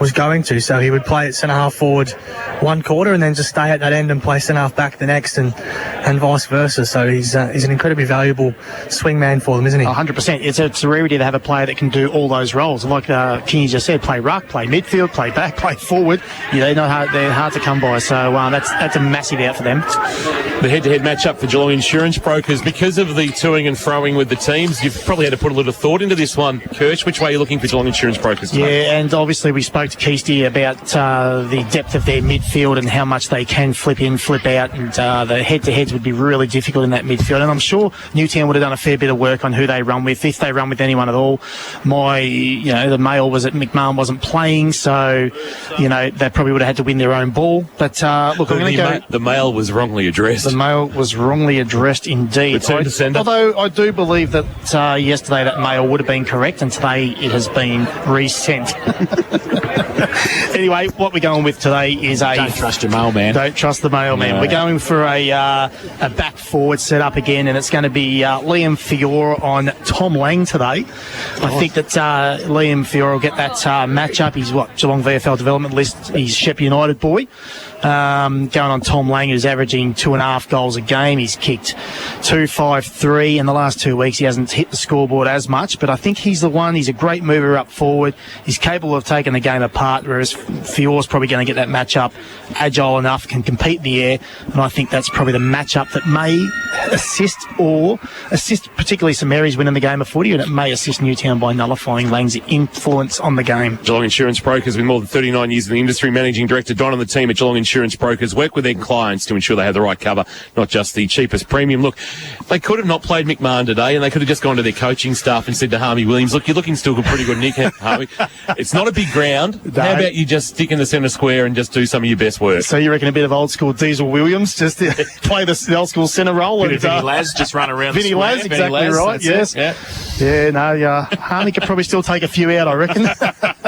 was going to. So he would play at centre-half forward one quarter and then just stay at that end and play centre-half back the next, and vice versa. So he's an incredibly valuable swing man for them, isn't he? 100%. It's a rarity to have a player that can do all those roles. Like Kingy just said, play ruck, play midfield, play back, play forward. They're hard to come by. So that's a massive out for them. The head-to-head matchup for Geelong Insurance Brokers, because of the toing and froing with the teams, you've probably had to put a little thought into this one. Kirch, which way are you looking for Geelong Insurance Brokers tonight? Yeah, and obviously we spoke to Keisty about the depth of their midfield and how much they can flip in, flip out, and the head-to-heads would be really difficult in that midfield. And I'm sure Newtown would have done a fair bit of work on who they run with, if they run with anyone at all. The male was that McMahon wasn't playing, so they probably would have had to win their own ball. But look, I'm going to go. The male was wrongly addressed. The mail was wrongly addressed indeed. Although I do believe that yesterday that mail would have been correct, and today it has been resent. Anyway, what we're going with today is Don't trust your mailman. Don't trust the mailman. No. We're going for a back forward set up again, and it's going to be Liam Fiora on Tom Lang today. I think that Liam Fiora will get that matchup. He's Geelong VFL development list. He's Shep United boy. Going on Tom Lang, who's averaging 2.5 goals a game. He's kicked 2-5-3 in the last 2 weeks. He hasn't hit the scoreboard as much, but I think he's the one. He's a great mover up forward. He's capable of taking the game apart, whereas Fiora's probably going to get that matchup. Agile enough, can compete in the air, and I think that's probably the matchup that may assist particularly St Mary's winning the game of footy, and it may assist Newtown by nullifying Lang's influence on the game. Geelong Insurance Brokers, with more than 39 years in the industry, Managing Director Don and the team at Geelong Insurance Brokers work with their clients to ensure they have the right cover, not just the cheapest premium. Look, they could have not played McMahon today, and they could have just gone to their coaching staff and said to Harmy Williams, look, you're looking still pretty good, Nick, Harmy. It's not a big ground. No. How about you just stick in the centre square and just do some of your best work? So you reckon a bit of old school Diesel Williams, just to play the old school centre role? Vinny Laz, just run around Vinny the square. Laz, exactly right, yes. Harmy could probably still take a few out, I reckon.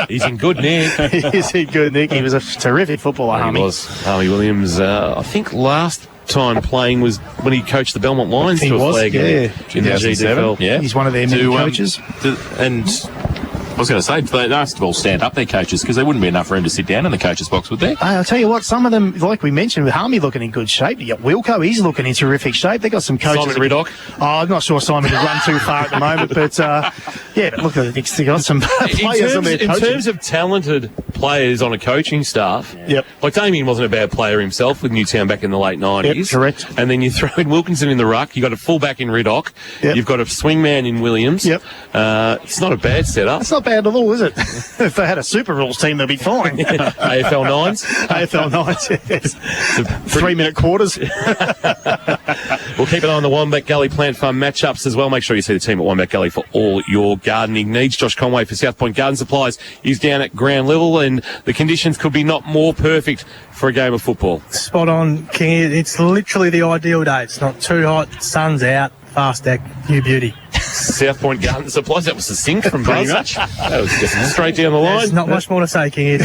He's in good nick. He's in good nick. He was a terrific footballer, Harmy. He was. Harmy Williams, I think last time playing was when he coached the Belmont Lions to a flag in the GFL. Yeah. He's one of their many coaches. And I was going to say, they must have all stand up their coaches, because there wouldn't be enough room to sit down in the coaches' box, would there? I'll tell you what, some of them, like we mentioned, with Harmy looking in good shape. You got Wilco, he's looking in terrific shape. They got some coaches. Simon Riddock. I'm not sure Simon could run too far at the moment, but but look, they got some players on their coaching. In terms of talented players on a coaching staff, like Damien wasn't a bad player himself with Newtown back in the late 90s. Yep, correct. And then you throw in Wilkinson in the ruck, you've got a fullback in Riddock, you've got a swingman in Williams. It's not a bad setup. It's not bad at all, is it? If they had a Super Rules team, they'd be fine. AFL 9s? AFL 9s, yes. 3-minute quarters. We'll keep an eye on the Wombat Gully Plant Farm matchups as well. Make sure you see the team at Wombat Gully for all your gardening needs. Josh Conway for South Point Garden Supplies is down at ground level, and the conditions could be not more perfect for a game of football. Spot on, King. It's literally the ideal day. It's not too hot, sun's out, fast deck, new beauty. South Point Garden Supplies. That was succinct from Buzz. That was just straight down the line. There's not much more to say, King. It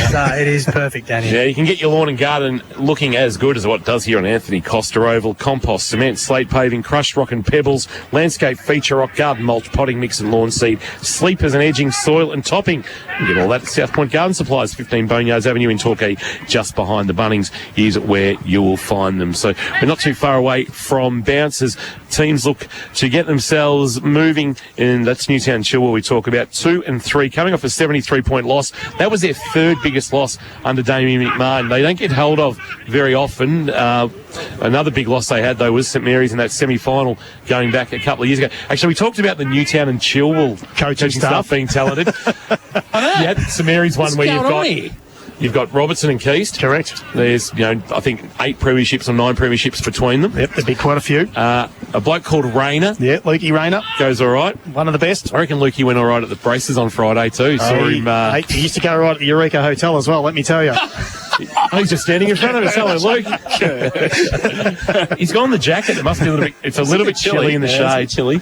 is perfect down here. Yeah, you can get your lawn and garden looking as good as what it does here on Anthony Costa Oval. Compost, cement, slate paving, crushed rock and pebbles, landscape feature rock, garden mulch, potting mix and lawn seed, sleepers and edging, soil and topping. You can get all that at South Point Garden Supplies, 15 Boneyards Avenue in Torquay, just behind the Bunnings is where you will find them. So we're not too far away from bounces. Teams look to get themselves moving, and that's Newtown Chilwell we talk about. 2 and 3, coming off a 73-point loss. That was their third biggest loss under Damien McMahon. They don't get hold of very often. Another big loss they had, though, was St Mary's in that semi-final going back a couple of years ago. Actually, we talked about the Newtown and Chilwell coaching staff being talented. You had St Mary's one where you've got Robertson and Keast. Correct. There's, I think 8 premierships or 9 premierships between them. Yep, there'd be quite a few. A bloke called Rayner. Yeah, Lukey Rayner. Goes all right. One of the best. I reckon Lukey went all right at the braces on Friday too. He used to go right at the Eureka Hotel as well, let me tell you. He's just standing in front of us. Hello, Luke. He's got on the jacket. It must be a little bit. It's a little bit chilly in the shade. Chilly.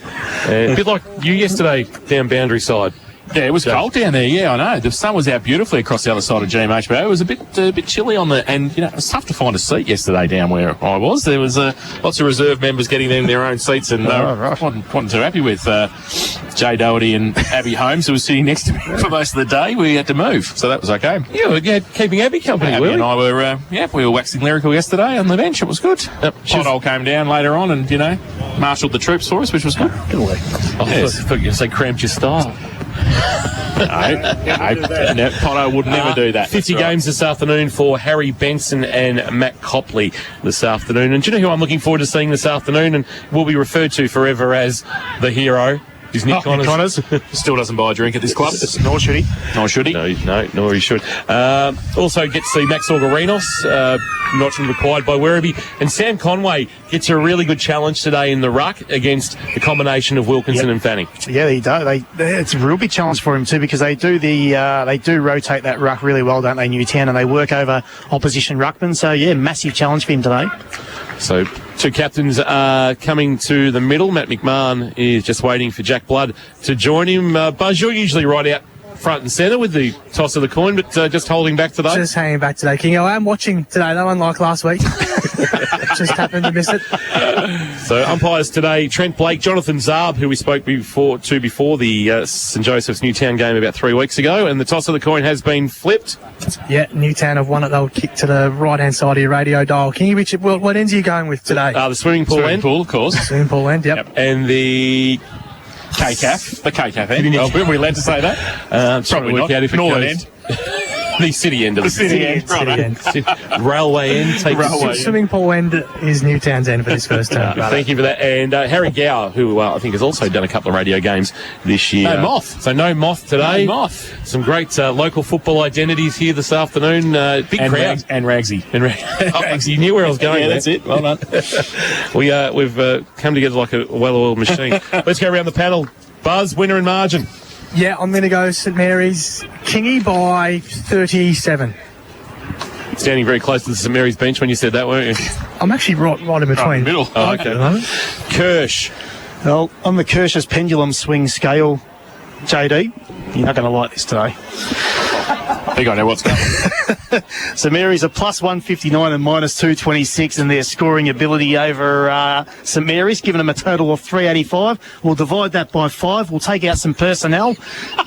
A bit like you yesterday down Boundary Side. Yeah, it was cold down there. Yeah, I know. The sun was out beautifully across the other side of GMH, but it was a bit chilly on the. And it was tough to find a seat yesterday down where I was. There was lots of reserve members getting them their own seats, and wasn't too happy with Jay Doherty and Abby Holmes, who was sitting next to me for most of the day. We had to move, so that was okay. Yeah, keeping Abby company. Abby and I were we were waxing lyrical yesterday on the bench. It was good. Pothole came down later on, and marshalled the troops for us, which was good. I thought you were going to say cramped your style. No, Pothole would never do that. 50 games this afternoon for Harry Benson and Matt Copley this afternoon. And do you know who I'm looking forward to seeing this afternoon and will be referred to forever as the hero? Is Nick Connors. Still doesn't buy a drink at this club. Nor should he. Nor should he. No, nor he should. Also get to see Max Augurinos, not required by Werribee. And Sam Conway gets a really good challenge today in the ruck against the combination of Wilkinson and Fanning. Yeah, he does. It's a real big challenge for him too, because they do rotate that ruck really well, don't they, Newtown, and they work over opposition ruckmen. So yeah, massive challenge for him today. So two captains are coming to the middle. Matt McMahon is just waiting for Jack Blood to join him. Buzz, you're usually right out front and centre with the toss of the coin, but just holding back today. Just hanging back today, King. I am watching today, though, unlike last week. Just happened to miss it. So umpires today, Trent Blake, Jonathan Zarb, who we spoke before the St Joseph's Newtown game about 3 weeks ago, and the toss of the coin has been flipped. Yeah, Newtown have won it. They'll kick to the right-hand side of your radio dial. Kingy, what ends are you going with today? The swimming pool end. Of course. Swimming pool end, yep. And the KCAF. The KCAF end. Were we allowed to say that? Probably not. Out if it Northern goes. end. The city end of the City end. Railway end. Swimming pool end is Newtown's end for this first term. Thank you for that. And Harry Gower, who I think has also done a couple of radio games this year. No moth. So no moth today. No moth. Some great local football identities here this afternoon. Big crowd. And Ragsy. You knew where I was going. Yeah, that's it. Well done. We've come together like a well-oiled machine. Let's go around the panel. Buzz, winner and margin. Yeah, I'm going to go St Mary's Kingy by 37. Standing very close to the St Mary's bench when you said that, weren't you? I'm actually right in between. Middle. Oh, okay. Kirsch. Well, on the Kirsch's pendulum swing scale, JD, you're not going to like this today. I think I know what's coming. St Mary's are plus 159 and minus 226 in their scoring ability over St Mary's, giving them a total of 385. We'll divide that by 5. We'll take out some personnel.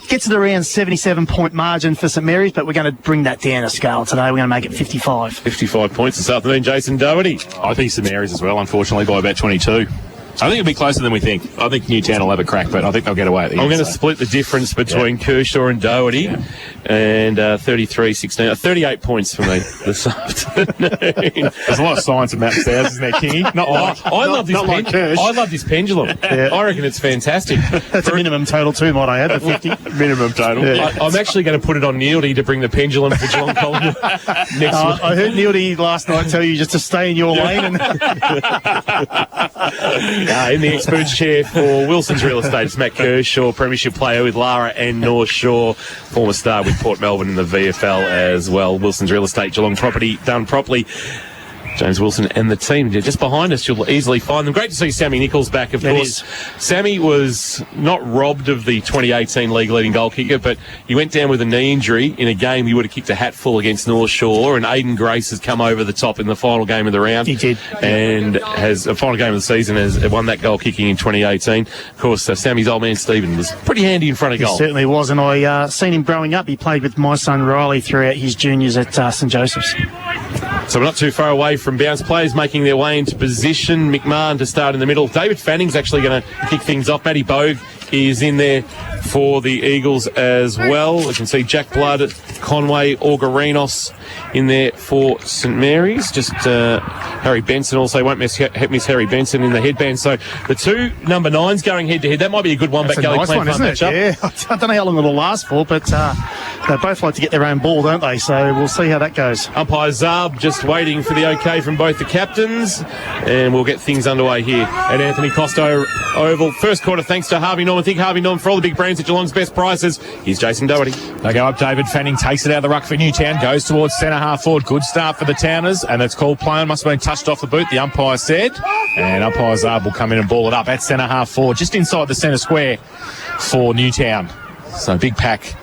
Gets it around 77-point margin for St Mary's, but we're going to bring that down a scale today. We're going to make it 55. 55 points this afternoon. Jason Doherty. I think St Mary's as well, unfortunately, by about 22. I think it'll be closer than we think. I think Newtown will have a crack, but I think they'll get away at the end. I'm going to split the difference between Kershaw and Doherty, and 33-16. 38 points for me this afternoon. There's a lot of science in that stairs, isn't there, Kingy? I love this pendulum. Yeah. I reckon it's fantastic. That's a minimum total too, might I add, the 50. Minimum total. Yeah. I'm actually going to put it on Neildy to bring the pendulum for Geelong Collingwood next week. I heard Neildy last night tell you just to stay in your lane. In the experts chair for Wilson's Real Estate, it's Matt Kershaw, premiership player with Lara and North Shore, former star with Port Melbourne in the VFL as well. Wilson's Real Estate, Geelong property done properly. James Wilson and the team, they're just behind us. You'll easily find them. Great to see Sammy Nichols back, of course. Sammy was not robbed of the 2018 league-leading goal kicker, but he went down with a knee injury in a game he would have kicked a hatful against North Shore, and Aidan Grace has come over the top in the final game of the round. He did. And has a final game of the season, has won that goal kicking in 2018. Of course, Sammy's old man Stephen was pretty handy in front of goal. He certainly was, and I seen him growing up. He played with my son Riley throughout his juniors at St Joseph's. So we're not too far away from bounce players making their way into position. McMahon to start in the middle. David Fanning's actually going to kick things off. Matty Bogue is in there for the Eagles as well. You can see Jack Blood, Conway, Augurinos in there for St Mary's. Just Harry Benson also. Won't miss Harry Benson in the headband. So the two number 9s going head-to-head. That might be a good one. That's back a nice one, isn't it? Matchup. Yeah. I don't know how long it'll last for, but they both like to get their own ball, don't they? So we'll see how that goes. Umpire Zarb just waiting for the okay from both the captains, and we'll get things underway here at Anthony Costo Oval. First quarter, thanks to Harvey Norman. Think Harvey Norman for all the big brands at Geelong's best prices. Here's Jason Doherty. They go up. David Fanning takes it out of the ruck for Newtown, goes towards centre half forward. Good start for the Towners, and it's called play on. Must have been touched off the boot, the umpire said. And umpire Zarb will come in and ball it up at centre half forward, just inside the centre square for Newtown. So big pack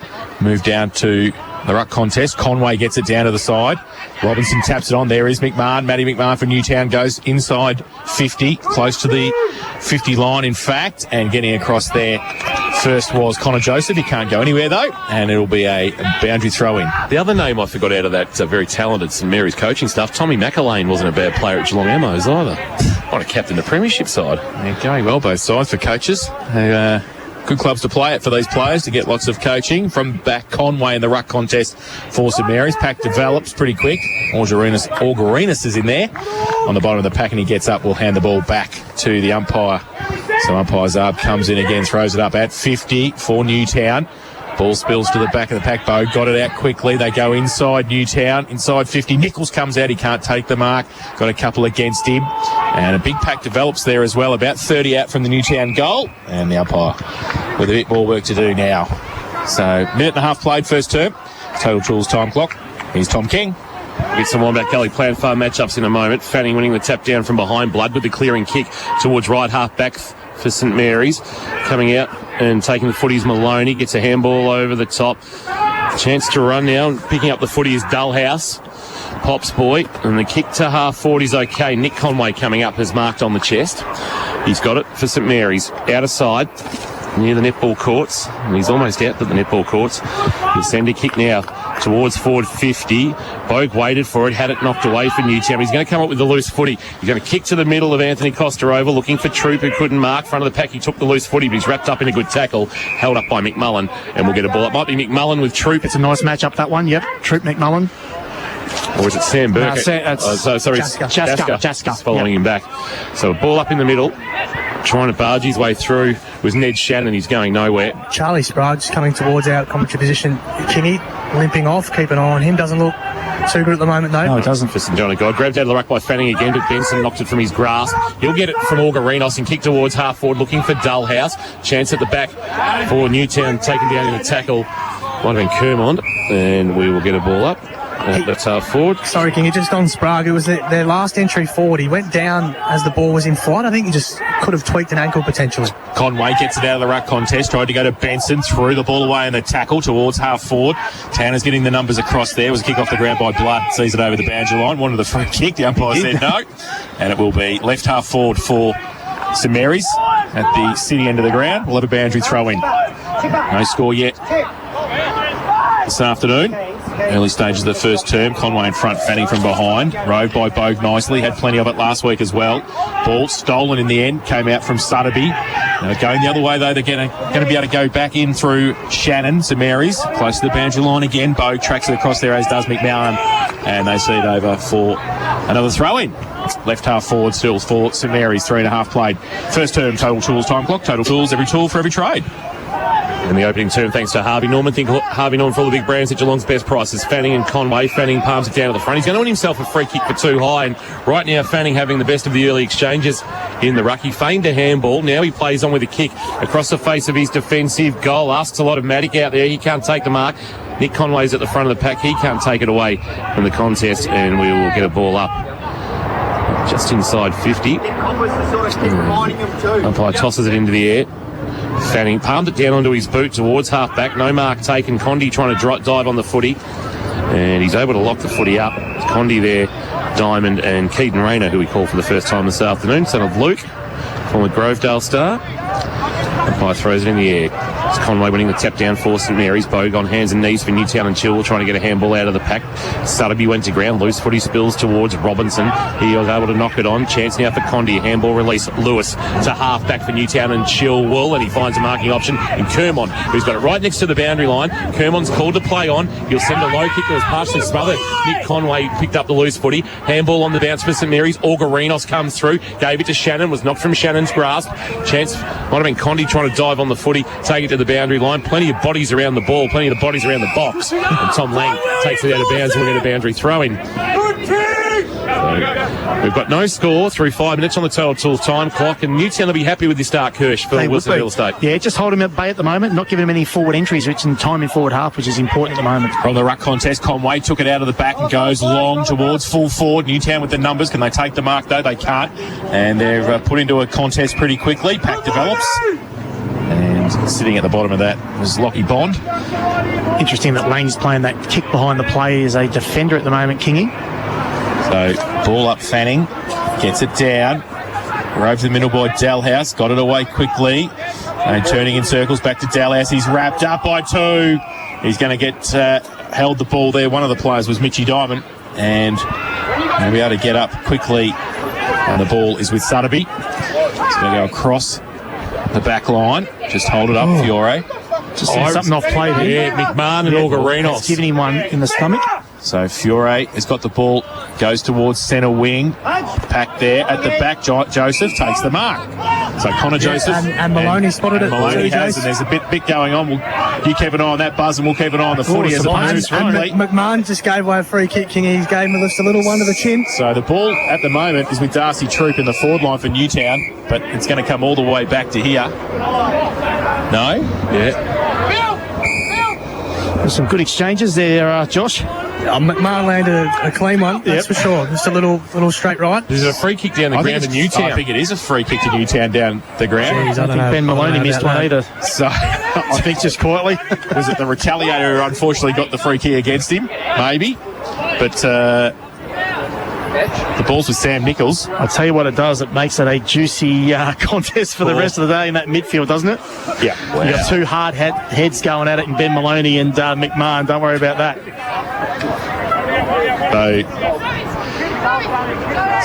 move down to the ruck contest. Conway gets it down to the side. Robinson taps it on. There is McMahon. Matty McMahon for Newtown goes inside 50, close to the 50 line, in fact, and getting across there first was Connor Joseph. He can't go anywhere, though, and it'll be a boundary throw-in. The other name I forgot out of that very talented St Mary's coaching staff, Tommy McElwain, wasn't a bad player at Geelong Emmos either. What a captain the premiership side. Yeah, going well both sides for coaches. Good clubs to play at for these players to get lots of coaching. From back, Conway in the ruck contest for St Mary's. Pack develops pretty quick. Orgarinas is in there on the bottom of the pack, and he gets up. We'll hand the ball back to the umpire. So umpire Zab comes in again, throws it up at 50 for Newtown. Ball spills to the back of the pack. Bo got it out quickly. They go inside Newtown, inside 50. Nichols comes out. He can't take the mark. Got a couple against him. And a big pack develops there as well. About 30 out from the Newtown goal. And the umpire with a bit more work to do now. So, minute and a half played first term. Total Tools time clock. Here's Tom King. We'll get some more about Gully Plan Farm matchups in a moment. Fanning winning the tap down from behind. Blood with the clearing kick towards right half back for St Mary's. Coming out and taking the footy is Maloney. Gets a handball over the top. Chance to run now. Picking up the footy is Dullhouse. Pop's boy. And the kick to half forward is okay. Nick Conway coming up has marked on the chest. He's got it for St Mary's. Out of side. Near the netball courts. And he's almost out to the netball courts. He'll send a kick now towards forward 50. Bogue waited for it, had it knocked away for Newtown. He's going to come up with the loose footy. He's going to kick to the middle of Anthony Costa over, looking for Troop, who couldn't mark. Front of the pack, he took the loose footy, but he's wrapped up in a good tackle. Held up by McMullen, and we'll get a ball. It might be McMullen with Troop. It's a nice match-up, that one. Yep, Troop McMullen. Or is it Sam Burke? Jaska. Following him back. So a ball up in the middle. Trying to barge his way through was Ned Shannon. He's going nowhere. Charlie Sprague's coming towards our commentary position. Kingy limping off. Keep an eye on him. Doesn't look too good at the moment, though. No, it doesn't for St John of God. Grabbed out of the ruck by Fanning again, but Benson knocked it from his grasp. He'll get it from Orgarinos and kick towards half forward, looking for Dullhouse. Chance at the back for Newtown, taken down in the tackle. Might have been Kermond, and we will get a ball up. That's half forward. Sorry, King, just on Sprague. It was their last entry forward. He went down as the ball was in flight. I think he just could have tweaked an ankle potentially. Conway gets it out of the ruck contest, tried to go to Benson, threw the ball away in the tackle towards half forward. Tanner's getting the numbers across there. It was a kick off the ground by Blood, sees it over the boundary line. Wanted the free kick, the umpire said no. And it will be left half forward for St Mary's at the city end of the ground. We'll have a boundary throw in. No score yet this afternoon. Early stages of the first term. Conway in front, Fanning from behind. Rode by Bogue nicely. Had plenty of it last week as well. Ball stolen in the end. Came out from Sutterby. Going the other way, though, they're going to be able to go back in through Shannon, St Mary's. Close to the boundary line again. Bogue tracks it across there, as does McMahon. And they see it over for another throw-in. Left half forward still for St Mary's. 3.5 played. First term, Total Tools time clock. Total Tools, every tool for every trade. In the opening term, thanks to Harvey Norman. Think Harvey Norman for all the big brands at Geelong's best prices. Fanning and Conway. Fanning palms it down to the front. He's going to win himself a free kick for too high. And right now, Fanning having the best of the early exchanges in the ruck. He feigned a handball. Now he plays on with a kick across the face of his defensive goal. Asks a lot of Matic out there. He can't take the mark. Nick Conway's at the front of the pack. He can't take it away from the contest. And we will get a ball up just inside 50. Umpire tosses it into the air. Fanning palmed it down onto his boot towards half-back. No mark taken. Condi trying to dive on the footy. And he's able to lock the footy up. Condi there, Diamond and Keaton Rayner, who we call for the first time this afternoon, son of Luke, former Grovedale star. Umpire throws it in the air. It's Conway winning the tap down for St Mary's. Bogue on hands and knees for Newtown and Chilwell trying to get a handball out of the pack. Sutterby went to ground. Loose footy spills towards Robinson. He was able to knock it on. Chance now for Condi. Handball release. Lewis to half back for Newtown and Chilwell, and he finds a marking option in Kermond, who's got it right next to the boundary line. Kermond's called to play on. He'll send a low kick that was partially smothered. Nick Conway picked up the loose footy. Handball on the bounce for St Mary's. Orgarinos comes through. Gave it to Shannon. Was knocked from Shannon's grasp. Chance might have been Condi trying to dive on the footy. Take it to the boundary line. Plenty of bodies around the ball. Plenty of the bodies around the box. And Tom Lang takes it out of bounds and we'll get a boundary throw-in. So we've got no score through 5 minutes on the Total Tools time clock, and Newtown will be happy with this start, Kirsch, for Wilson Real Estate. Yeah, just hold him at bay at the moment, not giving him any forward entries, which in time in forward half, which is important at the moment. From the ruck contest, Conway took it out of the back and goes long towards full forward. Newtown with the numbers. Can they take the mark, though? They can't. And they're put into a contest pretty quickly. Pack develops. And And sitting at the bottom of that was Lockie Bond. Interesting that Lane's playing that kick behind the play as a defender at the moment, Kingy. So, ball up Fanning. Gets it down. Rove to the middle by Dalhouse. Got it away quickly. And turning in circles back to Dalhouse. He's wrapped up by 2. He's going to get held the ball there. One of the players was Mitchy Diamond. And he'll be able to get up quickly. And the ball is with Sutterby. He's going to go across the back line. Just hold it up, Fiore. Just something off play there. Yeah, McMahon and Orgarinos. It's giving him one in the stomach. So Fiore has got the ball, goes towards centre wing. Pack there at the back. Joseph takes the mark. So Connor Joseph. And Maloney spotted it. Maloney has, and there's a bit going on. You keep an eye on that, Buzz, and we'll keep an eye on the footy as it moves. McMahon just gave away a free kick, Kingy. He gave him just a little one to the chin. So the ball at the moment is with Darcy Troop in the forward line for Newtown, but it's going to come all the way back to here. No? Yeah. There's some good exchanges there, Josh. McMahon landed a clean one, that's for sure. Just a little straight right. There's a free kick down the ground to Newtown. I think it is a free kick to Newtown down the ground. Jeez, I don't know. Ben Maloney missed one either. So I think just quietly, was it the retaliator who unfortunately got the free kick against him? Maybe. But the ball's with Sam Nichols. I'll tell you what it does. It makes it a juicy contest for the rest of the day in that midfield, doesn't it? Yeah. Wow. You've got two hard heads going at it in Ben Maloney and McMahon. Don't worry about that. So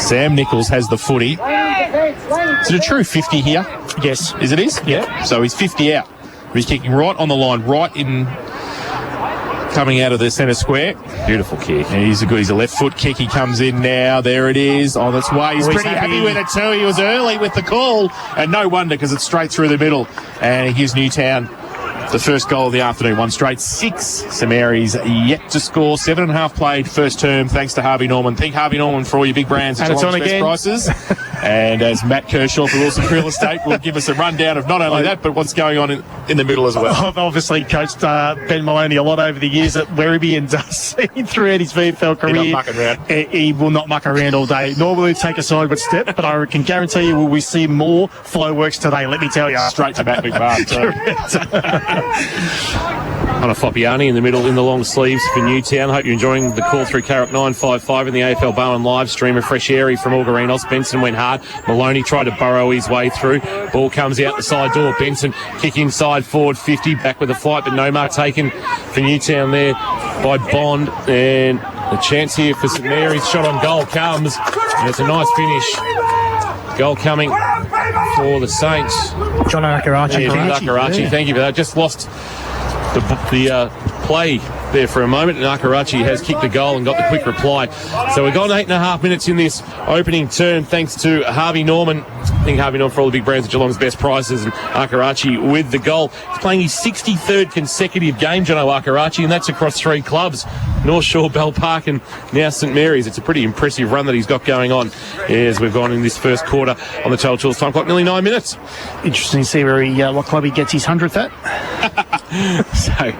Sam Nichols has the footy. Is it a true 50 here? Yes. Is it is? Yeah. So he's 50 out. He's kicking right on the line, right in... coming out of the centre square. Beautiful kick. And he's a left foot kick. He comes in now. There it is. On its way. He's pretty happy with it too. He was early with the call. And no wonder, because it's straight through the middle. And he gives Newtown the first goal of the afternoon. One straight 6. St Mary's yet to score. 7.5 played first term, thanks to Harvey Norman. Thank Harvey Norman for all your big brands. And it's on again. Prices. And as Matt Kershaw for Wilson Real Estate will give us a rundown of not only that, but what's going on in the middle as well. I've obviously coached Ben Maloney a lot over the years at Werribee and seen throughout his VFL career. He's not mucking around. He will not muck around all day, nor will he take a sideward step, but I can guarantee you will we see more flow works today, let me tell you. Straight to Matt McMahon too. On a Foppiani in the middle in the long sleeves for Newtown. Hope you're enjoying the call through Carrot 955 in the AFL Bowen live stream. A fresh airy from Orgarinos. Benson went hard. Maloney tried to burrow his way through. Ball comes out the side door. Benson kick inside forward 50. Back with the flight, but no mark taken for Newtown there by Bond. And the chance here for St Mary's. Shot on goal comes. And it's a nice finish. Goal coming for the Saints. John Akarachi. Yeah, Akarachi. Thank you for that. Just lost the play there for a moment, and Akarachi has kicked the goal and got the quick reply. So we've got 8.5 minutes in this opening term, thanks to Harvey Norman. I think Harvey Norman for all the big brands at Geelong's best prices, and Akarachi with the goal. He's playing his 63rd consecutive game, Jono Akarachi, and that's across 3 clubs, North Shore, Bell Park, and now St Mary's. It's a pretty impressive run that he's got going on as we've gone in this first quarter on the Charles Chills time clock, nearly 9 minutes. Interesting to see where what club he gets his 100th at. So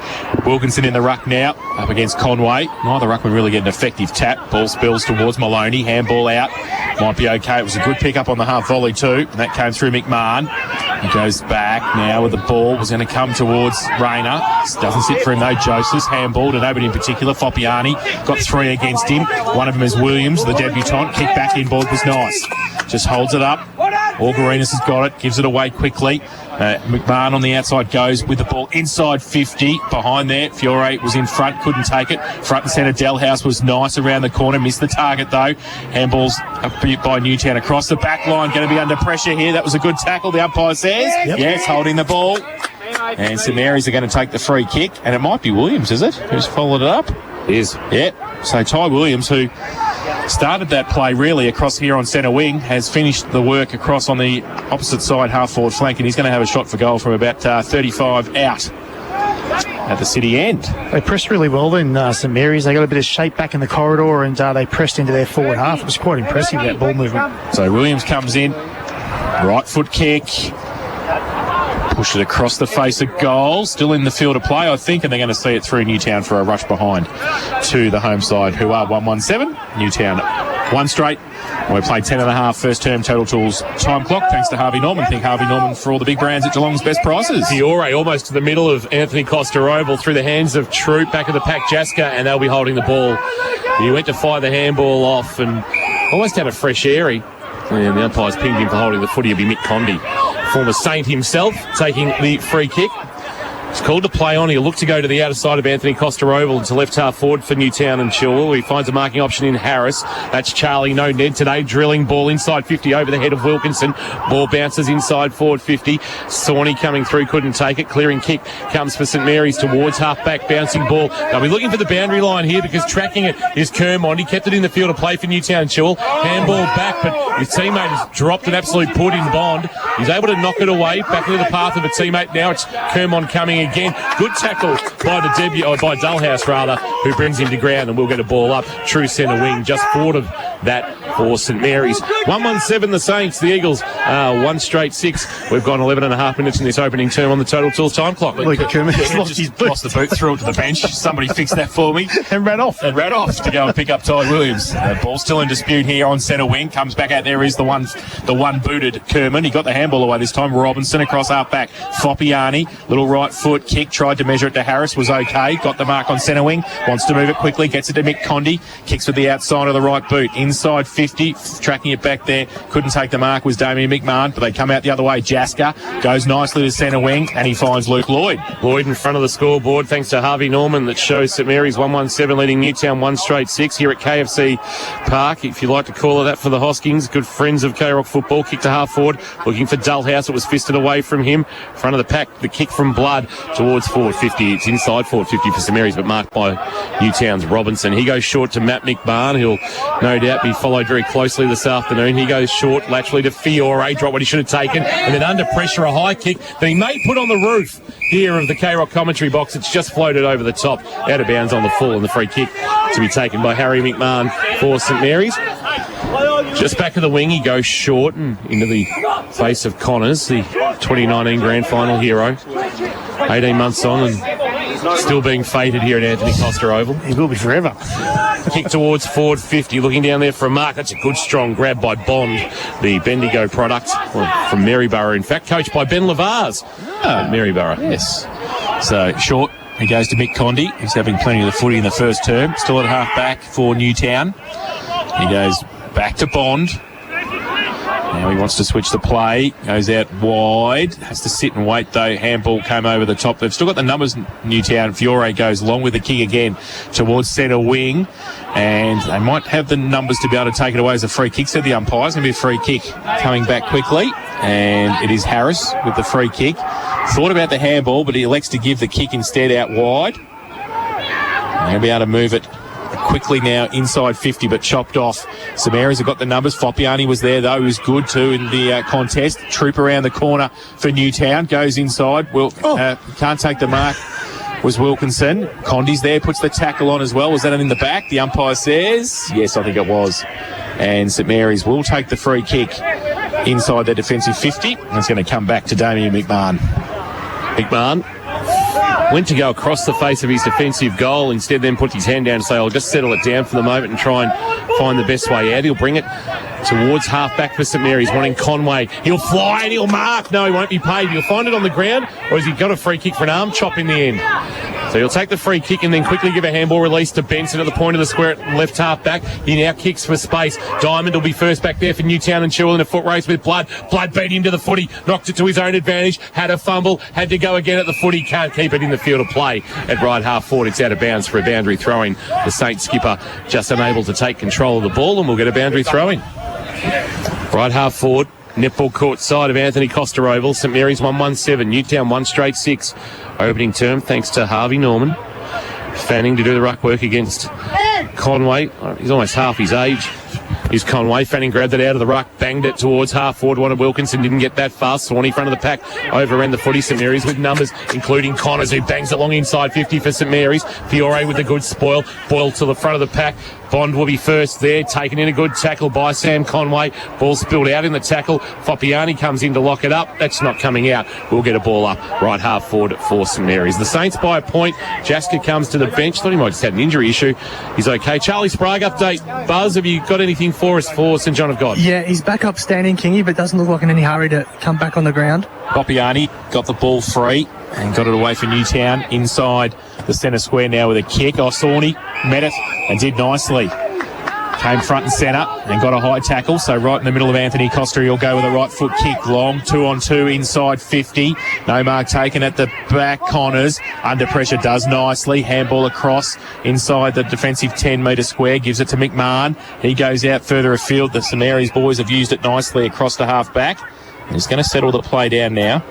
Wilkinson in the ruck now up against Conway. Neither ruckman really get an effective tap. Ball spills towards Maloney. Handball out. Might be okay. It was a good pick up on the half volley too, and that came through McMahon. He goes back now with the ball. Was going to come towards Rayner. Doesn't sit for him though. Joseph's handball to nobody in particular. Foppiani got 3 against him. One of them is Williams, the debutant. Kick back in, ball was nice. Just holds it up. Orgarinos has got it. Gives it away quickly. McMahon on the outside goes with the ball inside 50. Behind there, Fiore was in front, couldn't take it. Front and centre, Dalhouse was nice around the corner, missed the target though. Handballs by Newtown across the back line, going to be under pressure here. That was a good tackle, the umpire says. Yep. Yes, holding the ball. And St Mary's are going to take the free kick, and it might be Williams, is it? Who's followed it up? It is. Yeah. So Ty Williams, who started that play really across here on centre wing, has finished the work across on the opposite side half forward flank, and he's going to have a shot for goal from about 35 out at the city end. They pressed really well then, St Mary's. They got a bit of shape back in the corridor, and they pressed into their forward half. It was quite impressive, that ball movement. So Williams comes in, right foot kick, push it across the face of goal, still in the field of play I think, and they're going to see it through Newtown for a rush behind to the home side, who are 117, Newtown One straight. We played 10.5 first term Total Tools time clock. Thanks to Harvey Norman. Thank Harvey Norman for all the big brands at Geelong's best prices. Fiore almost to the middle of Anthony Costa Oval through the hands of Troop, back of the pack Jaska, and they'll be holding the ball. He went to fire the handball off and almost had a fresh airy. And the umpires pinged him for holding the footy. It'll be Mick Condy, former Saint himself, taking the free kick. It's called to play on. He'll look to go to the outer side of Anthony Costa Oval to left half forward for Newtown and Chilwell. He finds a marking option in Harris. That's Charlie. No Ned today. Drilling ball inside 50 over the head of Wilkinson. Ball bounces inside forward 50. Sawney coming through. Couldn't take it. Clearing kick comes for St Mary's towards half back. Bouncing ball. They'll be looking for the boundary line here because tracking it is Kermond. He kept it in the field of play for Newtown and Chilwell. Handball back, but his teammate has dropped an absolute put in Bond. He's able to knock it away back into the path of a teammate. Now it's Kermond coming again. Good tackle by the debut, or by Dullhouse rather, who brings him to ground, and we'll get a ball up. True centre wing, just forward of that for St Mary's. 1-1-7 the Saints, the Eagles, 1 straight 6. We've gone 11.5 minutes in this opening term on the Total Tools time clock. Look at Kermond. Lost the boot, threw it to the bench. Somebody fixed that for me. And ran off to go and pick up Ty Williams. Ball still in dispute here on centre wing. Comes back out there is the one booted Kermond. He got the handball away this time. Robinson across half back. Foppiani, little right foot kick, tried to measure it to Harris, was okay. Got the mark on centre wing. Wants to move it quickly. Gets it to Mick Condy. Kicks with the outside of the right boot. Inside 50. Tracking it back there. Couldn't take the mark was Damien McMahon, but they come out the other way. Jaska goes nicely to centre wing and he finds Luke Lloyd. Lloyd in front of the scoreboard thanks to Harvey Norman, that shows St Mary's 1-1-7 leading Newtown 1 straight 6 here at KFC Park, if you like to call it that, for the Hoskings. Good friends of K-Rock football. Kick to half forward, looking for Dullhouse. It was fisted away from him. Front of the pack, the kick from Blood towards forward 50. It's inside forward 50 for St Mary's, but marked by Newtown's Robinson. He goes short to Matt McMahon. He'll no doubt be followed very closely this afternoon. He goes short laterally to Fiore. Drop what he should have taken, and then under pressure a high kick that he may put on the roof here of the K-Rock commentary box. It's just floated over the top, out of bounds on the full, and the free kick to be taken by Harry McMahon for St Mary's. Just back of the wing, he goes short and into the face of Connors, the 2019 grand final hero. 18 months on and still being feted here at Anthony Costa Oval. He will be forever. Kick towards forward 50, looking down there for a mark. That's a good strong grab by Bond, the Bendigo product from Maryborough, in fact, coached by Ben Lavars at Maryborough. Yes. So short, he goes to Mick Condy, who's having plenty of the footy in the first term. Still at half back for Newtown. He goes back to Bond. Now he wants to switch the play. Goes out wide. Has to sit and wait though. Handball came over the top. They've still got the numbers, Newtown. Fiore goes long with the kick again towards centre wing. And they might have the numbers to be able to take it away as a free kick, said the umpire. It's going to be a free kick coming back quickly. And it is Harris with the free kick. Thought about the handball, but he elects to give the kick instead out wide. They're going to be able to move it quickly now inside 50, but chopped off. St Mary's have got the numbers. Foppiani was there though, he was good too in the contest. Troop around the corner for Newtown, goes inside. Can't take the mark was Wilkinson. Condy's there, puts the tackle on as well. Was that in the back? The umpire says yes, I think it was. And St Mary's will take the free kick inside their defensive 50, and it's going to come back to Damien McMahon. McMahon went to go across the face of his defensive goal, instead then put his hand down to say, I'll just settle it down for the moment and try and find the best way out. He'll bring it towards half-back for St Mary's, wanting Conway. He'll fly and he'll mark. No, he won't be paid. He'll find it on the ground, or has he got a free kick for an arm chop in the end? So he'll take the free kick and then quickly give a handball release to Benson at the point of the square at left half-back. He now kicks for space. Diamond will be first back there for Newtown and Chilwell in a foot race with Blood. Blood beat him to the footy, knocked it to his own advantage, had a fumble, had to go again at the footy, can't keep it in the field of play at right half-forward. It's out of bounds for a boundary throw-in. The Saints skipper just unable to take control of the ball, and we'll get a boundary throw-in. Right half-forward, netball court side of Anthony Costa Oval. St Mary's 1-1-7, Newtown 1 straight 6. Opening term thanks to Harvey Norman. Fanning to do the ruck work against Conway. He's almost half his age. Here's Conway. Fanning grabbed it out of the ruck, banged it towards half forward. Wanted Wilkinson, didn't get that far. Swanee front of the pack, overran the footy. St Mary's with numbers, including Connors, who bangs it long inside 50 for St Mary's. Fiore with a good spoil. Boyle to the front of the pack. Bond will be first there, taken in a good tackle by Sam Conway. Ball spilled out in the tackle. Foppiani comes in to lock it up. That's not coming out. We'll get a ball up right half forward for St Mary's. The Saints by a point. Jaska comes to the bench. Thought he might just had an injury issue. He's okay. Charlie Sprague update. Buzz, have you got anything for us for St John of God. Yeah, he's back up standing, Kingy, but doesn't look like in any hurry to come back on the ground. Popiani got the ball free and got it away for Newtown inside the centre square now with a kick. Sawney met it and did nicely. Came front and centre and got a high tackle. So right in the middle of Anthony Costa, he'll go with a right foot kick long. 2-on-2 inside 50. No mark taken at the back. Connors under pressure does nicely. Handball across inside the defensive 10-metre square. Gives it to McMahon. He goes out further afield. The St Mary's boys have used it nicely across the half back. He's going to settle the play down now.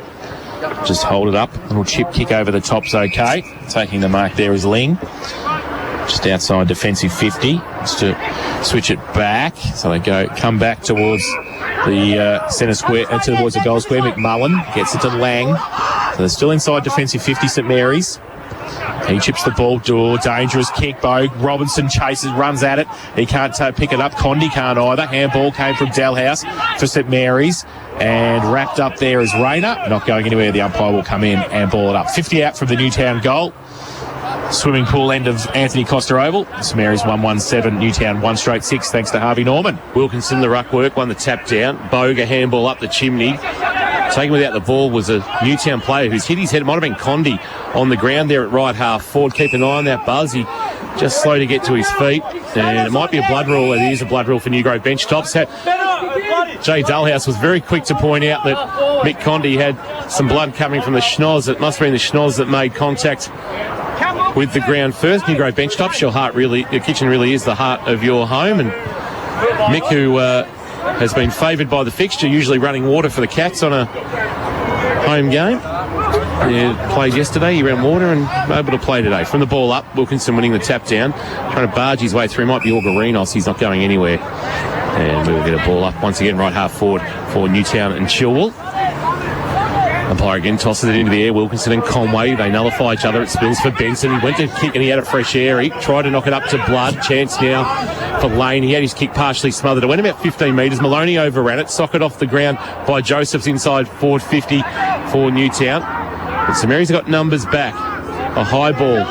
Just hold it up. A little chip kick over the top's okay. Taking the mark there is Ling. Just outside defensive 50. Just to switch it back. So they come back towards the centre square, towards the goal square. McMullen gets it to Lang. So they're still inside defensive 50, St Mary's. He chips the ball to dangerous kick. Bogue Robinson chases, runs at it. He can't pick it up. Condi can't either. Handball came from Dalhouse for St Mary's. And wrapped up there is Rayner. Not going anywhere. The umpire will come in and ball it up. 50 out from the Newtown goal. Swimming pool end of Anthony Costa Oval. St Mary's 1-1-7, Newtown 1 straight 6 thanks to Harvey Norman. Wilkinson, the ruck work, won the tap down. Bogue, a handball up the chimney. Taken without the ball was a Newtown player who's hit his head. It might have been Condi on the ground there at right half forward. Keep an eye on that Buzz. He just slow to get to his feet. And it might be a blood rule. It is a blood rule for New Grove bench tops. Jay Dalhouse was very quick to point out that Mick Condi had some blood coming from the schnoz. It must have been the schnoz that made contact with the ground first. New Grove bench tops. Your kitchen really is the heart of your home. And Mick, who has been favoured by the fixture, usually running water for the Cats on a home game. He played yesterday, he ran water and able to play today. From the ball up, Wilkinson winning the tap down, trying to barge his way through. Might be Orgarinos, he's not going anywhere. And we'll get a ball up once again right half forward for Newtown and Chilwell. Umpire again tosses it into the air. Wilkinson and Conway, they nullify each other. It spills for Benson. He went to kick and he had a fresh air. He tried to knock it up to Blood. Chance now for Lane. He had his kick partially smothered. It went about 15 metres. Maloney overran it. Socket off the ground by Josephs inside forward 50 for Newtown. But St Mary's got numbers back. A high ball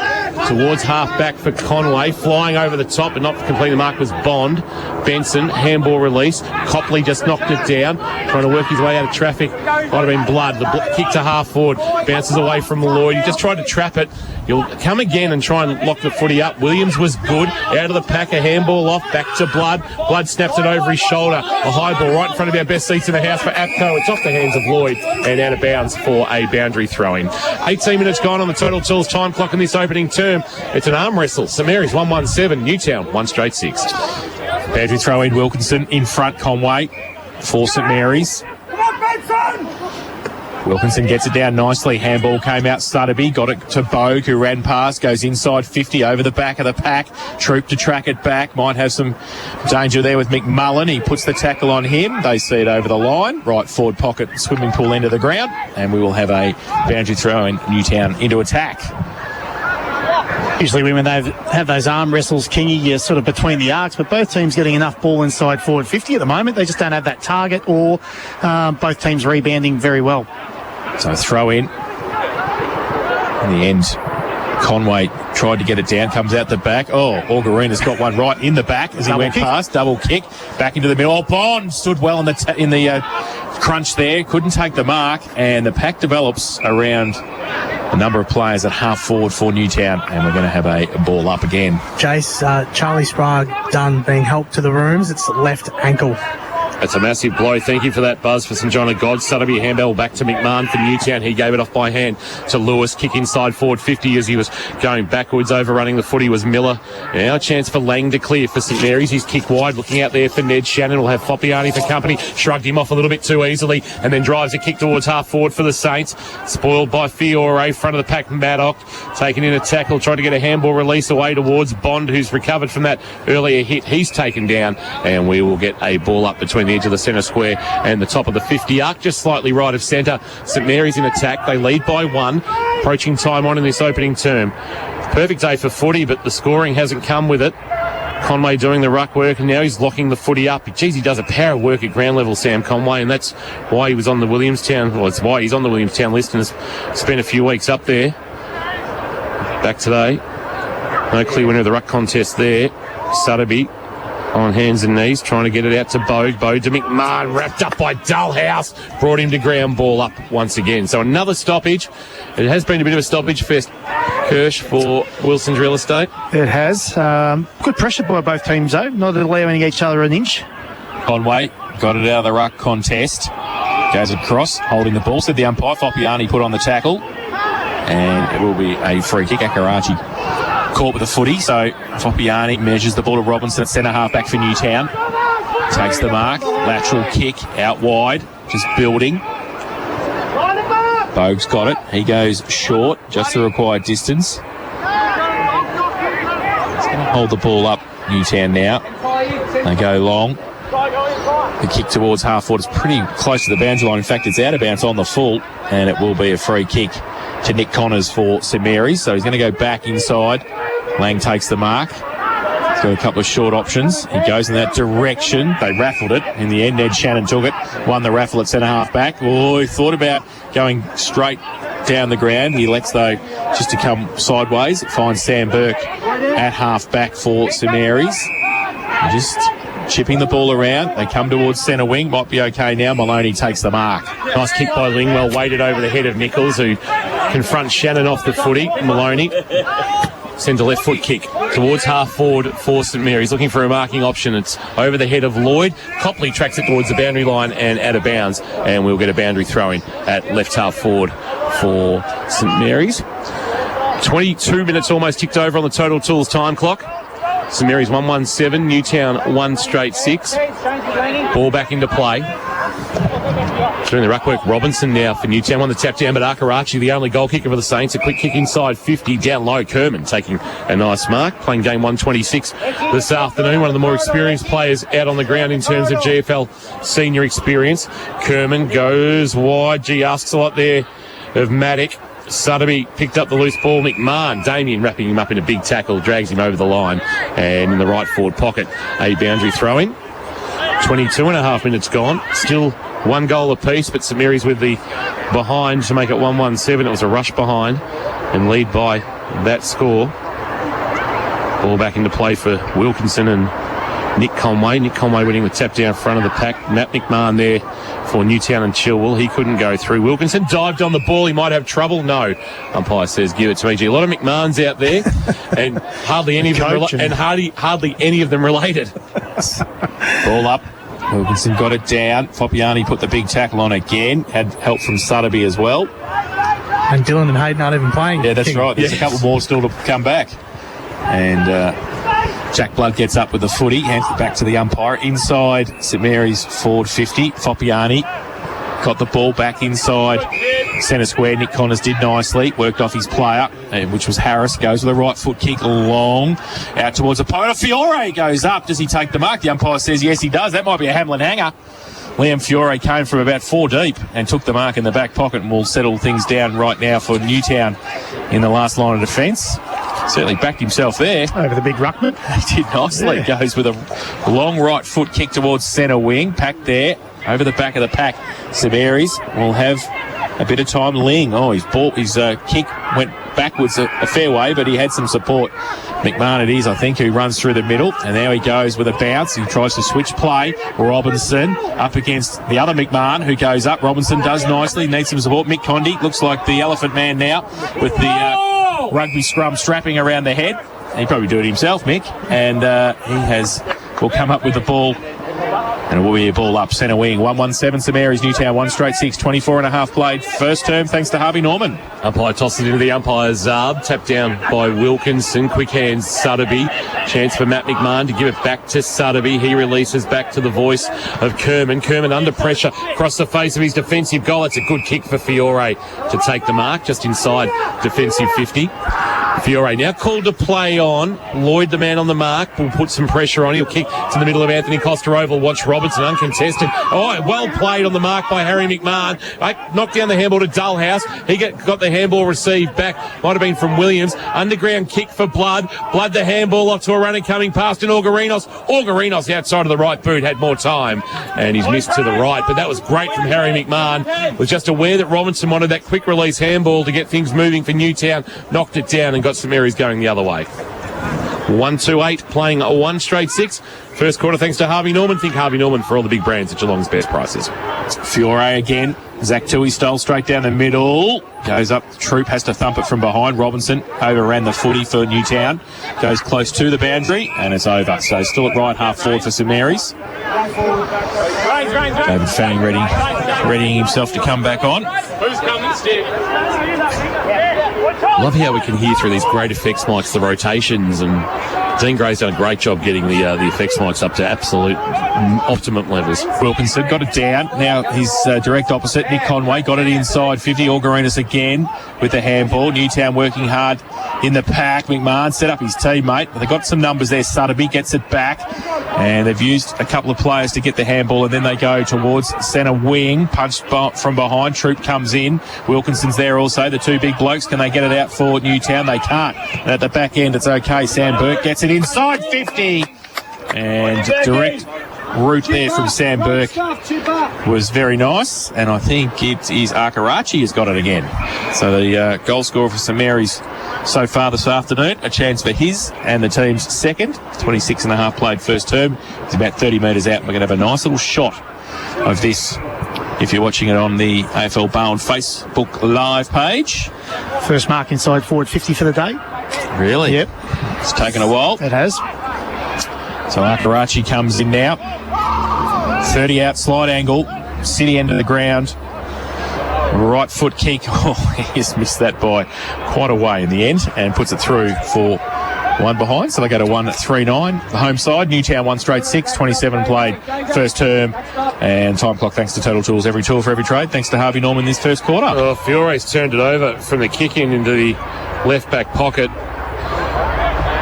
towards half-back for Conway. Flying over the top, but not completing the mark was Bond. Benson, handball release. Copley just knocked it down, trying to work his way out of traffic. Might have been Blood. The kick to half-forward. Bounces away from Lloyd. He just tried to trap it. You'll come again and try and lock the footy up. Williams was good. Out of the pack, a handball off. Back to Blood. Blood snaps it over his shoulder. A high ball right in front of our best seats in the house for Apco. It's off the hands of Lloyd and out of bounds for a boundary throw-in. 18 minutes gone on the total tools time clock in this opening term. It's an arm wrestle. St Mary's 1-1-7. Newtown 1 straight 6. Boundary throw-in. Wilkinson in front. Conway for St Mary's. Wilkinson gets it down nicely. Handball came out. Sutterby got it to Bogue, who ran past, goes inside 50 over the back of the pack. Troop to track it back. Might have some danger there with McMullen. He puts the tackle on him. They see it over the line. Right forward pocket, swimming pool end of the ground. And we will have a boundary throw in Newtown into attack. Usually when they have those arm wrestles, Kingy, you're sort of between the arcs, but both teams getting enough ball inside forward 50 at the moment. They just don't have that target, or both teams rebounding very well. So throw in. In the end, Conway tried to get it down, comes out the back. Oh, Orgarina's got one right in the back as he went past. Double kick, back into the middle. Oh, Bond stood well in the crunch there, couldn't take the mark, and the pack develops around a number of players at half forward for Newtown, and we're going to have a ball up again. Jace, Charlie Sprague done being helped to the rooms. It's left ankle. That's a massive blow. Thank you for that, Buzz, for St John of God. Sutterby handball back to McMahon for Newtown. He gave it off by hand to Lewis. Kick inside forward 50 as he was going backwards. Overrunning the footy was Miller. Now a chance for Lang to clear for St Mary's. He's kick wide, looking out there for Ned Shannon. Will have Foppiani for company. Shrugged him off a little bit too easily and then drives a kick towards half forward for the Saints. Spoiled by Fiore, front of the pack, Maddock. Taking in a tackle, trying to get a handball release away towards Bond, who's recovered from that earlier hit. He's taken down, and we will get a ball up between the edge of the centre square and the top of the 50 arc, just slightly right of centre. St Mary's in attack. They lead by 1. Approaching time on in this opening term. Perfect day for footy, but the scoring hasn't come with it. Conway doing the ruck work, and now he's locking the footy up. Geez, he does a power of work at ground level, Sam Conway, and that's why he was on the Williamstown, well, it's why he's on the Williamstown list and has spent a few weeks up there. Back today. No clear winner of the ruck contest there. Sutterby on hands and knees, trying to get it out to Bode. Bode to McMahon, wrapped up by Dullhouse, brought him to ground ball up once again. So another stoppage. It has been a bit of a stoppage fest, Kirsch, for Wilson's Real Estate. It has. Good pressure by both teams, though, not allowing each other an inch. Conway got it out of the ruck contest. Goes across, holding the ball. Said the umpire, Foppiani put on the tackle. And it will be a free kick. Akarachi caught with the footy. So Foppiani measures the ball to Robinson at centre half back for Newtown. Takes the mark. Lateral kick out wide. Just building. Bogue's got it. He goes short, just the required distance. He's going to hold the ball up, Newtown now. They go long. The kick towards half forward is pretty close to the boundary line. In fact, it's out of bounds on the full, and it will be a free kick to Nick Connors for St Mary's. So he's going to go back inside. Lang takes the mark. He's got a couple of short options. He goes in that direction. They raffled it. In the end, Ned Shannon took it. Won the raffle at centre half back. Oh, he thought about going straight down the ground. He elects, though, just to come sideways. It finds Sam Burke at half back for St Mary's. Just chipping the ball around. They come towards centre wing. Might be okay now. Maloney takes the mark. Nice kick by Lingwell, weighted over the head of Nichols, who confronts Shannon off the footy. Maloney sends a left foot kick towards half forward for St Mary's, looking for a marking option. It's over the head of Lloyd. Copley tracks it towards the boundary line and out of bounds, and we'll get a boundary throw-in at left half forward for St Mary's. 22 minutes almost ticked over on the Total Tools time clock. St Mary's 1-1-7, Newtown 1 straight 6. Ball back into play. Doing the ruck work. Robinson now for Newtown. Won the tap down, but Akarachi, the only goal kicker for the Saints. A quick kick inside 50, down low. Kerman taking a nice mark. Playing game 126 this afternoon. One of the more experienced players out on the ground in terms of GFL senior experience. Kerman goes wide. Gee, asks a lot there of Maddock. Sutterby picked up the loose ball. McMahon, Damien wrapping him up in a big tackle, drags him over the line, and in the right forward pocket, a boundary throw-in. 22 and a half minutes gone. Still one goal apiece, but St Mary's with the behind to make it 1-1-7. It was a rush behind and lead by that score. Ball back into play for Wilkinson and Nick Conway. Nick Conway winning with tap down front of the pack. Matt McMahon there for Newtown and Chilwell. He couldn't go through. Wilkinson dived on the ball. He might have trouble. No. Umpire says give it to me. Gee, a lot of McMahons out there, and hardly any of them hardly any of them related. Ball up. Wilkinson got it down. Foppiani put the big tackle on again. Had help from Sutterby as well. And Dylan and Hayden aren't even playing. Yeah, that's right. There's a couple more still to come back. And Jack Blood gets up with the footy, hands it back to the umpire. Inside St Mary's forward 50. Foppiani got the ball back inside centre square. Nick Connors did nicely, worked off his player, which was Harris. Goes with a right foot kick long out towards the opponent. Fiore goes up. Does he take the mark? The umpire says yes, he does. That might be a Hamlin hanger. Liam Fiore came from about 4 deep and took the mark in the back pocket, and will settle things down right now for Newtown in the last line of defence. Certainly backed himself there. Over the big ruckman. He did nicely. Yeah. Goes with a long right foot kick towards centre wing. Packed there. Over the back of the pack. St Mary's will have a bit of time. Ling. Oh, his kick went backwards a fair way, but he had some support. McMahon it is, I think, who runs through the middle, and now he goes with a bounce. He tries to switch play. Robinson up against the other McMahon, who goes up. Robinson does nicely, needs some support. Mick Condy looks like the elephant man now with the rugby scrum strapping around the head. He'd probably do it himself, Mick, and will come up with the ball. And it will be a ball up centre wing. 1-1-7 St Mary's, Newtown 1 straight 6, 24 and a half played. First term thanks to Harvey Norman. Umpire tosses it into the umpire's Zarb. Tapped down by Wilkinson. Quick hands Sutterby. Chance for Matt McMahon to give it back to Sutterby. He releases back to the voice of Kerman. Kerman under pressure across the face of his defensive goal. It's a good kick for Fiore to take the mark just inside defensive 50. Fiore now called to play on. Lloyd, the man on the mark, will put some pressure on. He'll kick to the middle of Anthony Costa Oval. Watch Robertson uncontested. Oh, well played on the mark by Harry McMahon. Knocked down the handball to Dullhouse. He got the handball received back. Might have been from Williams. Underground kick for Blood. Blood the handball off to a runner coming past in Augurinos. Augurinos outside of the right boot had more time, and he's missed to the right. But that was great from Harry McMahon. Was just aware that Robinson wanted that quick release handball to get things moving for Newtown. Knocked it down and got St Mary's going the other way. 1-2-8, playing a 1 straight 6. First quarter, thanks to Harvey Norman. Think Harvey Norman for all the big brands at Geelong's best prices. Fiore again. Zach Tui stole straight down the middle. Goes up. Troop has to thump it from behind. Robinson overran the footy for Newtown. Goes close to the boundary, and it's over. So still at right half forward for St Mary's. David Fanning readying himself to come back on. Who's coming, Steve? Love how we can hear through these great effects mics the rotations, and Dean Gray's done a great job getting the effects mics up to absolute optimum levels. Wilkinson got it down. Now his direct opposite, Nick Conway, got it inside 50. Orgarinas again with the handball. Newtown working hard in the pack. McMahon set up his teammate. They got some numbers there. Sutterby gets it back, and they've used a couple of players to get the handball, and then they go towards centre wing. Punched from behind. Troop comes in. Wilkinson's there also. The two big blokes. Can they get it out for Newtown? They can't. And at the back end, it's okay. Sam Burke gets it inside 50. And direct route there from Sam Burke was very nice. And I think it is Arkarachi has got it again. So the goal scorer for St Mary's so far this afternoon, a chance for his and the team's second. 26 and a half played first term. He's about 30 metres out. We're going to have a nice little shot of this if you're watching it on the AFL Bowen Facebook live page. First mark inside forward 50 for the day. Really? Yep. It's taken a while. It has. So Arkarachi comes in now. 30 out, slide angle, city end of the ground. Right foot kick. Oh, he's missed that by quite a way in the end and puts it through for one behind. So they go to 1-3-9. The home side, Newtown 1 straight 6, 27 played first term. And time clock thanks to Total Tools. Every tool for every trade. Thanks to Harvey Norman this first quarter. Oh, Fiore's turned it over from the kick in into the left back pocket.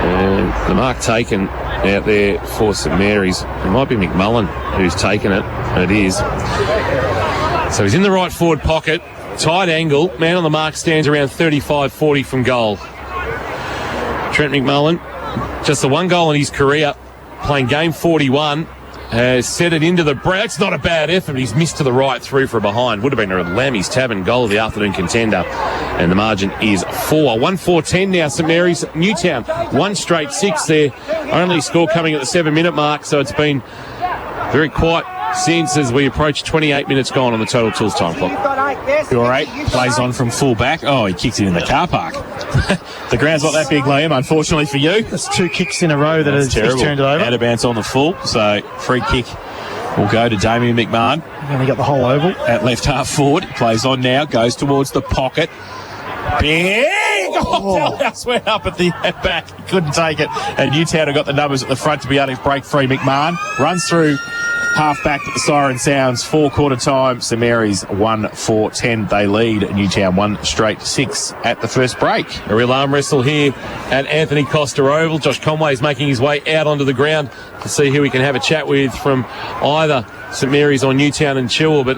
And the mark taken out there for St Mary's. It might be McMullen who's taken it. It is. So he's in the right forward pocket. Tight angle. Man on the mark stands around 35-40 from goal. Trent McMullen, just the one goal in his career, playing game 41, has set it into the break. It's not a bad effort. He's missed to the right through for a behind. Would have been a Lammy's Tavern goal of the afternoon contender. And the margin is 4. 1-4-10 now, St Mary's. Newtown, 1 straight 6 there. Only score coming at the 7-minute mark, so it's been very quiet since as we approach 28 minutes gone on the Total Tools time clock. Fiore plays on from full back. Oh, he kicks it in the car park. The ground's not that big, Liam, unfortunately for you. That's 2 kicks in a row that has turned it over. Out of bounds on the full, so free kick will go to Damien McMahon. And he got the whole oval. At left half forward, plays on now, goes towards the pocket. Big! Oh, Dallas went up at the back. He couldn't take it. And Newtown have got the numbers at the front to be able to break free. McMahon runs through half back, but the siren sounds. 4 quarter time. St Mary's 1-4-10. They lead Newtown 1 straight 6 at the first break. A real arm wrestle here at Anthony Costa Oval. Josh Conway is making his way out onto the ground to see who we can have a chat with from either St Mary's or Newtown and Chilwell. But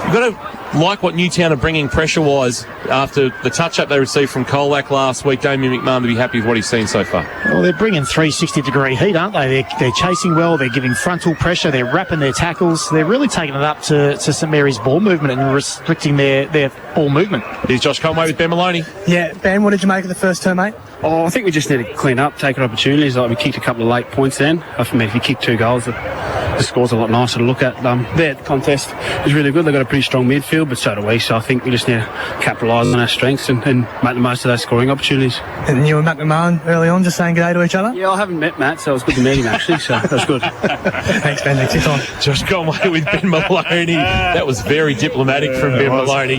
you've got to like what Newtown are bringing pressure-wise after the touch-up they received from Colac last week. Damien McMahon to be happy with what he's seen so far. Well, they're bringing 360-degree heat, aren't they? They're chasing well, they're giving frontal pressure, they're wrapping their tackles. They're really taking it up to St Mary's ball movement and restricting their ball movement. Here's Josh Conway with Ben Maloney. Yeah, Ben, what did you make of the first term, mate? Oh, I think we just need to clean up, take opportunities. Like we kicked a couple of late points then. I mean, if you kick 2 goals, the score's a lot nicer to look at. The contest is really good. They've got a pretty strong midfield, but so do we. So I think we just need to capitalise on our strengths and make the most of those scoring opportunities. And you and Matt McMahon early on just saying g'day to each other? Yeah, I haven't met Matt, so it was good to meet him actually. So that's good. Thanks, Ben. Thanks for your time. Josh Conway with Ben Maloney. That was very diplomatic from Ben Maloney.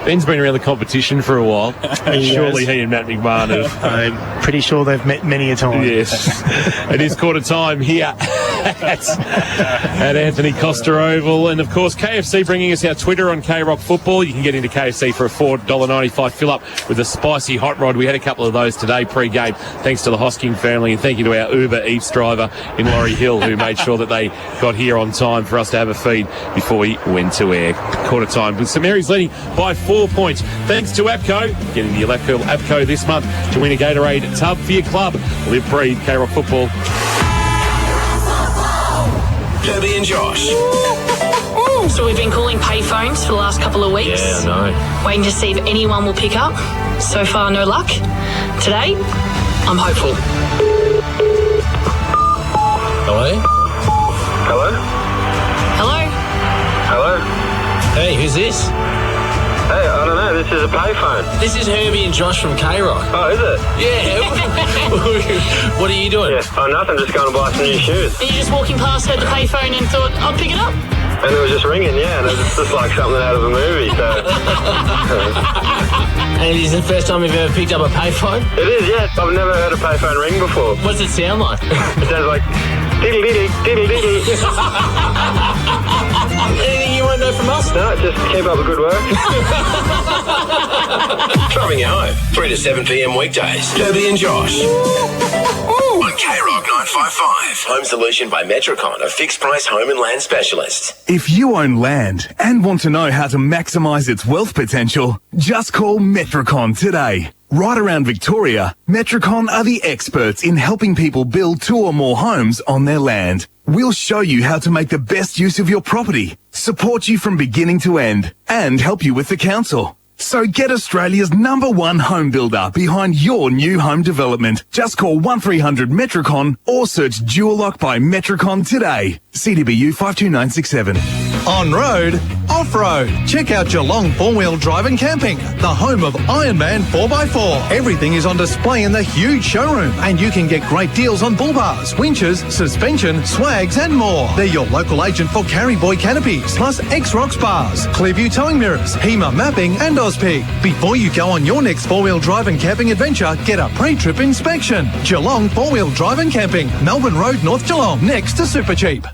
Ben's been around the competition for a while. Surely he and Matt McMahon have. I'm pretty sure they've met many a time. Yes. It is quarter time here at Anthony Costa Oval. And, of course, KFC bringing us our Twitter on K-Rock Football. You can get into KFC for a $4.95 fill-up with a spicy hot rod. We had a couple of those today pre-game, thanks to the Hosking family. And thank you to our Uber Eats driver in Laurie Hill, who made sure that they got here on time for us to have a feed before we went to air. Quarter time. But St Mary's leading by 4 points. Thanks to APCO. Get into your APCO this month to win a Gatorade tub for your club. Live, breathe, K-Rock Football. Debbie and Josh. So we've been calling payphones for the last couple of weeks. Yeah, I know. Waiting to see if anyone will pick up. So far, no luck. Today, I'm hopeful. Hello? Hello? Hello? Hello? Hey, who's this? Hey, I don't know. This is a payphone. This is Herbie and Josh from K-Rock. Oh, is it? Yeah. What are you doing? Yeah. Oh, nothing. Just going to buy some new shoes. Are you just walking past, heard the payphone and thought, I'll pick it up? And it was just ringing, yeah. And it was just like something out of a movie, so... And is it the first time you've ever picked up a payphone? It is, yeah. I've never heard a payphone ring before. What's it sound like? It sounds like... diddle-diddle, diddle-diddle. Anything you want to know from us? No, just keep up the good work. Driving you home, 3 to 7 p.m. weekdays. Herbie and Josh. On K-Rock 955. Home Solution by Metricon, a fixed price home and land specialist. If you own land and want to know how to maximise its wealth potential, just call Metricon today. Right around Victoria, Metricon are the experts in helping people build 2 or more homes on their land. We'll show you how to make the best use of your property, support you from beginning to end, and help you with the council. So get Australia's #1 home builder behind your new home development. Just call 1300 Metricon or search Dual Lock by Metricon today. CDBU 52967. On road, off road. Check out Geelong 4-wheel drive and camping, the home of Ironman 4x4. Everything is on display in the huge showroom, and you can get great deals on bull bars, winches, suspension, swags, and more. They're your local agent for Carry Boy canopies, plus X-Rocks bars, Clearview towing mirrors, HEMA mapping, and Ozpig. Before you go on your next 4-wheel drive and camping adventure, get a pre-trip inspection. Geelong 4-wheel drive and camping, Melbourne Road, North Geelong, next to Supercheap.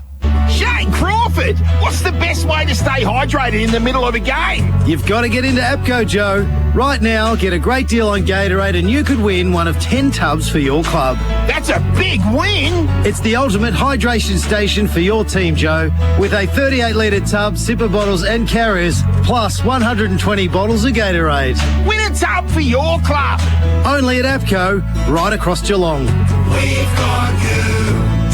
Shane Crawford, what's the best way to stay hydrated in the middle of a game? You've got to get into APCO, Joe. Right now, get a great deal on Gatorade and you could win one of 10 tubs for your club. That's a big win. It's the ultimate hydration station for your team, Joe, with a 38-litre tub, sipper bottles and carriers, plus 120 bottles of Gatorade. Win a tub for your club. Only at APCO, right across Geelong. We've got you.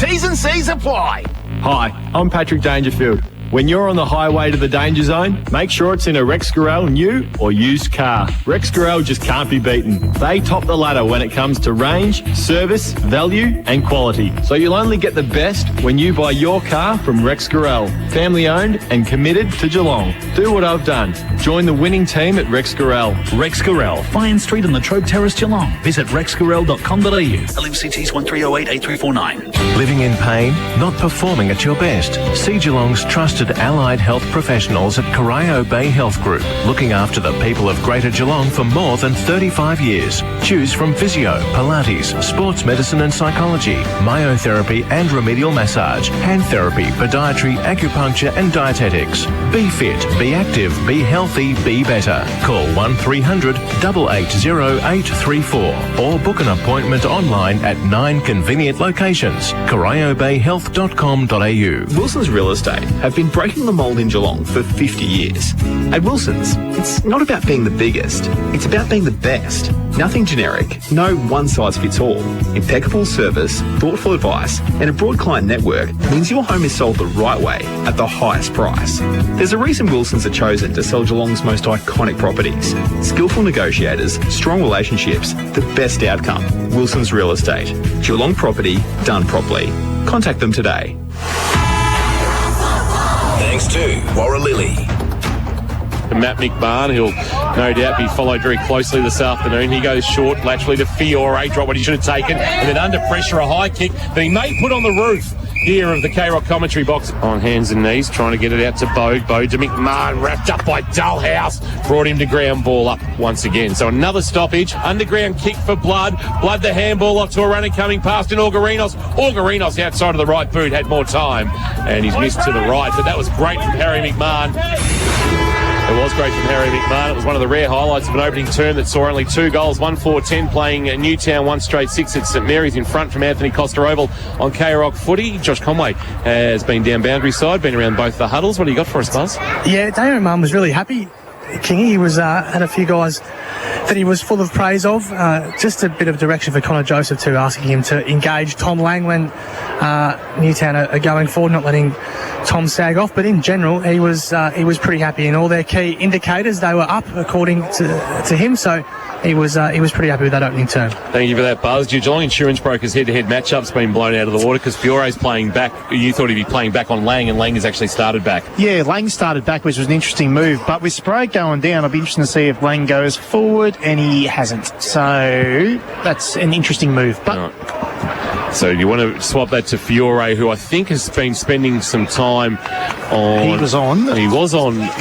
T's and C's apply. Hi, I'm Patrick Dangerfield. When you're on the highway to the danger zone, make sure it's in a Rex Gorell new or used car. Rex Gorell just can't be beaten. They top the ladder when it comes to range, service, value and quality. So you'll only get the best when you buy your car from Rex Gorell. Family owned and committed to Geelong. Do what I've done. Join the winning team at Rex Gorell. Rex Gorell, Fine Street on the Trobe Terrace, Geelong. Visit rexgorell.com.au. LMCTs 1308 8349. Living in pain? Not performing at your best? See Geelong's trusted allied health professionals at Corio Bay Health Group, looking after the people of Greater Geelong for more than 35 years. Choose from physio, Pilates, sports medicine and psychology, myotherapy and remedial massage, hand therapy, podiatry, acupuncture and dietetics. Be fit, be active, be healthy, be better. Call 1300 880 834 or book an appointment online at 9 convenient locations. CorioBayHealth.com.au. Wilson's Real Estate have been breaking the mould in Geelong for 50 years. At Wilson's, it's not about being the biggest, it's about being the best. Nothing generic, no one-size-fits-all. Impeccable service, thoughtful advice, and a broad client network means your home is sold the right way at the highest price. There's a reason Wilson's are chosen to sell Geelong's most iconic properties. Skillful negotiators, strong relationships, the best outcome. Wilson's Real Estate. Geelong property done properly. Contact them today. Thanks to Warralilly. Matt McMahon, who'll no doubt be followed very closely this afternoon. He goes short laterally to Fiore, drop what he should have taken, and then under pressure a high kick that he may put on the roof here of the K-Rock commentary box. On hands and knees, trying to get it out to Bode. Bode to McMahon, wrapped up by Dullhouse, brought him to ground ball up once again. So another stoppage, underground kick for Blood. Blood the handball off to a runner coming past in Augurinos. Augurinos outside of the right boot had more time, and he's missed to the right, but that was great from Harry McMahon. It was great from Harry McMahon. It was one of the rare highlights of an opening term that saw only 2 goals, 1-4-10 playing Newtown, 1 straight 6 at St Mary's in front from Anthony Costa Oval on K-Rock footy. Josh Conway has been down boundary side, been around both the huddles. What do you got for us, Buzz? Yeah, Darren Mann was really happy. Kingy, he was had a few guys that he was full of praise of. Just a bit of direction for Connor Joseph too, asking him to engage Tom Lang when Newtown are going forward, not letting Tom sag off. But in general, he was pretty happy in all their key indicators. They were up according to him. So he was pretty happy with that opening term. Thank you for that, Buzz. Your Geelong Insurance Brokers head-to-head matchup's been blown out of the water because Fiore's playing back. You thought he'd be playing back on Lang, and Lang has actually started back. Yeah, Lang started back, which was an interesting move. But with Sprague going down, I'll be interested to see if Lang goes forward, and he hasn't. So that's an interesting move. But So you want to swap that to Fiore, who I think has been spending some time on... He was on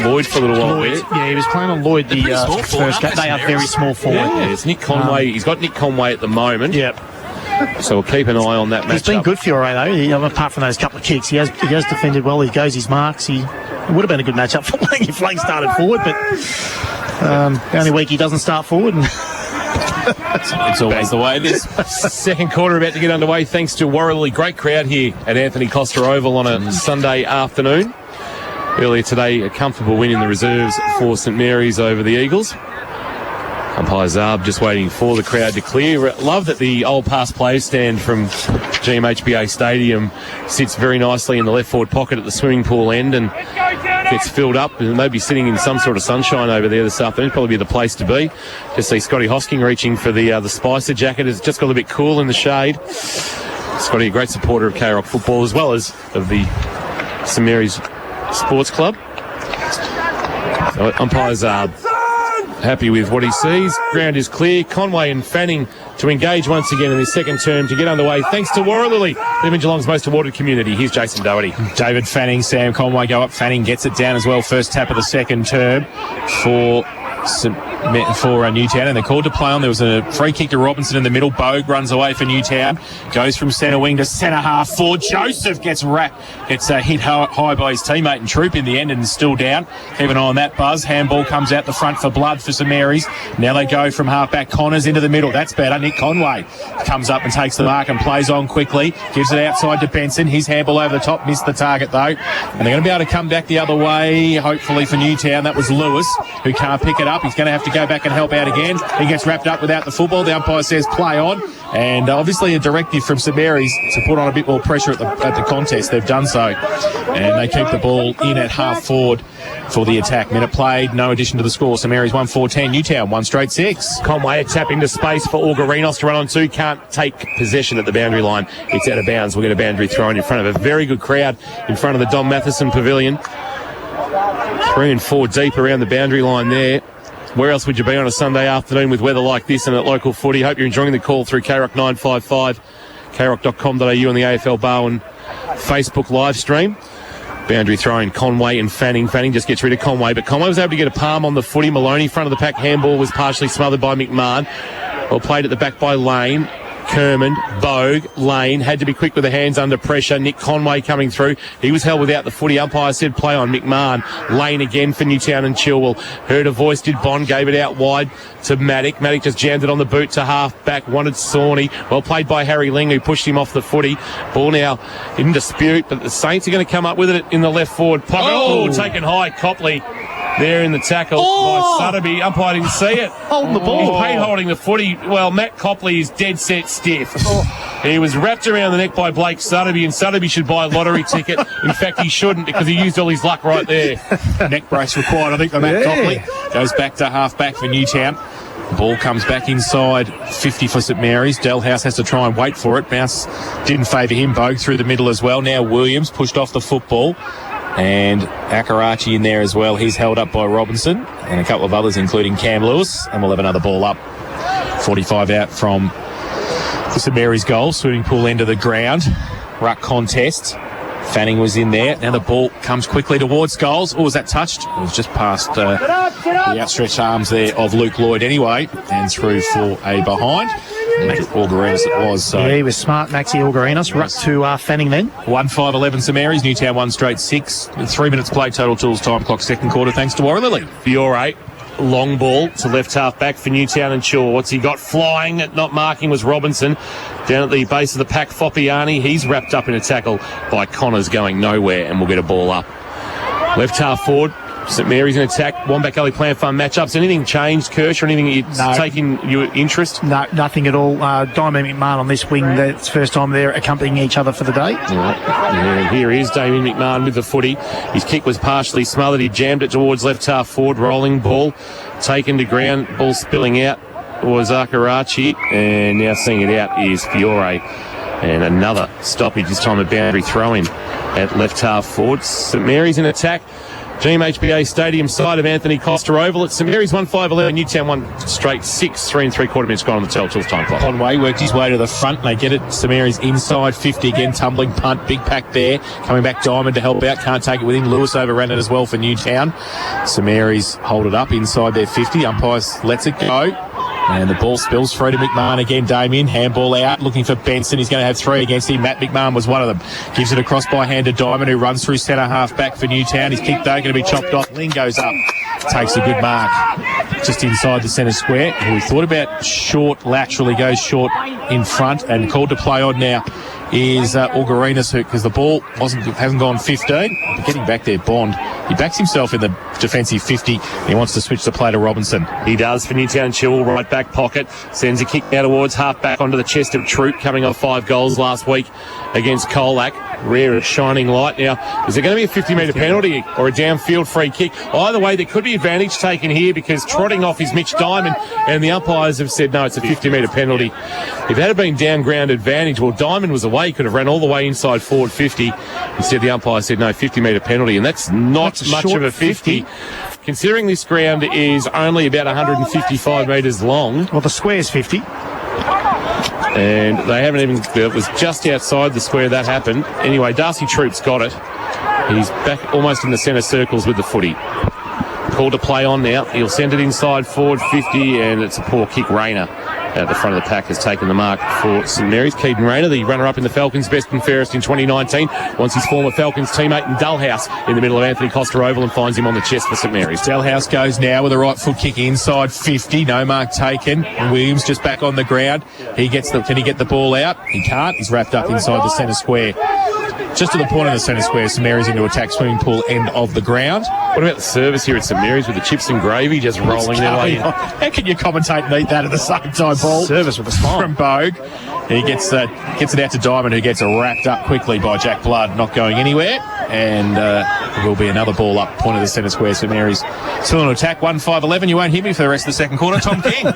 Lloyd for a little while there. Yeah, he was playing on Lloyd the first game. They are very small forward. Yeah, it's Nick Conway. He's got Nick Conway at the moment. Yep. So we'll keep an eye on that matchup. He's been good, Fiore, though. Apart from those couple of kicks, he has defended well. He goes his marks. It would have been a good matchup for Lang if Lang started forward, but the only week he doesn't start forward. It's always the way it is. Second quarter about to get underway thanks to Warrelly. Great crowd here at Anthony Costa Oval on a Sunday afternoon. Earlier today, a comfortable win in the reserves for St Mary's over the Eagles. Umpire Zarb just waiting for the crowd to clear. Love that the old past players stand from GMHBA Stadium sits very nicely in the left forward pocket at the swimming pool end and gets filled up, and maybe sitting in some sort of sunshine over there this afternoon. Probably be the place to be. Just see Scotty Hosking reaching for the Spicer jacket. It's just got a bit cool in the shade. Scotty, a great supporter of K-Rock football as well as of the St Mary's Sports Club. So umpires are happy with what he sees. Ground is clear. Conway and Fanning to engage once again in this second term to get underway thanks to Warralilly, live in Geelong's most awarded community. Here's Jason Doherty. David Fanning, Sam Conway go up. Fanning gets it down as well. First tap of the second term for Newtown, and they're called to play on. There was a free kick to Robinson in the middle. Bogue runs away for Newtown, goes from centre wing to centre half forward. Joseph gets hit high by his teammate and Troop in the end and is still down. Keep an eye on that, Buzz. Handball comes out the front for Blood for St Mary's. Now they go from half back. Connors into the middle. That's better. Nick Conway comes up and takes the mark and plays on quickly. Gives it outside to Benson. His handball over the top. Missed the target though. And they're going to be able to come back the other way, hopefully for Newtown. That was Lewis who can't pick it up. He's going to have to go back and help out again. He gets wrapped up without the football. The umpire says play on, and obviously a directive from St Mary's to put on a bit more pressure at the contest. They've done so, and they keep the ball in at half forward for the attack. Minute played, no addition to the score. St Mary's 1-4-10, Newtown 1 straight 6. Conway a tap into space for Orgarinos to run on two. Can't take possession at the boundary line. It's out of bounds. We'll get a boundary throw in front of a very good crowd in front of the Don Matheson Pavilion. 3 and 4 deep around the boundary line there. Where else would you be on a Sunday afternoon with weather like this and at local footy? Hope you're enjoying the call through KROC 955, kroc.com.au on the AFL Barwon Facebook live stream. Boundary throwing Conway and Fanning. Fanning just gets rid of Conway, but Conway was able to get a palm on the footy. Maloney, front of the pack, handball was partially smothered by McMahon. Well played at the back by Lane. Kermond, Bogue, Lane, had to be quick with the hands under pressure. Nick Conway coming through. He was held without the footy. Umpire said play on. McMahon, Lane again for Newtown and Chilwell. Heard a voice, did Bond, gave it out wide to Maddock. Maddock just jammed it on the boot to half back, wanted Sawney. Well played by Harry Ling, who pushed him off the footy. Ball now in dispute, but the Saints are going to come up with it in the left forward pocket. Oh, taken high. Copley there in the tackle by Sutterby. Umpire didn't see it. Holding the ball. He's paid holding the footy. Well, Matt Copley is dead set stiff. He was wrapped around the neck by Blake Sutterby, and Sutterby should buy a lottery ticket. In fact, he shouldn't, because he used all his luck right there. Neck brace required, I think, for Matt Copley. Goes back to half back for Newtown. Ball comes back inside 50 for St Mary's. Delhouse has to try and wait for it. Bounce didn't favour him. Bogue through the middle as well. Now Williams pushed off the football. And Akarachi in there as well. He's held up by Robinson and a couple of others, including Cam Lewis. And we'll have another ball up. 45 out from the St Mary's goal. Swimming pool end of the ground. Ruck contest. Fanning was in there. Now the ball comes quickly towards goals. Oh, was that touched? It was just past the outstretched arms there of Luke Lloyd anyway. And through for a behind. Orgarinos it was. So. Yeah, he was smart, Maxi Orgarinos. Ruck to Fanning then. 1-5-11 St Mary's. Newtown 1 straight 6. 3 minutes played total tools time clock second quarter thanks to Warralilly. Fiore, long ball to left half back for Newtown and Chilwell. What's he got flying at not marking was Robinson. Down at the base of the pack, Foppiani. He's wrapped up in a tackle by Connors going nowhere, and we'll get a ball up. Left half forward. St Mary's in attack. Wombat Gully Plan Fund matchups. Anything changed, Kirsch, or anything taking your interest? No, nothing at all. Diamond McMahon on this wing. That's first time they're accompanying each other for the day. Yeah, here he is, Damien McMahon with the footy. His kick was partially smothered. He jammed it towards left half forward. Rolling ball taken to ground. Ball spilling out. was Akarachi, and now seeing it out is Fiore. And another stoppage, this time a boundary throw-in at left half forward. St Mary's in attack. GMHBA Stadium side of Anthony Costa Oval. It's St Mary's 1-5-11. Newtown 1 straight 6, 3 3/4 minutes gone on the Tell Tools time clock. Conway worked his way to the front, and they get it. St Mary's inside 50 again, tumbling punt, big pack there. Coming back, Diamond to help out, can't take it with him. Lewis overran it as well for Newtown. St Mary's hold it up inside their 50. Umpires lets it go. And the ball spills through to McMahon again. Damien, handball out, looking for Benson. He's going to have 3 against him. Matt McMahon was one of them. Gives it across by hand to Diamond, who runs through centre half back for Newtown. He's kicked though, going to be chopped off. Ling goes up, takes a good mark just inside the centre square. We thought about short laterally, goes short in front and called to play on now is Augurinas, because the ball hasn't gone 15. But getting back there, Bond. He backs himself in the defensive 50. He wants to switch the play to Robinson. He does for Newtown. Chilwell, right back pocket. Sends a kick out towards half back onto the chest of Troop, coming off 5 goals last week against Colac. Rare shining light. Now, is there going to be a 50-metre penalty or a downfield free kick? Either way, there could be advantage taken here because trotting off is Mitch Diamond, and the umpires have said no, it's a 50-metre penalty. If it had been down ground advantage, well, Diamond was away, could have run all the way inside forward 50. Instead, the umpire said no, 50-metre penalty, and that's not much of a 50. Considering this ground is only about 155 metres long. Well, the square's 50. And they haven't even, it was just outside the square that happened. Anyway, Darcy Troop's got it. He's back almost in the centre circles with the footy. Called to play on now. He'll send it inside forward 50, and it's a poor kick. Rayner at the front of the pack has taken the mark for St Mary's. Keaton Rayner, the runner-up in the Falcons Best and Fairest in 2019, wants his former Falcons teammate in Dullhouse in the middle of Anthony Costa Oval and finds him on the chest for St Mary's. Dullhouse goes now with a right foot kick inside 50. No mark taken. And Williams just back on the ground. Can he get the ball out? He can't. He's wrapped up inside the centre square. Just to the point of the centre square, St Mary's into attack, swimming pool end of the ground. What about the service here at St Mary's with the chips and gravy just rolling their way in? How can you commentate and eat that at the same time, Paul? Service with a smile. From Bogue. He gets it out to Diamond, who gets it wrapped up quickly by Jack Blood, not going anywhere. And there will be another ball up, point of the centre square. St Mary's still in attack, 1-5-11. You won't hear me for the rest of the second quarter. Tom King.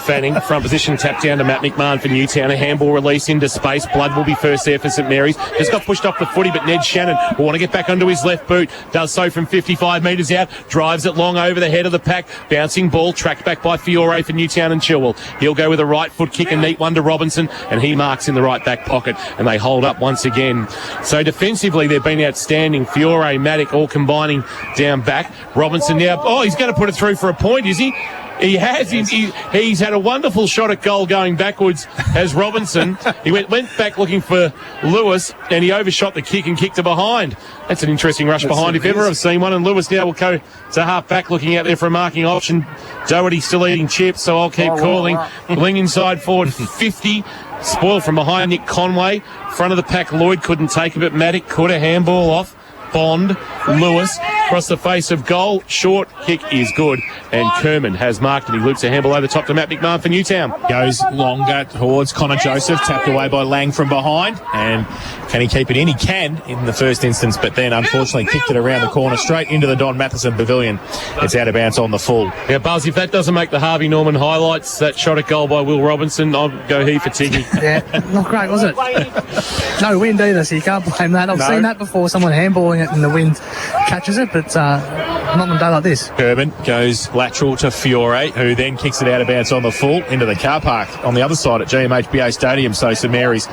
Fanning, front position, tap down to Matt McMahon for Newtown. A handball release into space. Blood will be first there for St Mary's. Just got pushed off the footy, but Ned Shannon will want to get back onto his left boot. Does so from 55 metres out. Drives it long over the head of the pack. Bouncing ball, tracked back by Fiore for Newtown and Chilwell. He'll go with a right foot kick, a neat one to Robinson, and he marks in the right back pocket, and they hold up once again. So defensively, they've been outstanding. Fiore, Matic, all combining down back. Robinson now, he's going to put it through for a point, is he? He has. He's had a wonderful shot at goal going backwards as Robinson. He went back looking for Lewis, and he overshot the kick and kicked it behind. That's an interesting rush behind, if ever I've seen one. And Lewis now will go to half back, looking out there for a marking option. Doherty still eating chips, so I'll keep calling. Ling inside forward 50. Spoiled from behind Nick Conway. Front of the pack, Lloyd couldn't take it, but Matic could. A handball off. Bond, Lewis, across the face of goal. Short kick is good. And Kerman has marked it. He loops a handball over the top to Matt McMahon for Newtown. Goes longer towards Connor Joseph, tapped away by Lang from behind. And can he keep it in? He can in the first instance, but then unfortunately kicked it around the corner straight into the Don Matheson Pavilion. It's out of bounds on the full. Yeah, Buzz, if that doesn't make the Harvey Norman highlights, that shot at goal by Will Robinson, I'll go he for Tiggy. Yeah, not great, was it? No wind either, so you can't blame that. I've seen that before, someone handballing it and the wind catches it, but not on a day like this. Kerman goes lateral to Fiore, who then kicks it out of bounds on the full into the car park on the other side at GMHBA Stadium. So St Mary's,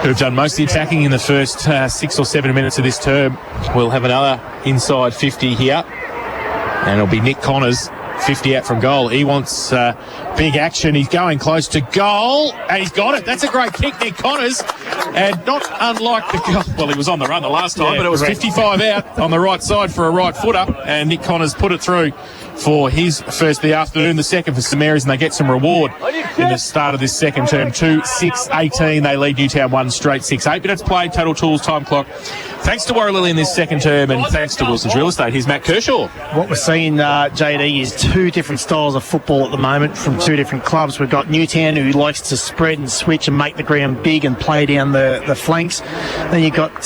who've done most of the attacking in the first 6 or 7 minutes of this term, will have another inside 50 here. And it'll be Nick Connors, 50 out from goal. He wants big action. He's going close to goal, and he's got it. That's a great kick, Nick Connors. And not unlike the goal. Well, he was on the run the last time, but it was 55 out on the right side for a right footer, and Nick Connors put it through for his first of the afternoon, the second for St Mary's, and they get some reward in the start of this second term. 2-6-18. They lead Newtown 1 straight 6. 8 minutes played, total tools, time clock. Thanks to Warralilly in this second term, and thanks to Wilson's Real Estate. Here's Matt Kershaw. What we're seeing, JD, is two different styles of football at the moment from two different clubs. We've got Newtown, who likes to spread and switch and make the ground big and play down down the flanks. Then you've got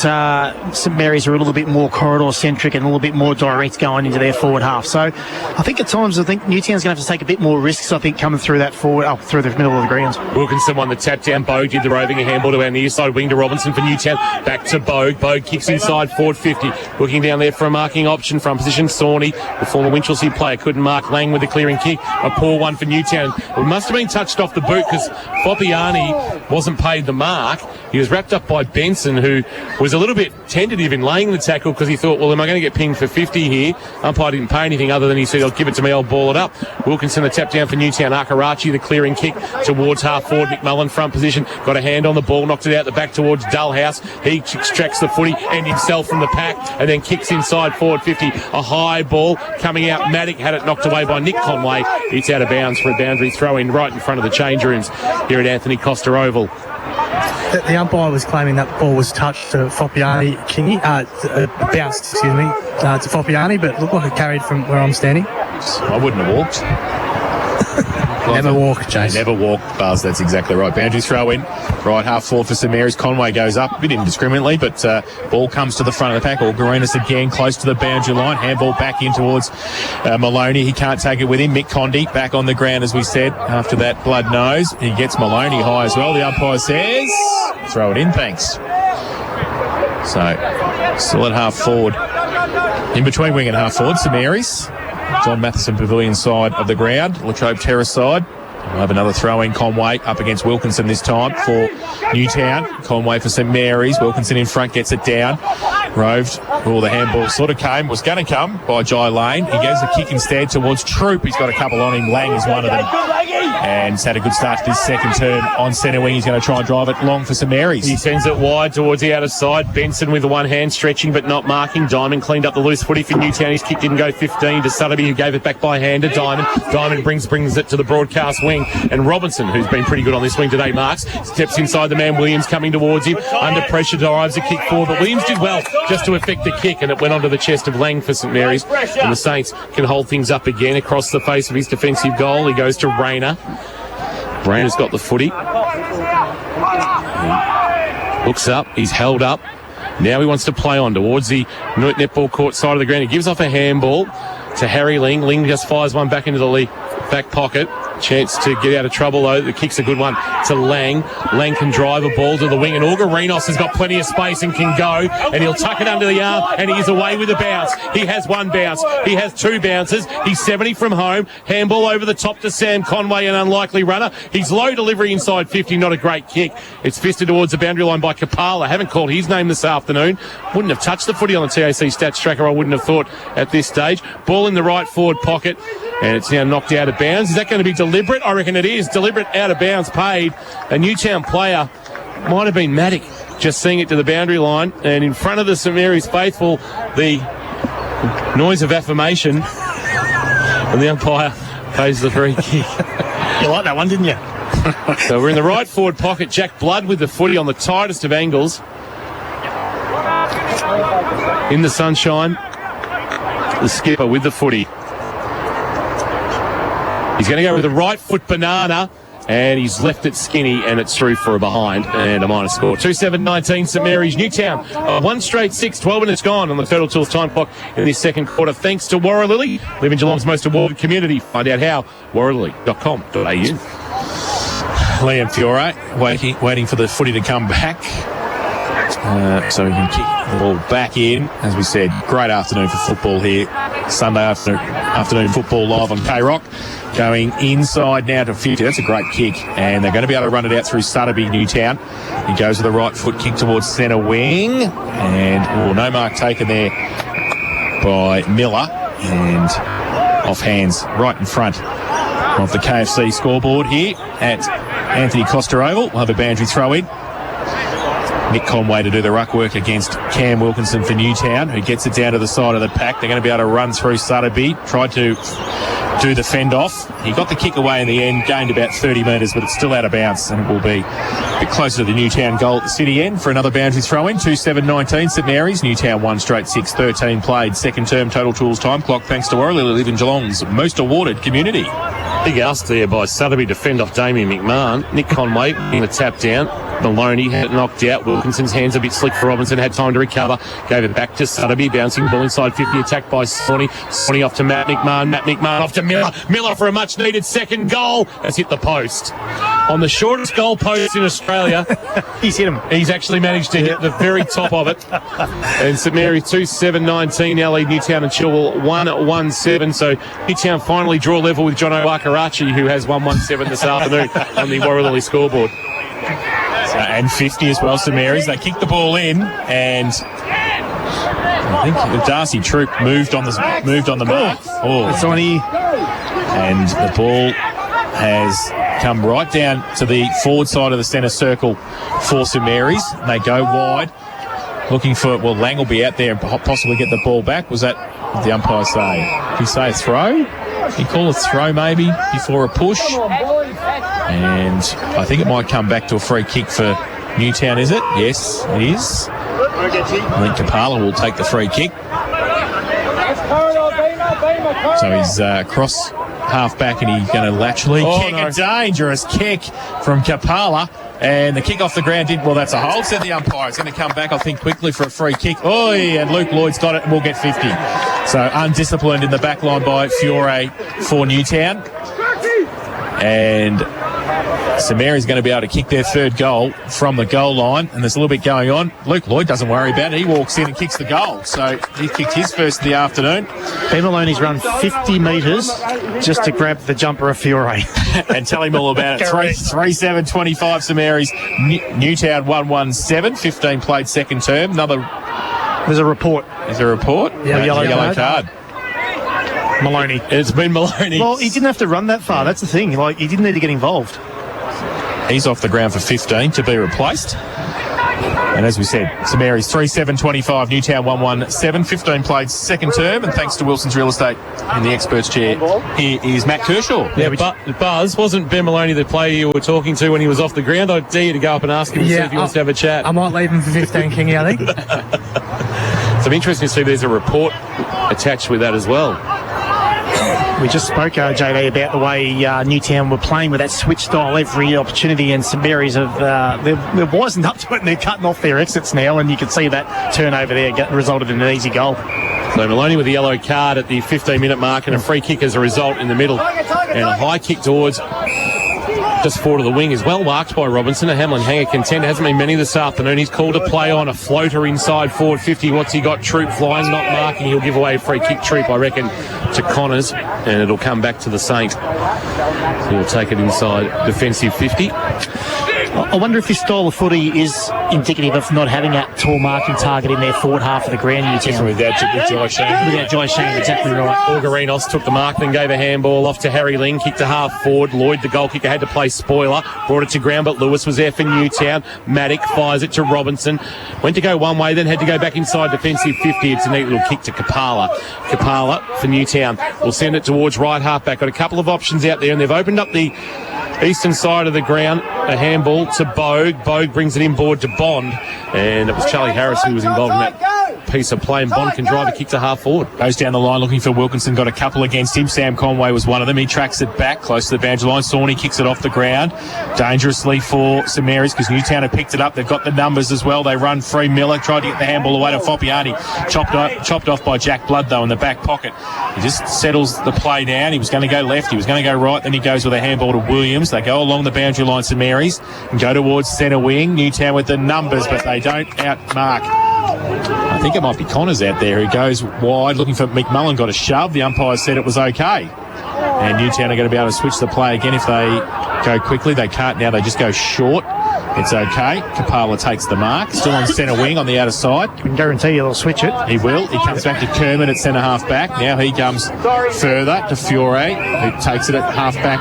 St Mary's are a little bit more corridor-centric and a little bit more direct going into their forward half. So I think at times, Newtown's going to have to take a bit more risks, coming through that forward, up through the middle of the grounds. Wilkinson won the tap down. Bogue did the roving, a handball to our near side wing to Robinson for Newtown. Back to Bogue. Bogue kicks inside, forward 50. Looking down there for a marking option from position. Sawney, the former Winchelsea player, couldn't mark. Lang with the clearing kick. A poor one for Newtown. It must have been touched off the boot because Foppiani wasn't paid the mark. He was wrapped up by Benson, who was a little bit tentative in laying the tackle because he thought, well, am I going to get pinged for 50 here? Umpire didn't pay anything other than he said, I'll give it to me, I'll ball it up. Wilkinson, the tap down for Newtown. Akarachi, the clearing kick towards half forward. McMullen, front position, got a hand on the ball, knocked it out the back towards Dullhouse. He extracts the footy and himself from the pack and then kicks inside forward 50. A high ball coming out. Maddock had it knocked away by Nick Conway. It's out of bounds for a boundary throw in right in front of the change rooms here at Anthony Costa Oval. The umpire was claiming that ball was touched to Foppiani. Bounced, to Foppiani, but looked like it carried from where I'm standing. I wouldn't have walked. Never walk, James. Never walk, Buzz. That's exactly right. Boundary throw in. Right half forward for St Mary's. Conway goes up a bit indiscriminately, but ball comes to the front of the pack. Algarinas again close to the boundary line. Handball back in towards Maloney. He can't take it with him. Mick Condy back on the ground, as we said, after that blood nose. He gets Maloney high as well. The umpire says, throw it in, thanks. So, still at half forward. In between wing and half forward, St Mary's. John Matheson Pavilion side of the ground, Latrobe Terrace side. We'll have another throw-in. Conway up against Wilkinson this time for Newtown. Conway for St Mary's. Wilkinson in front gets it down. Roved. Oh, the handball sort of was going to come by Jai Lane. He goes a kick instead towards Troop. He's got a couple on him. Lang is one of them. And he's had a good start to this second term on centre wing. He's going to try and drive it long for St Mary's. He sends it wide towards the outer side. Benson with the one hand stretching but not marking. Diamond cleaned up the loose footy for Newtown. His kick didn't go 15 to Sutterby, who gave it back by hand to Diamond. Diamond brings it to the broadcast wing. And Robinson, who's been pretty good on this wing today, marks. Steps inside the man. Williams coming towards him. Under pressure drives a kick forward. But Williams did well just to effect the kick, and it went onto the chest of Lang for St Mary's. And the Saints can hold things up again across the face of his defensive goal. He goes to Rayner. Rayner's got the footy. He looks up. He's held up. Now he wants to play on towards the netball court side of the ground. He gives off a handball to Harry Ling. Ling just fires one back into the back pocket. Chance to get out of trouble, though. The kick's a good one to Lang. Lang can drive a ball to the wing, and Algarinos has got plenty of space and can go, and he'll tuck it under the arm, and he is away with a bounce. He has one bounce. He has two bounces. He's 70 from home. Handball over the top to Sam Conway, an unlikely runner. He's low delivery inside 50, not a great kick. It's fisted towards the boundary line by Kapala. Haven't called his name this afternoon. Wouldn't have touched the footy on the TAC stats tracker, I wouldn't have thought at this stage. Ball in the right forward pocket, and it's now knocked out of bounds. Is that going to be deliberate? I reckon it is. Deliberate out of bounds paid. A Newtown player, might have been Maddock, just seeing it to the boundary line, and in front of the St Mary's faithful, the noise of affirmation, and the umpire pays the free kick. You like that one, didn't you? So we're in the right forward pocket. Jack Blood with the footy on the tightest of angles. In the sunshine, the skipper with the footy. He's going to go with a right foot banana, and he's left it skinny, and it's through for a behind and a minus score. 2-7-19 St Mary's. Newtown, one straight 6, 12 minutes gone on the Turtle Tools time clock in this second quarter. Thanks to Warralilly, living Geelong's most awarded community. Find out how, warralilly.com.au. Liam Fiore waiting for the footy to come back. So he can kick the ball back in. As we said, great afternoon for football here. Sunday afternoon football live on K-Rock. Going inside now to 50. That's a great kick. And they're going to be able to run it out through Sutterby, Newtown. He goes with a right foot kick towards centre wing. And no mark taken there by Miller. And off hands right in front of the KFC scoreboard here at Anthony Costa Oval. We'll have a boundary throw in. Nick Conway to do the ruck work against Cam Wilkinson for Newtown, who gets it down to the side of the pack. They're going to be able to run through Sutterby. Tried to do the fend off. He got the kick away in the end, gained about 30 metres, but it's still out of bounds, and it will be a bit closer to the Newtown goal at the city end for another boundary throw in. 2-7-19 St Mary's. Newtown 1 straight 6, 13 played. Second term Total Tools time clock thanks to Warralilly, live in Geelong's most awarded community. Big ask there by Sutterby to fend off Damien McMahon. Nick Conway in the tap down. Maloney had it knocked out. Wilkinson's hands a bit slick for Robinson, had time to recover. Gave it back to Sutterby, bouncing ball inside 50, attacked by Sawney. Sawney off to Matt McMahon. Matt McMahon off to Miller. Miller for a much-needed second goal. Has hit the post. On the shortest goal post in Australia. He's hit him. He's actually managed to hit the very top of it. And St Mary's 2-7-19 now lead Newtown and Chilwell 1-1-7. So Newtown finally draw level with John O'Wakarachi, who has 1-1-7 this afternoon on the Warralilly scoreboard. And 50 as well, St Mary's. They kicked the ball in, and I think the Darcy Troop moved on the mark. It's on here. And the ball has come right down to the forward side of the centre circle for St Mary's. They go wide, looking for, well, Lang will be out there and possibly get the ball back. Was that what the umpire say? Did he say a throw? He call a throw maybe before a push. And I think it might come back to a free kick for Newtown, is it? Yes, it is. I think Kapala will take the free kick. So he's cross half back and he's going to laterally kick. A dangerous kick from Kapala. And the kick off the ground did, well, that's a hold, said the umpire. It's going to come back, I think, quickly for a free kick. And Luke Lloyd's got it and we'll get 50. So undisciplined in the back line by Fiore for Newtown. And St Mary's going to be able to kick their third goal from the goal line, and there's a little bit going on. Luke Lloyd doesn't worry about it. He walks in and kicks the goal. So he kicked his first of the afternoon. Ben Maloney's run 50 metres just to grab the jumper of Fiore. And tell him all about it. 3-7-25 St Mary's. Newtown 1-1-7. 15 played second term. There's a report. Is there a report? Yeah, yellow card. Maloney. It's been Maloney. Well, he didn't have to run that far. That's the thing. He didn't need to get involved. He's off the ground for 15 to be replaced. And as we said, St Mary's 3-7-25, Newtown 1-1-7, 15 played second term, and thanks to Wilson's Real Estate in the experts chair, here is Matt Kershaw. Yeah, Buzz, wasn't Ben Maloney the player you were talking to when he was off the ground? I dare you to go up and ask him to see if he wants to have a chat. I might leave him for 15, Kingy, I think. So I'm interested to see there's a report attached with that as well. We just spoke, JD, about the way Newtown were playing with that switch style every opportunity, and St Mary's have they're wisened up to it and they're cutting off their exits now, and you can see that turnover there resulted in an easy goal. So Maloney with a yellow card at the 15-minute mark and a free kick as a result in the middle. And a high kick towards just forward of the wing is well marked by Robinson. A Hamlin hanger contender. Hasn't been many this afternoon. He's called a play on a floater inside forward 50. What's he got? Troop flying, not marking. He'll give away a free kick, Troop, I reckon, to Connors. And it'll come back to the Saint. So he'll take it inside defensive 50. I wonder if this style of footy is indicative of not having that tall marking target in their forward half of the ground. Newtown. Without Jai Sheen. Without Jai Sheen, exactly right. Orgarinos took the mark, then gave a handball off to Harry Ling, kicked a half forward. Lloyd, the goal kicker, had to play spoiler, brought it to ground, but Lewis was there for Newtown. Maddock fires it to Robinson. Went to go one way, then had to go back inside defensive 50. It's a neat little kick to Kapala. Kapala for Newtown will send it towards right half back. Got a couple of options out there, and they've opened up the eastern side of the ground. A handball to Bogue. Bogue brings it inboard to Bond, and it was Charlie Harris who was involved in that piece of play, and Bond can drive a kick to half forward. Goes down the line looking for Wilkinson, got a couple against him. Sam Conway was one of them. He tracks it back close to the boundary line. Sawney kicks it off the ground dangerously for St Mary's because Newtown have picked it up. They've got the numbers as well. They run free. Miller tried to get the handball away to Foppiani. Chopped off by Jack Blood though in the back pocket. He just settles the play down. He was going to go left, he was going to go right, then he goes with a handball to Williams. They go along the boundary line, St Mary's, and go towards centre wing. Newtown with the numbers, but they don't outmark. I think it might be Connors out there who goes wide looking for McMullen. Got a shove. The umpire said it was okay. And Newtown are going to be able to switch the play again if they go quickly. They can't now. They just go short. It's okay. Kapala takes the mark. Still on centre wing on the outer side. I can guarantee you they'll switch it. He will. He comes back to Kermit at centre half back. Now he comes further to Fiore, who takes it at half back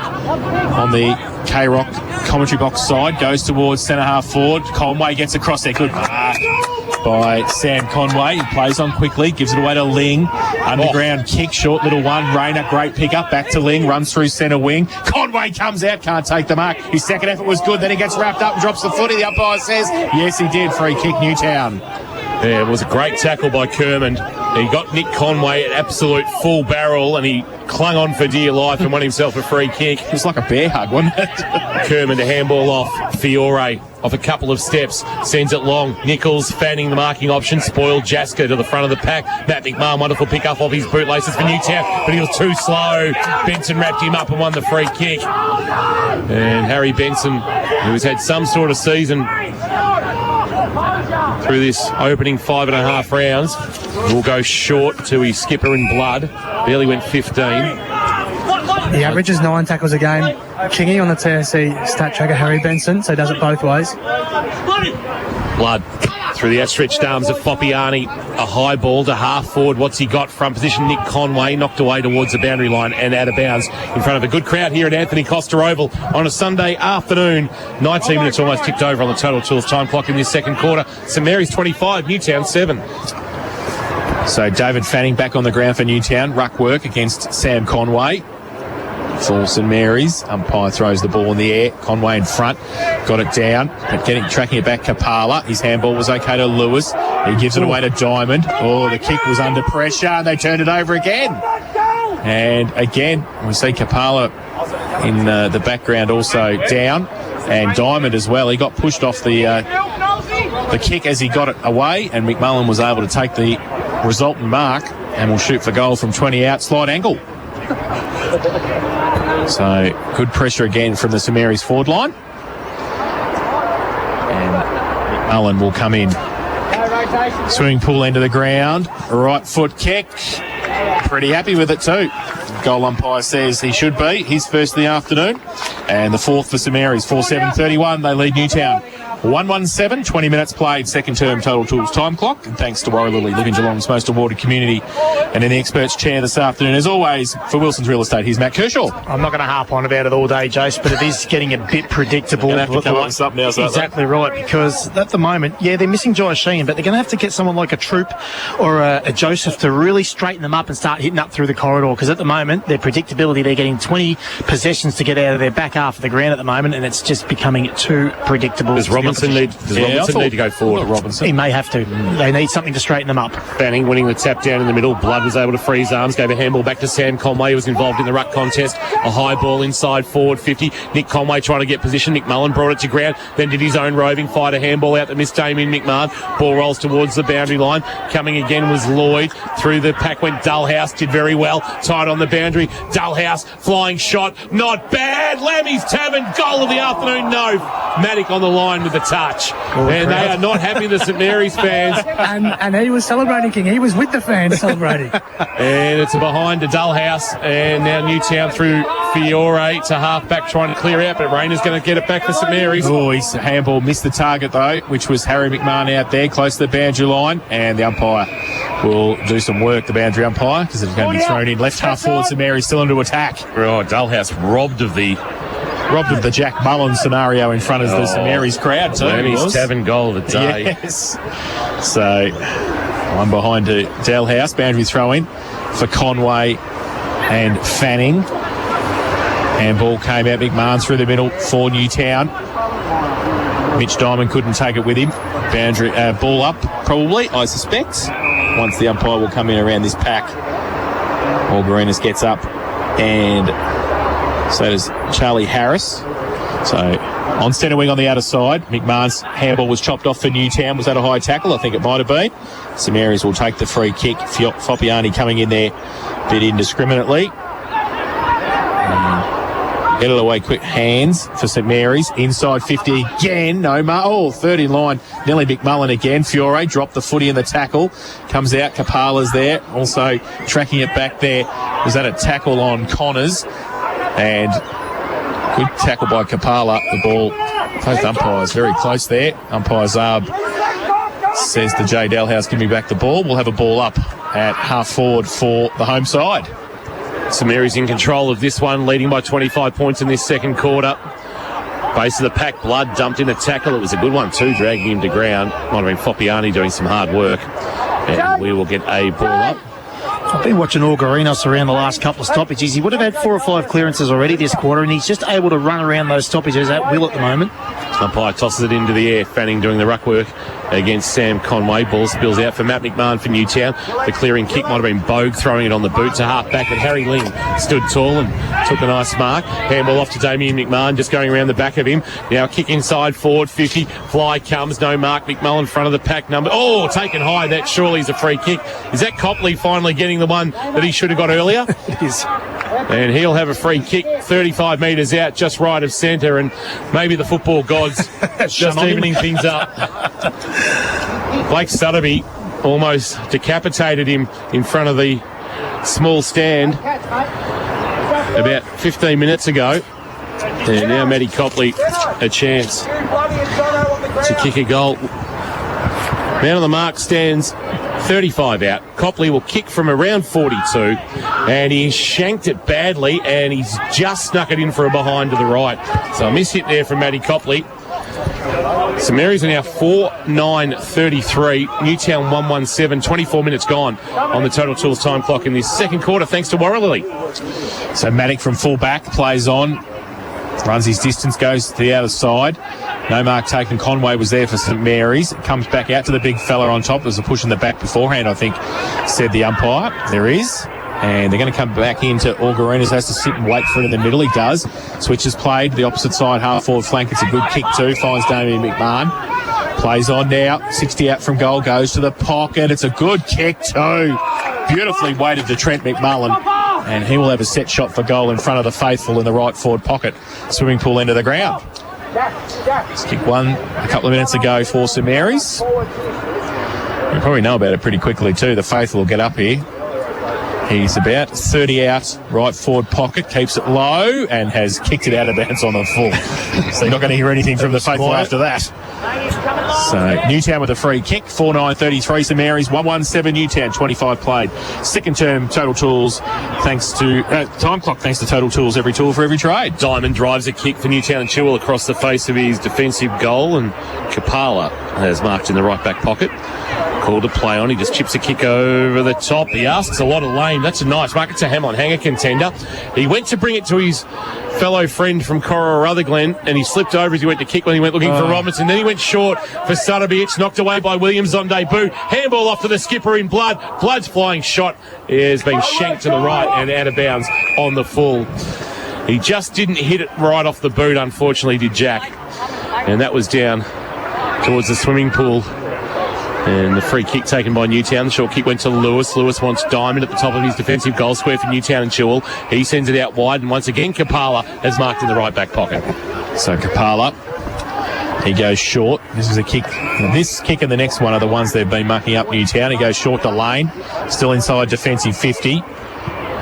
on the K-Rock commentary box side. Goes towards centre half forward. Conway gets across there. Good mark by Sam Conway. He plays on quickly, gives it away to Ling. Underground kick, short little one. Rayner, great pick up. Back to Ling, runs through centre wing. Conway comes out, can't take the mark. His second effort was good. Then he gets wrapped up and drops the footy. The umpire says, yes, he did. Free kick, Newtown. Yeah, it was a great tackle by Kermond. He got Nick Conway at absolute full barrel and he clung on for dear life and won himself a free kick. It was like a bear hug, wasn't it? Kermond a handball off. Fiore off a couple of steps, sends it long. Nichols fanning the marking option, spoiled Jasker to the front of the pack. Matt McMahon, wonderful pick up of his bootlaces for Newtown, but he was too slow. Benson wrapped him up and won the free kick. And Harry Benson, who's had some sort of season through this opening 5.5 rounds, will go short to his skipper in blood. Barely went 15. He averages 9 tackles a game. Kingy on the TSC stat tracker, Harry Benson, so he does it both ways. Blood through the outstretched arms of Foppiani. A high ball to half forward. What's he got? Front position, Nick Conway, knocked away towards the boundary line and out of bounds in front of a good crowd here at Anthony Costa Oval on a Sunday afternoon. 19 minutes almost ticked over on the Total Tools time clock in this second quarter. St Mary's 25, Newtown 7. So David Fanning back on the ground for Newtown. Ruck work against Sam Conway. For St Mary's, umpire throws the ball in the air. Conway in front, got it down, but tracking it back. Kapala, his handball was okay to Lewis. He gives it away to Diamond. Oh, the kick was under pressure. They turned it over again, and again we see Kapala in the background also down, and Diamond as well. He got pushed off the kick as he got it away, and McMullen was able to take the resultant mark and will shoot for goal from 20 out, slide angle. So good pressure again from the St Mary's forward line. And Mullen will come in. Swimming pool end of the ground. Right foot kick. Pretty happy with it too. Goal umpire says he should be. His first of the afternoon. And the fourth for St Mary's. 4-7-31. They lead Newtown. 1-1-7, 20 minutes played, second term Total Tools time clock. And thanks to Warralilly, living Geelong's most awarded community. And in the experts chair this afternoon, as always, for Wilson's Real Estate, here's Matt Kershaw. I'm not going to harp on about it all day, Jace, but it is getting a bit predictable. You're going to have to come up with something else. Exactly right, because at the moment, yeah, they're missing Josh Sheen, but they're going to have to get someone like a Troop or a Joseph to really straighten them up and start hitting up through the corridor, because at the moment, their predictability, they're getting 20 possessions to get out of their back half of the ground at the moment, and it's just becoming too predictable. Does Robinson need to go forward? Robinson. He may have to. They need something to straighten them up. Fanning winning the tap down in the middle. Blood was able to free his arms, gave a handball back to Sam Conway, who was involved in the ruck contest. A high ball inside forward 50. Nick Conway trying to get position. Nick Mullen brought it to ground, then did his own roving, fired a handball out that missed Damien McMahon. Ball rolls towards the boundary line. Coming again was Lloyd. Through the pack went Dullhouse, did very well. Tied on the boundary. Dullhouse, flying shot. Not bad. Lammy's Tavern, goal of the afternoon. No. Matic on the line with the touch. And they are not happy, the St Mary's fans. And he was celebrating, King. He was with the fans celebrating. And it's a behind to Dullhouse. And now Newtown through Fiore to half-back trying to clear out, but Rayner's going to get it back for St Mary's. Oh, his handball missed the target, though, which was Harry McMahon out there, close to the boundary line. And the umpire will do some work, the boundary umpire, because it's going to be thrown in. Left half forward, St Mary's still into attack. Right, Dullhouse robbed of the Jack Mullen scenario in front of the St Mary's crowd too. Lammy's Tavern goal of the day. Yes. So one behind to Dalhouse. Boundary throw in for Conway and Fanning. Handball came out. McMahon through the middle for Newtown. Mitch Diamond couldn't take it with him. Boundary ball up probably, I suspect. Once the umpire will come in around this pack. Algarinas gets up and so does Charlie Harris. So on centre wing on the outer side, McMahon's handball was chopped off for Newtown. Was that a high tackle? I think it might have been. St Mary's will take the free kick. Foppiani coming in there a bit indiscriminately. Get it away quick. Hands for St Mary's. Inside 50 again. No, third in line. Nelly McMullen again. Fiore dropped the footy in the tackle. Comes out. Kapala's there. Also tracking it back there. Was that a tackle on Connors? And good tackle by Kapala. The ball, both umpires very close there. Umpire Zarb says to Jay Dalhouse, give me back the ball. We'll have a ball up at half forward for the home side. St Mary's in control of this one, leading by 25 points in this second quarter. Base of the pack, Blood dumped in a tackle. It was a good one too, dragging him to ground. Might have been Foppiani doing some hard work. And we will get a ball up. I've been watching Algarinos around the last couple of stoppages. He would have had 4 or 5 clearances already this quarter, and he's just able to run around those stoppages at will at the moment. Umpire tosses it into the air. Fanning doing the ruck work. against Sam Conway. Ball spills out for Matt McMahon for Newtown. The clearing kick might have been Bogue throwing it on the boot to half back, but Harry Ling stood tall and took a nice mark. Handball off to Damien McMahon, just going around the back of him. Now kick inside forward 50. Fly comes, no mark. McMullen front of the pack number. Oh, taken high. That surely is a free kick. Is that Copley finally getting the one that he should have got earlier? It is. And he'll have a free kick 35 metres out, just right of centre, and maybe the football gods just evening things up. Blake Sutterby almost decapitated him in front of the small stand about 15 minutes ago. And now Matty Copley a chance to kick a goal. Man on the mark stands 35 out. Copley will kick from around 42, and he shanked it badly, and he's just snuck it in for a behind to the right. So a miss hit there from Matty Copley. St Mary's are now 4-9-33. Newtown 1-1-7. 24 minutes gone on the Total Tools time clock in this second quarter, thanks to Warralilly. So Maddock from full back plays on, runs his distance, goes to the outer side. No mark taken. Conway was there for St Mary's. Comes back out to the big fella on top. There's a push in the back beforehand, I think, said the umpire. There is. And they're going to come back into Augurinas. Has to sit and wait for it in the middle. He does. Switches played. The opposite side, half forward flank. It's a good kick too. Finds Damien McMahon. Plays on now. 60 out from goal. Goes to the pocket. It's a good kick too. Beautifully weighted to Trent McMullen. And he will have a set shot for goal in front of the faithful in the right forward pocket. Swimming pool into the ground. Just kick one a couple of minutes ago for St Mary's. You probably know about it pretty quickly too. The faithful will get up here. He's about 30 out, right forward pocket, keeps it low and has kicked it out of bounds on the full. So you're not going to hear anything from the faithful after that. So Newtown with a free kick, 4-9-33 St Mary's, 1-1-7 Newtown, 25 played. Second term Total Tools, thanks to time clock, thanks to Total Tools, every tool for every trade. Diamond drives a kick for Newtown and Chilwell across the face of his defensive goal, and Kapala has marked in the right back pocket. Called to play on. He just chips a kick over the top. He asks a lot of lane. That's a nice mark. It's a ham on hanger contender. He went to bring it to his fellow friend from Cora Rutherglen, and he slipped over as he went to kick when he went looking for Robinson. Then he went short for Sutterby. It's knocked away by Williams on debut. Handball off to the skipper in Blood. Blood's flying shot is being shanked to the right and out of bounds on the full. He just didn't hit it right off the boot, unfortunately, did Jack. And that was down towards the swimming pool. And the free kick taken by Newtown. The short kick went to Lewis. Lewis wants Diamond at the top of his defensive goal square for Newtown and Chilwell. He sends it out wide, and once again Kapala has marked in the right back pocket. So Kapala, he goes short. This is a kick. This kick and the next one are the ones they've been mucking up Newtown. He goes short to Lane. Still inside defensive 50.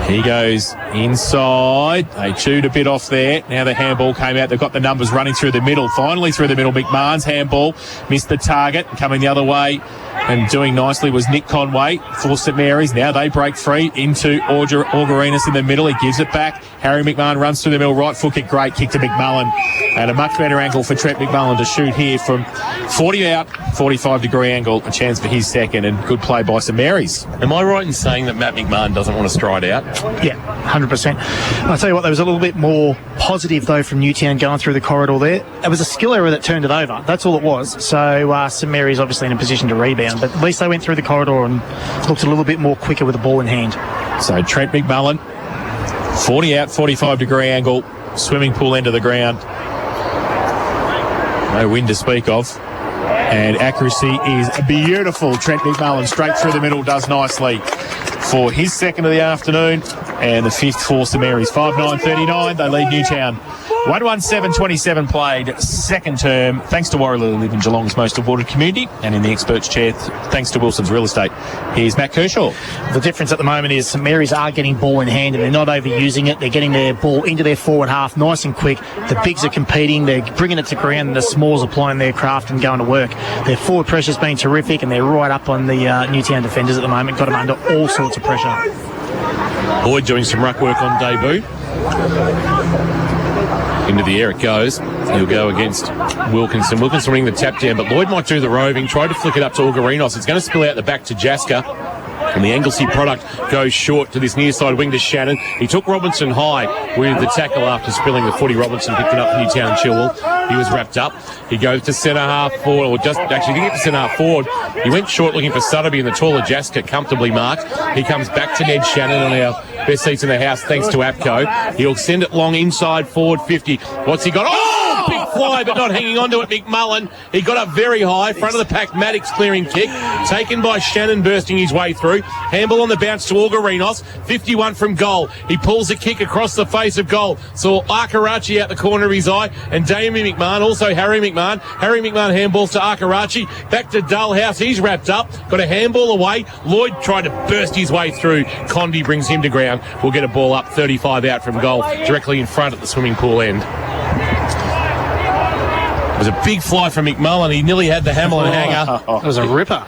He goes inside. They chewed a bit off there. Now the handball came out. They've got the numbers running through the middle. Finally through the middle. McMahon's handball missed the target. Coming the other way and doing nicely was Nick Conway for St Mary's. Now they break free into Augurinas in the middle. He gives it back. Harry McMahon runs through the middle. Right foot kick. Great kick to McMullen. And a much better angle for Trent McMullen to shoot here from 40 out, 45-degree angle. A chance for his second, and good play by St Mary's. Am I right in saying that Matt McMahon doesn't want to stride out? Yeah, 100%. I'll tell you what, there was a little bit more positive, though, from Newtown going through the corridor there. It was a skill error that turned it over. That's all it was. So St Mary's obviously in a position to rebound, but at least they went through the corridor and looked a little bit more quicker with the ball in hand. So Trent McMullen, 40 out, 45-degree angle, swimming pool end of the ground. No wind to speak of. And accuracy is beautiful. Trent McMullen straight through the middle, does nicely for his second of the afternoon. And the fifth for St Mary's. 5-9-39. They lead Newtown. 1-1-7-27 played, second term, thanks to Warralilly live in Geelong's most awarded community, and in the experts chair, thanks to Wilson's Real Estate. Here's Matt Kershaw. The difference at the moment is St Mary's are getting ball in hand and they're not overusing it. They're getting their ball into their forward half nice and quick. The bigs are competing, they're bringing it to ground, and the smalls applying their craft and going to work. Their forward pressure's been terrific, and they're right up on the Newtown defenders at the moment, got them under all sorts of pressure. Boyd doing some ruck work on debut. Into the air it goes. He'll go against Wilkinson. Wilkinson winning the tap down, but Lloyd might do the roving. Tried to flick it up to Algarinos. It's going to spill out the back to Jaska. And the Anglesey product goes short to this near side wing to Shannon. He took Robinson high with the tackle after spilling the footy. Robinson picked it up for Newtown Chilwell. He was wrapped up. He goes to centre half forward, or just actually didn't get to centre half forward. He went short looking for Sutterby, and the taller Jaska comfortably marked. He comes back to Ned Shannon on our best seats in the house thanks to APCO. He'll send it long inside forward 50. What's he got? Oh, big fly, but not hanging on to it. McMullen. He got up very high. Front of the pack, Maddox clearing kick. Taken by Shannon, bursting his way through. Handball on the bounce to Algarinos. 51 from goal. He pulls a kick across the face of goal. Saw Arkarachi out the corner of his eye. And Damien McMahon, also Harry McMahon. Harry McMahon handballs to Arkarachi. Back to Dullhouse. He's wrapped up. Got a handball away. Lloyd tried to burst his way through. Condi brings him to ground. We'll get a ball up 35 out from goal. Directly in front at the swimming pool end. It was a big fly from McMullen. He nearly had the Hamlin hanger. It was a ripper.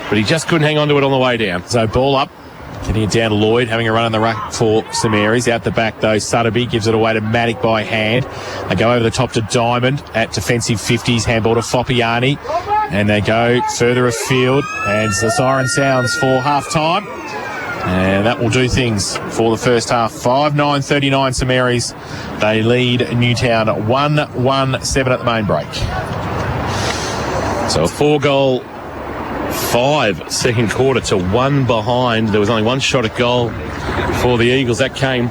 But he just couldn't hang on to it on the way down. So ball up. Getting it down to Lloyd, having a run on the ruck for St Mary's. Out the back, though, Sutterby gives it away to Maddock by hand. They go over the top to Diamond at defensive 50s. Handball to Foppiani. And they go further afield. And the siren sounds for half-time. And that will do things for the first half. 5-9-39 St Mary's. They lead Newtown 1-1-7 at the main break. So a 4-goal 5 second quarter to 1 behind. There was only one shot at goal for the Eagles. That came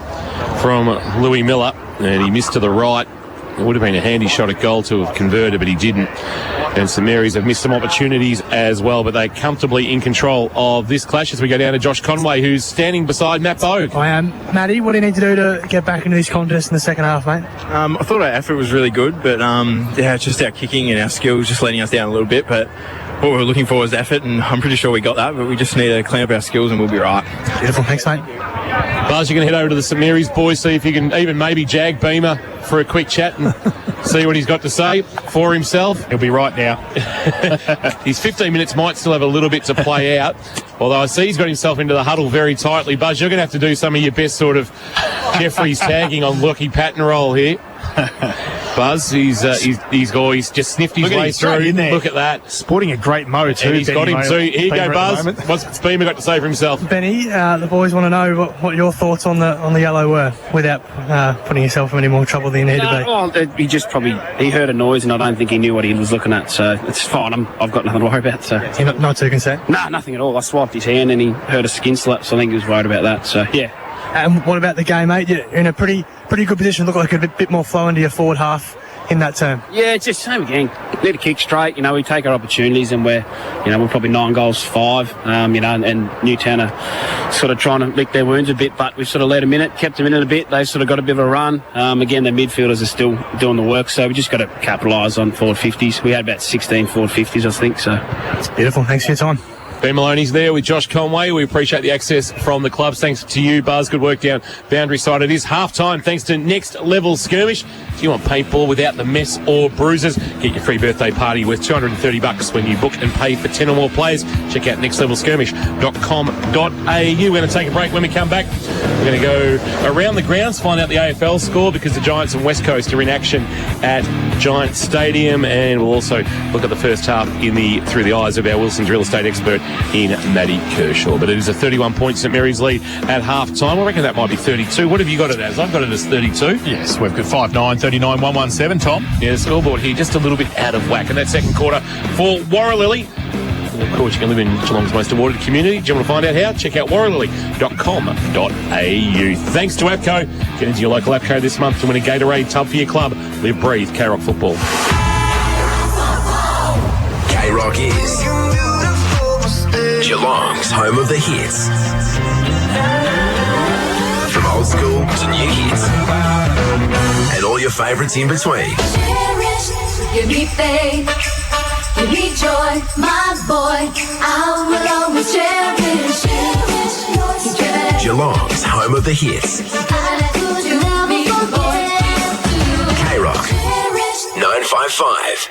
from Louis Miller, and he missed to the right. It would have been a handy shot at goal to have converted, but he didn't. And St Mary's have missed some opportunities as well, but they're comfortably in control of this clash as we go down to Josh Conway, who's standing beside Matt Bogue. I am. Matty, what do you need to do to get back into this contest in the second half, mate? I thought our effort was really good, but it's just our kicking and our skills just letting us down a little bit. But what we were looking for was effort, and I'm pretty sure we got that, but we just need to clean up our skills and we'll be right. Beautiful. Thanks, mate. Buzz, you can head over to the St Mary's boys, see if you can even maybe jag Beamer for a quick chat and see what he's got to say for himself. He'll be right now. His 15 minutes might still have a little bit to play out, although I see he's got himself into the huddle very tightly. Buzz, you're going to have to do some of your best sort of Jeffrey's tagging on Lockie Patton roll here. Buzz, he's just sniffed his way through. Look at that. Sporting a great mo too. And he's got him too. Here you go, Buzz. What's Beamer got to say for himself? Benny, the boys want to know what your thoughts on the yellow were without putting yourself in any more trouble than you need to be. Well, he heard a noise and I don't think he knew what he was looking at, so it's fine. I've got nothing to worry about. So you're not too concerned? Nah, nothing at all. I swiped his hand and he heard a skin slap, so I think he was worried about that. So yeah. And what about the game, mate? You're in a pretty good position. Look like a bit more flow into your forward half in that term. Yeah, it's just same again. Need to kick straight. We take our opportunities, and we're probably 9 goals 5. And Newtown are sort of trying to lick their wounds a bit, but we've sort of let them in it, kept them in it a bit. They've sort of got a bit of a run. Again, the midfielders are still doing the work, so we just got to capitalise on forward 50s. We had about 16 forward 50s, I think. So beautiful. Thanks for your time. Ben Maloney's there with Josh Conway. We appreciate the access from the clubs. Thanks to you, Buzz. Good work down boundary side. It is half-time thanks to Next Level Skirmish. Do you want paintball without the mess or bruises? Get your free birthday party worth $230 when you book and pay for 10 or more players. Check out nextlevelskirmish.com.au. We're going to take a break. When we come back, we're going to go around the grounds, find out the AFL score because the Giants and West Coast are in action at Giant Stadium, and we'll also look at the first half through the eyes of our Wilson's real estate expert in Matty Kershaw. But it is a 31-point St Mary's lead at half-time. I reckon that might be 32. What have you got it as? I've got it as 32. Yes, we've got 5-9-39-117, Tom. Yeah, the scoreboard here just a little bit out of whack in that second quarter for Warralilly. And of course, you can live in Geelong's most awarded community. Do you want to find out how? Check out warralilly.com.au. Thanks to APCO. Get into your local APCO this month to win a Gatorade tub for your club. Live, breathe, K-Rock football. K-Rock is Geelong's home of the hits. From old school to new hits. And all your favourites in between. Give me faith, give me joy, my boy. I will always cherish. Geelong's home of the hits. K-Rock 955.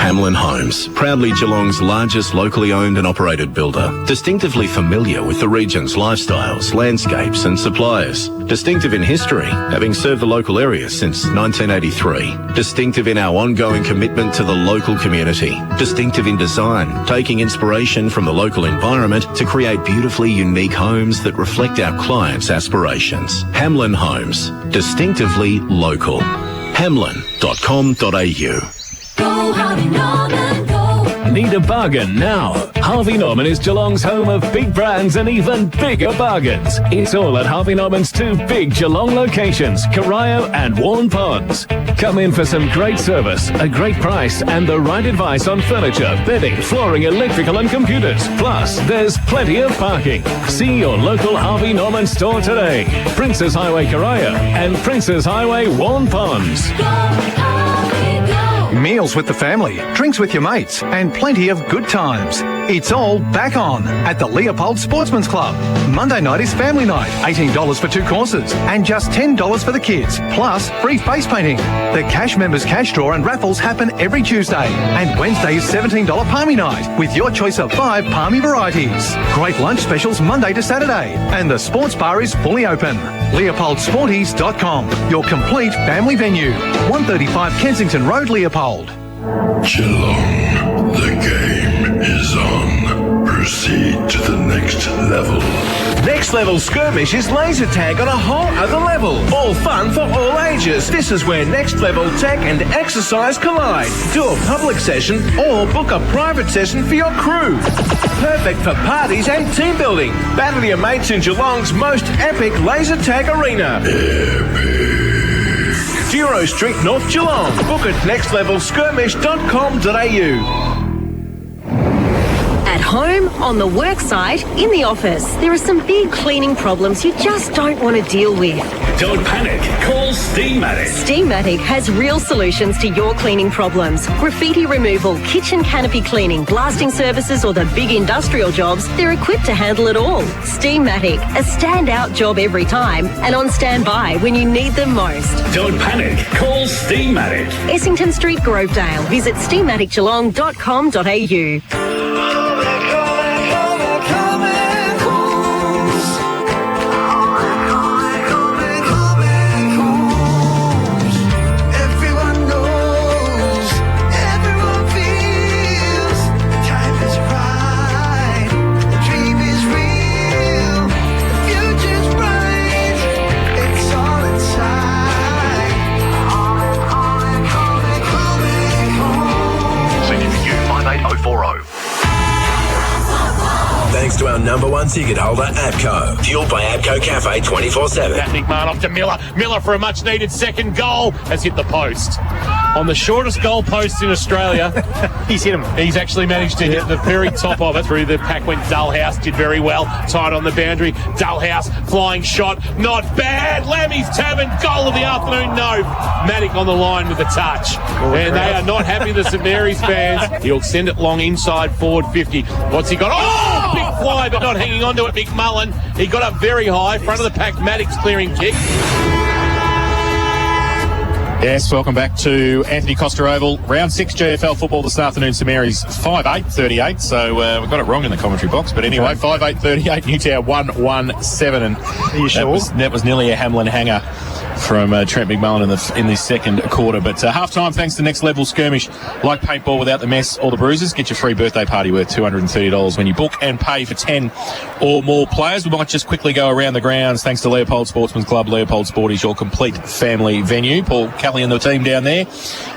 Hamlin Homes, proudly Geelong's largest locally owned and operated builder. Distinctively familiar with the region's lifestyles, landscapes and suppliers. Distinctive in history, having served the local area since 1983. Distinctive in our ongoing commitment to the local community. Distinctive in design, taking inspiration from the local environment to create beautifully unique homes that reflect our clients' aspirations. Hamlin Homes, distinctively local. Hamlin.com.au. Go Harvey Norman, go. Need a bargain now? Harvey Norman is Geelong's home of big brands and even bigger bargains. It's all at Harvey Norman's two big Geelong locations, Corio and Warren Ponds. Come in for some great service, a great price and the right advice on furniture, bedding, flooring, electrical and computers. Plus, there's plenty of parking. See your local Harvey Norman store today. Princes Highway Corio and Princes Highway Warren Ponds. Meals with the family, drinks with your mates, and plenty of good times. It's all back on at the Leopold Sportsman's Club. Monday night is family night, $18 for 2 courses, and just $10 for the kids, plus free face painting. The Cash Members Cash Draw and raffles happen every Tuesday, and Wednesday is $17 Palmy night, with your choice of 5 Palmy varieties. Great lunch specials Monday to Saturday, and the sports bar is fully open. LeopoldSporties.com, your complete family venue. 135 Kensington Road, Leopold. Geelong, the game is on. Proceed to the next level. Next Level Skirmish is laser tag on a whole other level. All fun for all ages. This is where next level tech and exercise collide. Do a public session or book a private session for your crew. Perfect for parties and team building. Battle your mates in Geelong's most epic laser tag arena. Furo Street, North Geelong. Book at nextlevelskirmish.com.au. At home, on the work site, in the office, there are some big cleaning problems you just don't want to deal with. Don't panic. Call Steamatic. Steamatic has real solutions to your cleaning problems. Graffiti removal, kitchen canopy cleaning, blasting services or the big industrial jobs, they're equipped to handle it all. Steamatic, a standout job every time and on standby when you need them most. Don't panic. Call Steamatic. Essington Street, Grovedale. Visit steamaticgeelong.com.au. Thanks to our number one ticket holder, APCO. Fueled by APCO Cafe 24/7. That big man off to Miller. Miller for a much needed second goal has hit the post. On the shortest goal post in Australia, he's hit him. He's actually managed to hit the very top of it. Through the pack went Dullhouse, did very well. Tied on the boundary. Dullhouse, flying shot, not bad. Lammy's Tavern, goal of the afternoon, no. Matic on the line with the touch. And they are not happy, the St Mary's fans. He'll send it long inside forward 50. What's he got? Oh, big fly, but not hanging on to it, McMullen. He got up very high. Front of the pack, Matic's clearing kick. Yes, welcome back to Anthony Costa Oval. Round 6 GFL football this afternoon. St Mary's 5-8-38, so we got it wrong in the commentary box. But anyway, 5-8-38, Newtown 1-1-7. And are you sure? That was nearly a Hamlin hanger from Trent McMullen in the second quarter. But half-time, thanks to Next Level Skirmish. Like paintball without the mess or the bruises, get your free birthday party worth $230 when you book and pay for 10 or more players. We might just quickly go around the grounds. Thanks to Leopold Sportsman's Club. Leopold Sporties, your complete family venue. Paul Kelly and the team down there.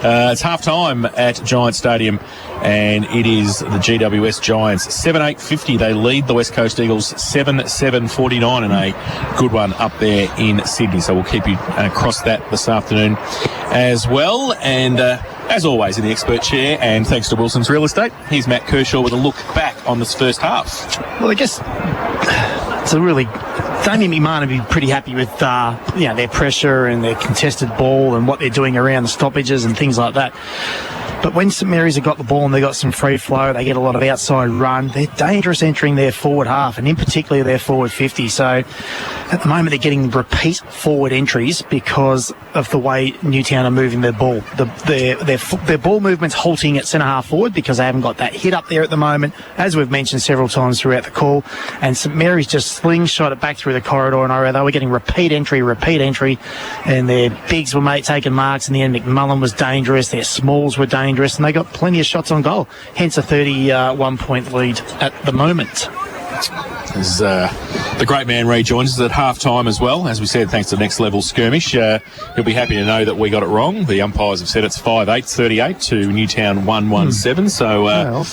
It's half-time at Giants Stadium, and it is the GWS Giants 7-8-50. They lead the West Coast Eagles 7-7-49 in a good one up there in Sydney. So we'll keep you across that this afternoon as well. And as always, in the expert chair, and thanks to Wilson's Real Estate, here's Matt Kershaw with a look back on this first half. Well, I guess it's a really... Damien McMahon would be pretty happy with their pressure and their contested ball and what they're doing around the stoppages and things like that. But when St Mary's have got the ball and they've got some free flow, they get a lot of outside run, they're dangerous entering their forward half, and in particular their forward 50. So at the moment they're getting repeat forward entries because of the way Newtown are moving their ball. Their ball movement's halting at centre-half forward because they haven't got that hit up there at the moment, as we've mentioned several times throughout the call. And St Mary's just slingshot it back through the corridor, and they were getting repeat entry, and their bigs were taking marks, and the end McMullen was dangerous, their smalls were dangerous, and they got plenty of shots on goal, hence a 31-point lead at the moment. As the great man rejoins us at half-time as well. As we said, thanks to the Next Level skirmish. He'll be happy to know that we got it wrong. The umpires have said it's 5-8-38 to Newtown 1-1-7. So,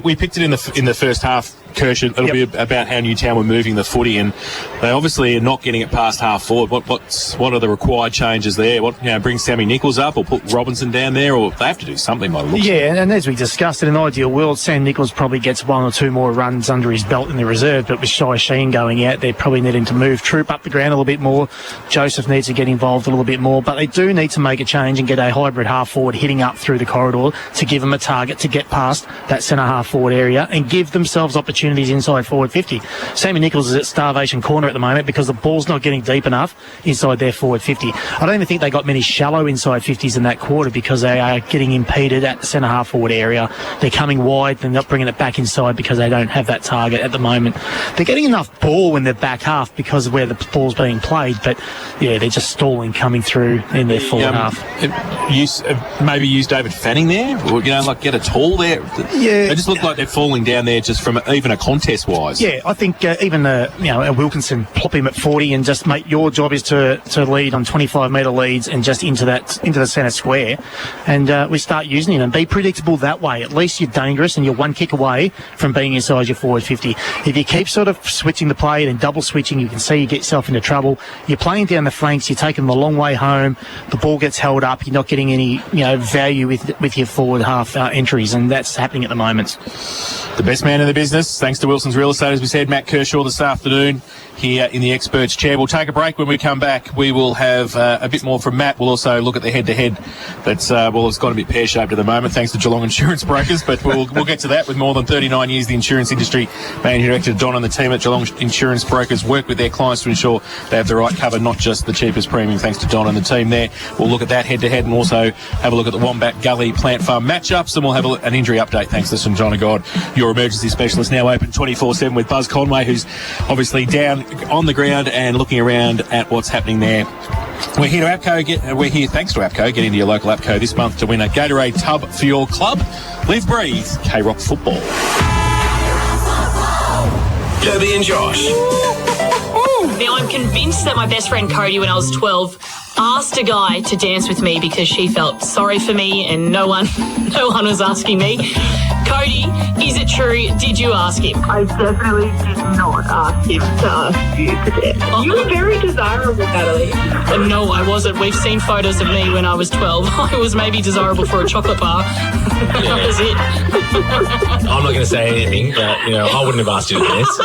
we picked it in the first half, Kirsch. It'll be about how Newtown were moving the footy, and they obviously are not getting it past half forward. What are the required changes there? Bring Sammy Nichols up or put Robinson down there, or they have to do something by the looks. Yeah, and as we discussed, in an ideal world, Sam Nichols probably gets one or two more runs under his belt in the reserve, but with Shai Sheen going out, they're probably needing to move Troop up the ground a little bit more. Joseph needs to get involved a little bit more, but they do need to make a change and get a hybrid half forward hitting up through the corridor to give them a target to get past that centre half forward area and give themselves opportunities inside forward 50. Sammy Nichols is at starvation corner at the moment because the ball's not getting deep enough inside their forward 50. I don't even think they got many shallow inside 50s in that quarter because they are getting impeded at the centre half forward area. They're coming wide, they're not bringing it back inside because they don't have that target at the moment. They're getting enough ball in their back half because of where the ball's being played, but yeah, they're just stalling coming through in their forward half. Maybe use David Fanning there, or get a tall there. Yeah, they just look like they're falling down there just from even a contest wise. Yeah, I think even a Wilkinson, plop him at 40 and just make your job is to lead on 25-metre leads and just into the centre square, and we start using him and be predictable that way. At least you're dangerous and you're one kick away from being inside your forward 50. If you keep sort of switching the play and double switching, you can see you get yourself into trouble. You're playing down the flanks, you're taking them a long way home, the ball gets held up, you're not getting any value with your forward half entries, and that's happening at the moment. The best man in the business, thanks to Wilson's Real Estate, as we said, Matt Kershaw this afternoon here in the experts chair. We'll take a break. When we come back, we will have a bit more from Matt. We'll also look at the head-to-head that's, it's got a bit pear-shaped at the moment, thanks to Geelong Insurance Brokers, but we'll get to that. With more than 39 years in the insurance industry, Managing Director Don and the team at Geelong Insurance Brokers work with their clients to ensure they have the right cover, not just the cheapest premium, thanks to Don and the team there. We'll look at that head-to-head and also have a look at the Wombat Gully Plant Farm matchups, and we'll have an injury update thanks to St John of God, your emergency specialist, now open 24/7 with Buzz Conway, who's obviously down on the ground and looking around at what's happening there. We're here to APCO. We're here thanks to APCO. Get into your local APCO this month to win a Gatorade tub for your club. Live, breathe, K-Rock football. Kirby and Josh. Now, I'm convinced that my best friend Cody, when I was 12, asked a guy to dance with me because she felt sorry for me and no one was asking me. Cody, is it true? Did you ask him? I definitely did not ask him to ask you to dance. Oh. You were very desirable, Natalie. No, I wasn't. We've seen photos of me when I was 12. I was maybe desirable for a chocolate bar. That was it. I'm not going to say anything, but, I wouldn't have asked you to dance.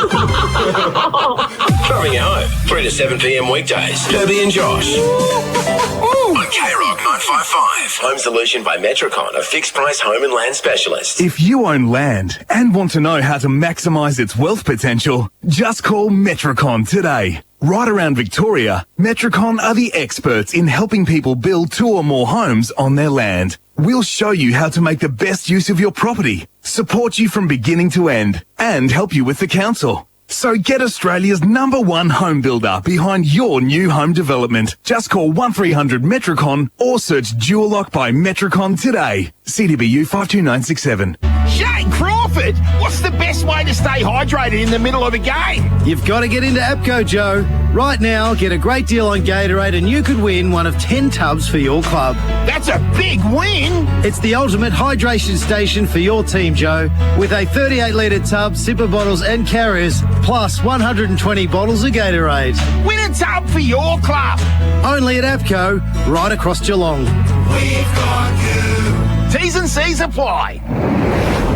Driving you home, 3 to 7 p.m. weekdays. Kirby and Josh. On K-Rock 955. Home Solution by Metricon, a fixed price home and land specialist. If you own land and want to know how to maximise its wealth potential, just call Metricon today. Right around Victoria, Metricon are the experts in helping people build 2 or more homes on their land. We'll show you how to make the best use of your property, support you from beginning to end, and help you with the council. So get Australia's #1 home builder behind your new home development. Just call 1300 Metricon or search Dual Lock by Metricon today. CDBU 52967. Shane Crawford, what's the best way to stay hydrated in the middle of a game? You've got to get into APCO, Joe. Right now, get a great deal on Gatorade and you could win one of 10 tubs for your club. That's a big win. It's the ultimate hydration station for your team, Joe, with a 38-litre tub, sipper bottles and carriers, plus 120 bottles of Gatorade. Win a tub for your club. Only at APCO, right across Geelong. We've got you. T's and C's apply.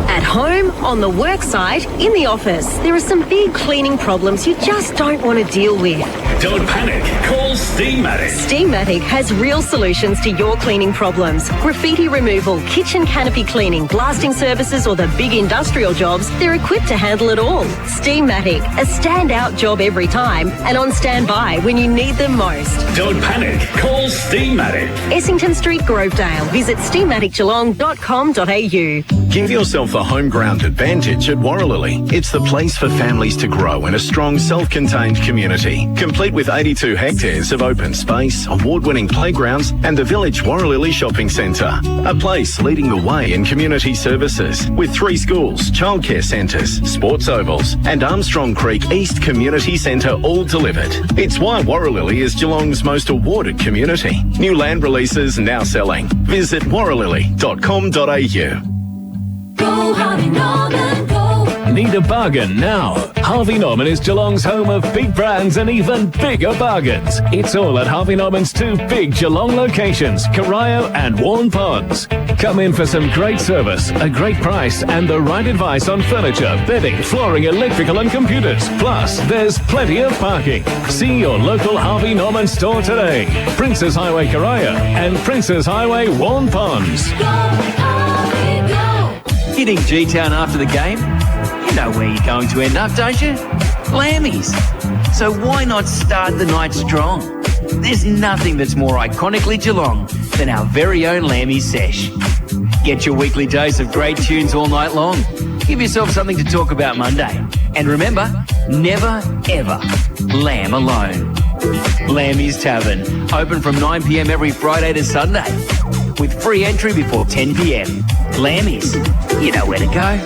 At home, on the work site, in the office, there are some big cleaning problems you just don't want to deal with. Don't panic. Call Call Steamatic. Steamatic has real solutions to your cleaning problems. Graffiti removal, kitchen canopy cleaning, blasting services or the big industrial jobs, they're equipped to handle it all. Steamatic, a standout job every time and on standby when you need them most. Don't panic. Call Steamatic. Essington Street, Grovedale. Visit steamaticgeelong.com.au. Give yourself the home ground advantage at Warralilly. It's the place for families to grow in a strong, self-contained community, complete with 82 hectares of open space, award-winning playgrounds and the Village Warralilly Shopping Centre. A place leading the way in community services with 3 schools, childcare centres, sports ovals and Armstrong Creek East Community Centre all delivered. It's why Warralilly is Geelong's most awarded community. New land releases now selling. Visit warralilly.com.au. Go Harvey Norman, go. Need a bargain now? Harvey Norman is Geelong's home of big brands and even bigger bargains. It's all at Harvey Norman's 2 big Geelong locations, Corio and Warn Ponds. Come in for some great service, a great price and the right advice on furniture, bedding, flooring, electrical and computers. Plus, there's plenty of parking. See your local Harvey Norman store today. Princes Highway Corio and Princes Highway Warn Ponds. Hitting G-Town after the game? You know where you're going to end up, don't you? Lammies. So why not start the night strong? There's nothing that's more iconically Geelong than our very own Lammies sesh. Get your weekly dose of great tunes all night long. Give yourself something to talk about Monday. And remember, never, ever lamb alone. Lammies Tavern, open from 9 p.m. every Friday to Sunday, with free entry before 10 p.m. Lammies, you know where to go.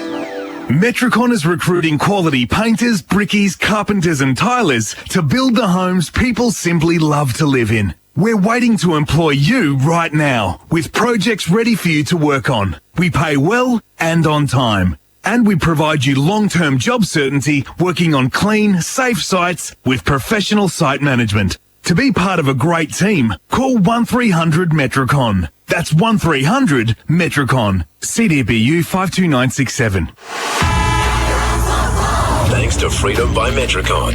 Metricon is recruiting quality painters, brickies, carpenters and tilers to build the homes people simply love to live in. We're waiting to employ you right now with projects ready for you to work on. We pay well and on time. And we provide you long-term job certainty working on clean, safe sites with professional site management. To be part of a great team, call 1300 Metricon. That's 1300 Metricon. CDBU 52967. Thanks to Freedom by Metricon.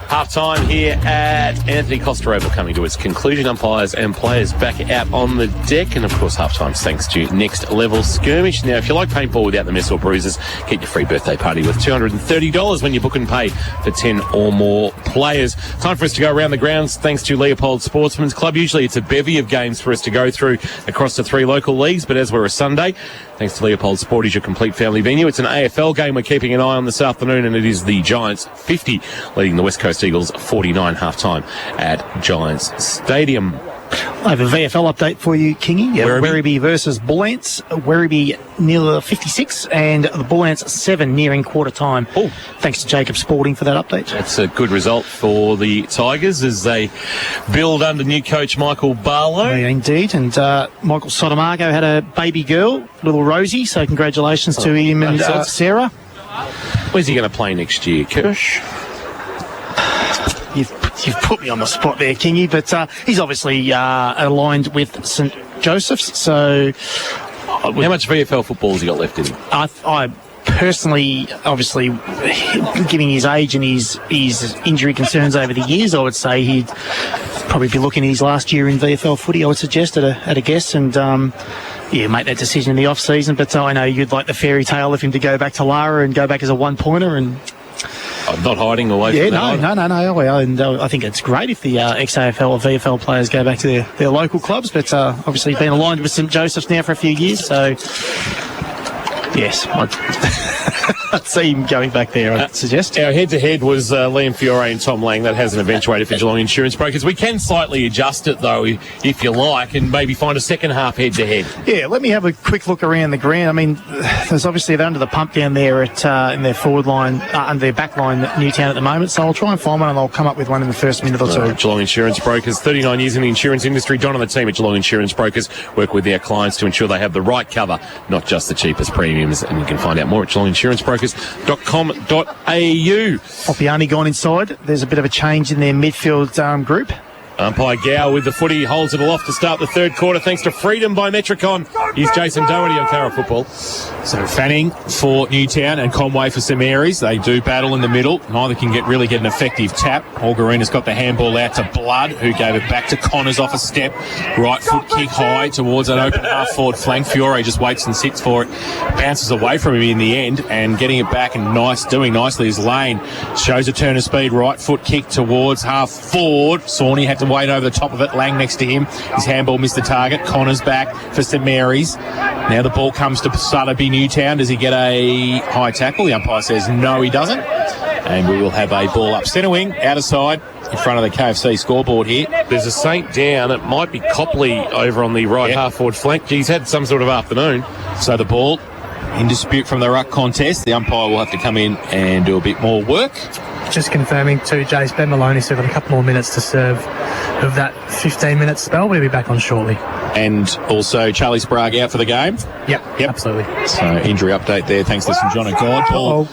Half time here at Anthony Costa Oval coming to its conclusion. Umpires and players back out on the deck. And of course, half time's thanks to Next Level Skirmish. Now, if you like paintball without the mess or bruises, get your free birthday party with $230 when you book and pay for 10 or more players. Time for us to go around the grounds thanks to Leopold Sportsman's Club. Usually it's a bevy of games for us to go through across the 3 local leagues, but as we're a Sunday, thanks to Leopold Sport is your complete family venue. It's an AFL game we're keeping an eye on this afternoon, and it is the Giants 50 leading the West Coast Eagles 49 half-time at Giants Stadium. I have a VFL update for you, Kingy. Werribee versus Bull Ants. Werribee near 56 and the Bull Ants 7 nearing quarter time. Oh. Thanks to Jacob Sporting for that update. That's a good result for the Tigers as they build under new coach Michael Barlow. Yeah, indeed. And Michael Sotomago had a baby girl, little Rosie, so congratulations to him and Sarah. Where's he going to play next year, Kirsch? You've put me on the spot there, Kingy, but he's obviously aligned with St Joseph's, so... How much VFL football has he got left in him? I personally, obviously, given his age and his injury concerns over the years, I would say he'd probably be looking at his last year in VFL footy, I would suggest, at a guess, and... make that decision in the off-season, but I know you'd like the fairy tale of him to go back to Lara and go back as a one-pointer and... not hiding away from that. No. And I think it's great if the ex-AFL or VFL players go back to their local clubs, but obviously been aligned with St Joseph's now for a few years, so yes, I'd see him going back there, I'd suggest. Our head-to-head was Liam Fiore and Tom Lang. That hasn't eventuated for Geelong Insurance Brokers. We can slightly adjust it, though, if you like, and maybe find a second half head-to-head. Yeah, let me have a quick look around the ground. I mean, there's obviously they're under the pump down there in their forward line, under their back line, Newtown at the moment, so I'll try and find one and I'll come up with one in the first minute or two. Geelong Insurance Brokers, 39 years in the insurance industry. Don and the team at Geelong Insurance Brokers work with their clients to ensure they have the right cover, not just the cheapest premiums, and you can find out more at geelonginsurancebrokers.com.au. Oppiani gone inside. There's a bit of a change in their midfield group. Umpire Gow with the footy holds it aloft to start the third quarter thanks to Freedom by Metricon. Here's Jason Doherty on Carroll Football. So Fanning for Newtown and Conway for St Mary's. They do battle in the middle. Neither can really get an effective tap. Olgarina's got the handball out to Blood, who gave it back to Connors off a step. Right foot kick high towards an open half-forward flank. Fiore just waits and sits for it. Bounces away from him in the end, and getting it back and doing nicely is Lane. Shows a turn of speed. Right foot kick towards half-forward. Sawney had to wait over the top of it. Lang next to him. His handball missed the target. Connors back for St Mary's. Now the ball comes to Sutterby Newtown. Does he get a high tackle? The umpire says no, he doesn't. And we will have a ball up centre wing, outer side, in front of the KFC scoreboard here. There's a Saint down. It might be Copley over on the right half-forward flank. He's had some sort of afternoon. So the ball in dispute from the ruck contest. The umpire will have to come in and do a bit more work. Just confirming too, Jace, Ben Maloney's still got a couple more minutes to serve of that 15-minute spell. We'll be back on shortly. And also Charlie Sprague out for the game. Yep, absolutely. So injury update there thanks to St John of God. Ball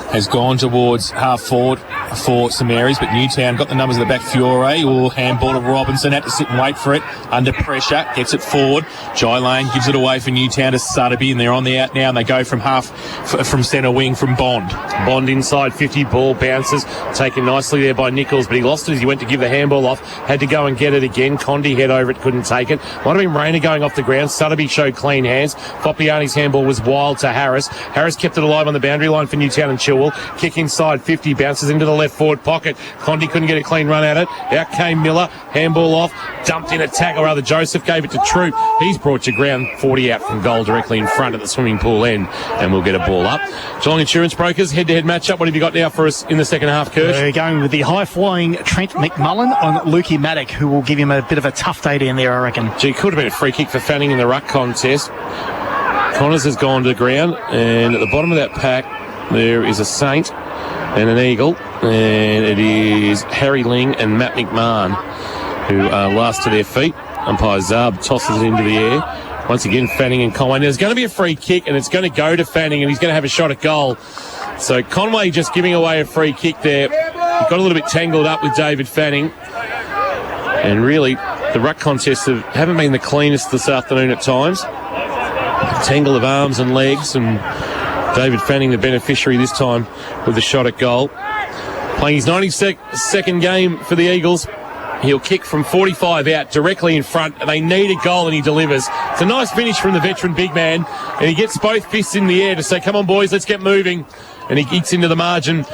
has gone towards half forward for St Mary's, but Newtown got the numbers at the back. Fiore or handball to Robinson, had to sit and wait for it under pressure, gets it forward. Jai Lane gives it away for Newtown to Sutterby, and they're on the out now, and they go from centre wing from Bond. Bond inside 50, ball bounces, taken nicely there by Nichols, but he lost it as he went to give the handball off, had to go and get it again. Condi head over it, couldn't take it. Might have been Rayner going off the ground. Sutterby showed clean hands. Foppiani's handball was wild to Harris. Harris kept it alive on the boundary line for Newtown and Chilwell. Kick inside 50, bounces into the left forward pocket. Condi couldn't get a clean run at it. Out came Miller, handball off, dumped in a tackle, rather Joseph gave it to Troop. He's brought to ground, 40 out from goal directly in front at the swimming pool end, and we'll get a ball up. Geelong Insurance Brokers, head-to-head matchup. What have you got now for us in the second half, Kirsch? We're going with the high-flying Trent McMullen on Lukey Maddock, who will give him a bit of a tough day down there, I reckon. Gee, could have been a free kick for Fanning in the ruck contest. Connors has gone to the ground, and at the bottom of that pack there is a Saint and an Eagle, and it is Harry Ling and Matt McMahon who are last to their feet. Umpire Zab tosses it into the air. Once again, Fanning and Conway. Now, there's going to be a free kick, and it's going to go to Fanning, and he's going to have a shot at goal. So Conway just giving away a free kick there. He got a little bit tangled up with David Fanning. And really, the ruck contests haven't been the cleanest this afternoon at times. A tangle of arms and legs, and David Fanning the beneficiary this time with a shot at goal. Playing his 92nd game for the Eagles. He'll kick from 45 out directly in front, and they need a goal, and he delivers. It's a nice finish from the veteran big man, and he gets both fists in the air to say, come on, boys, let's get moving. And he kicks into the margin.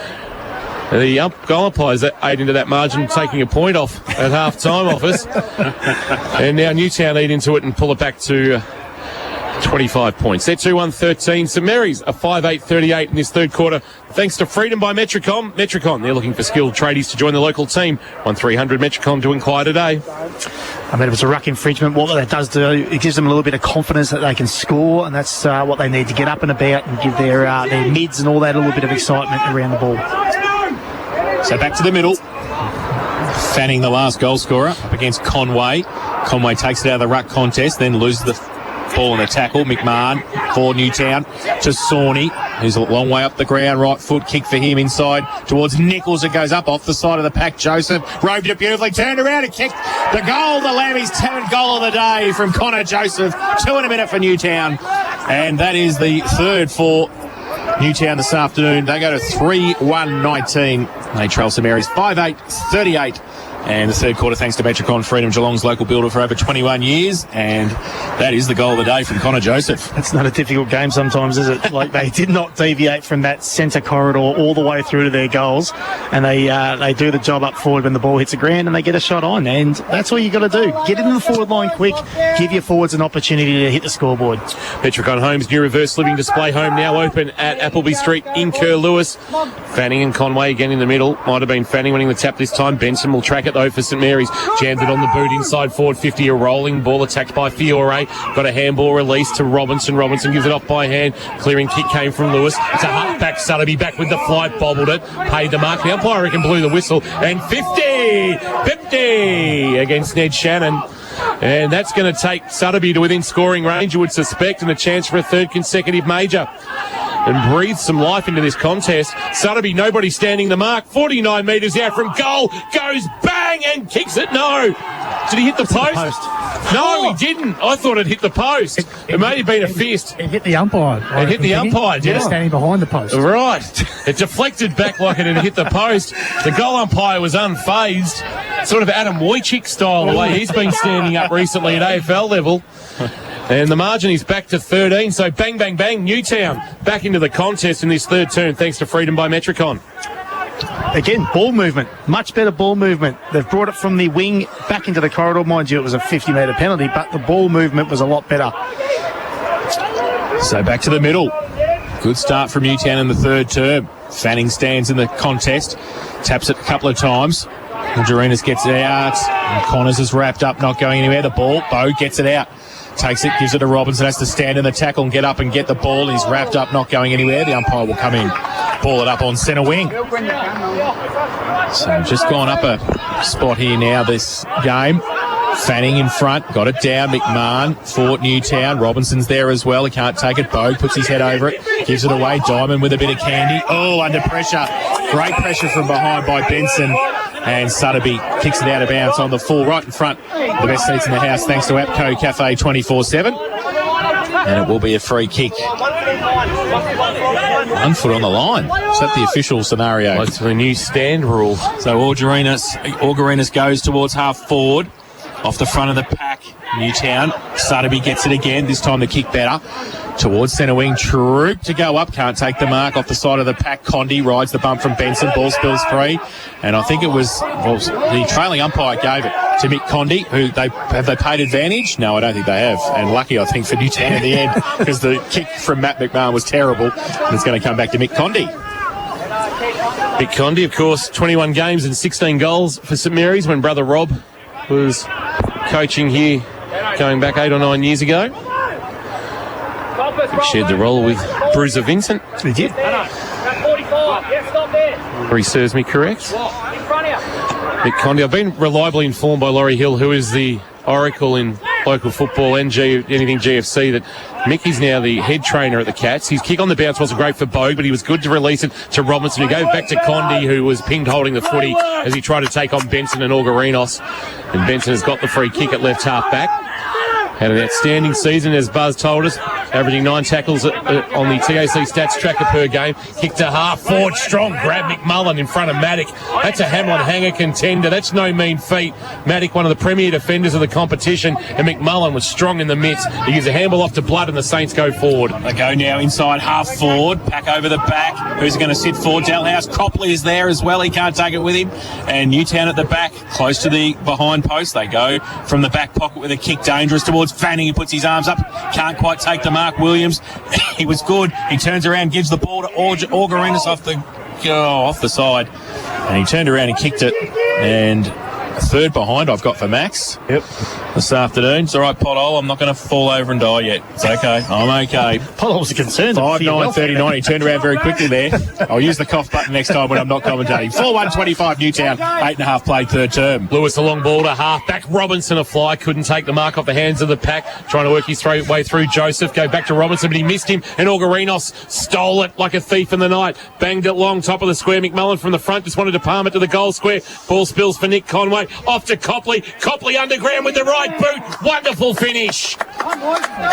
And the goal umpires ate into that margin, taking a point off at half-time off us. And now Newtown eat into it and pull it back to 25 points. They're 2-1-13. St Mary's a 5-8-38 in this third quarter. Thanks to Freedom by Metricon. Metricon, they're looking for skilled tradies to join the local team. 1300 Metricon to inquire today. I mean, if it's a ruck infringement, what that does do, it gives them a little bit of confidence that they can score, and that's what they need to get up and about and give their mids and all that a little bit of excitement around the ball. So back to the middle. Fanning, the last goal scorer, up against Conway. Conway takes it out of the ruck contest, then loses the ball in a tackle. McMahon for Newtown to Sawney, who's a long way up the ground. Right foot kick for him inside towards Nichols. It goes up off the side of the pack. Joseph roved it beautifully, turned around and kicked the goal. The Lambie's 10th goal of the day from Connor Joseph. 2 in a minute for Newtown. And that is the third for Newtown this afternoon. They go to 3-1-19. They trail St Mary's 5-8-38. And the third quarter, thanks to Metricon, Freedom, Geelong's local builder for over 21 years. And that is the goal of the day from Connor Joseph. That's not a difficult game sometimes, is it? Like, they did not deviate from that centre corridor all the way through to their goals. And they do the job up forward when the ball hits the ground, and they get a shot on. And that's all you got to do. Get into the forward line quick. Give your forwards an opportunity to hit the scoreboard. Metricon Homes' new reverse living display home now open at Appleby Street in Curlewis. Fanning and Conway again in the middle. Might have been Fanning winning the tap this time. Benson will track it though for St Mary's. Jammed it on the boot inside forward 50. A rolling ball attacked by Fiore. Got a handball release to Robinson. Robinson gives it off by hand. Clearing kick came from Lewis. It's a half-back Sutterby back with the flight. Bobbled it. Paid the mark. The umpire reckon blew the whistle. And 50 against Ned Shannon. And that's going to take Sutterby to within scoring range, you would suspect, and a chance for a third consecutive major. And breathe some life into this contest. Sutterby, nobody standing the mark. 49 metres out from goal. Goes bang bang, and kicks it. No. Did he hit the post? No, he didn't. I thought it hit the post. It may have been a fist. It hit the umpire. It hit the umpire, did it? Standing behind the post. Right. It deflected back like it had hit the post. The goal umpire was unfazed. Sort of Adam Wojcik style, the way he's been standing up recently at AFL level. And the margin is back to 13. So bang, bang, bang. Newtown back into the contest in this third term thanks to Freedom by Metricon. Again, ball movement. Much better ball movement. They've brought it from the wing back into the corridor. Mind you, it was a 50-metre penalty, but the ball movement was a lot better. So back to the middle. Good start from Newtown in the third term. Fanning stands in the contest. Taps it a couple of times. Durinas gets it out. And Connors is wrapped up, not going anywhere. The ball, Bo gets it out. Takes it, gives it to Robinson, has to stand in the tackle and get up and get the ball. He's wrapped up, not going anywhere. The umpire will come in, ball it up on centre wing. So just gone up a spot here now this game. Fanning in front, got it down. McMahon for Newtown. Robinson's there as well. He can't take it. Bo puts his head over it, gives it away. Diamond with a bit of candy. Oh, under pressure. Great pressure from behind by Benson. And Sutterby kicks it out of bounds on the full right in front. The best seats in the house thanks to APCO Cafe 24/7. And it will be a free kick. 1 foot on the line. Is that the official scenario? That's the new stand rule. So Augurinas goes towards half forward. Off the front of the pack, Newtown. Sutterby gets it again. This time the kick better. Towards centre wing. Troop to go up. Can't take the mark off the side of the pack. Condi rides the bump from Benson. Ball spills free. And I think it was the trailing umpire gave it to Mick Condi, who have they paid advantage? No, I don't think they have. And lucky, I think, for Newtown in the end, because the kick from Matt McMahon was terrible. And it's going to come back to Mick Condi. Mick Condi, of course, 21 games and 16 goals for St Mary's when brother Rob was coaching here going back 8 or 9 years ago. He shared the role with Bruiser Vincent. He did. Or he serves me correct. Mick Condi. I've been reliably informed by Laurie Hill, who is the oracle in local football and anything GFC, that Mick is now the head trainer at the Cats. His kick on the bounce wasn't great for Bogue, but he was good to release it to Robinson, who gave back to Condi, who was pinged holding the footy as he tried to take on Benson and Augurinos. And Benson has got the free kick at left half back. Had an outstanding season, as Buzz told us, averaging 9 tackles on the TAC stats tracker per game. Kicked to half forward, strong grab McMullen in front of Maddock. That's a Hamlin hanger contender. That's no mean feat. Maddock, one of the premier defenders of the competition, and McMullen was strong in the midst. He gives a handball off to Blood, and the Saints go forward. They go now inside half forward, pack over the back. Who's going to sit forward? Dalhouse. Copley is there as well. He can't take it with him. And Newtown at the back, close to the behind post. They go from the back pocket with a kick, dangerous towards Fanning. He puts his arms up, can't quite take the mark. Williams, he was good. He turns around, gives the ball to Augurinas off the side, and he turned around and kicked it. And a third behind I've got for Max. Yep. This afternoon. It's all right, Pothole. I'm not going to fall over and die yet. It's okay. I'm okay. Pothole's a concern. 5-9-39. He turned around very quickly there. I'll use the cough button next time when I'm not commentating. 4-1-25 Newtown. 8.5 played third term. Lewis, a long ball to half back. Robinson a fly. Couldn't take the mark off the hands of the pack. Trying to work his way through Joseph. Go back to Robinson, but he missed him. And Augurinos stole it like a thief in the night. Banged it long, top of the square. McMullen from the front just wanted to palm it to the goal square. Ball spills for Nick Conway. Off to Copley. Copley underground with the right boot. Wonderful finish.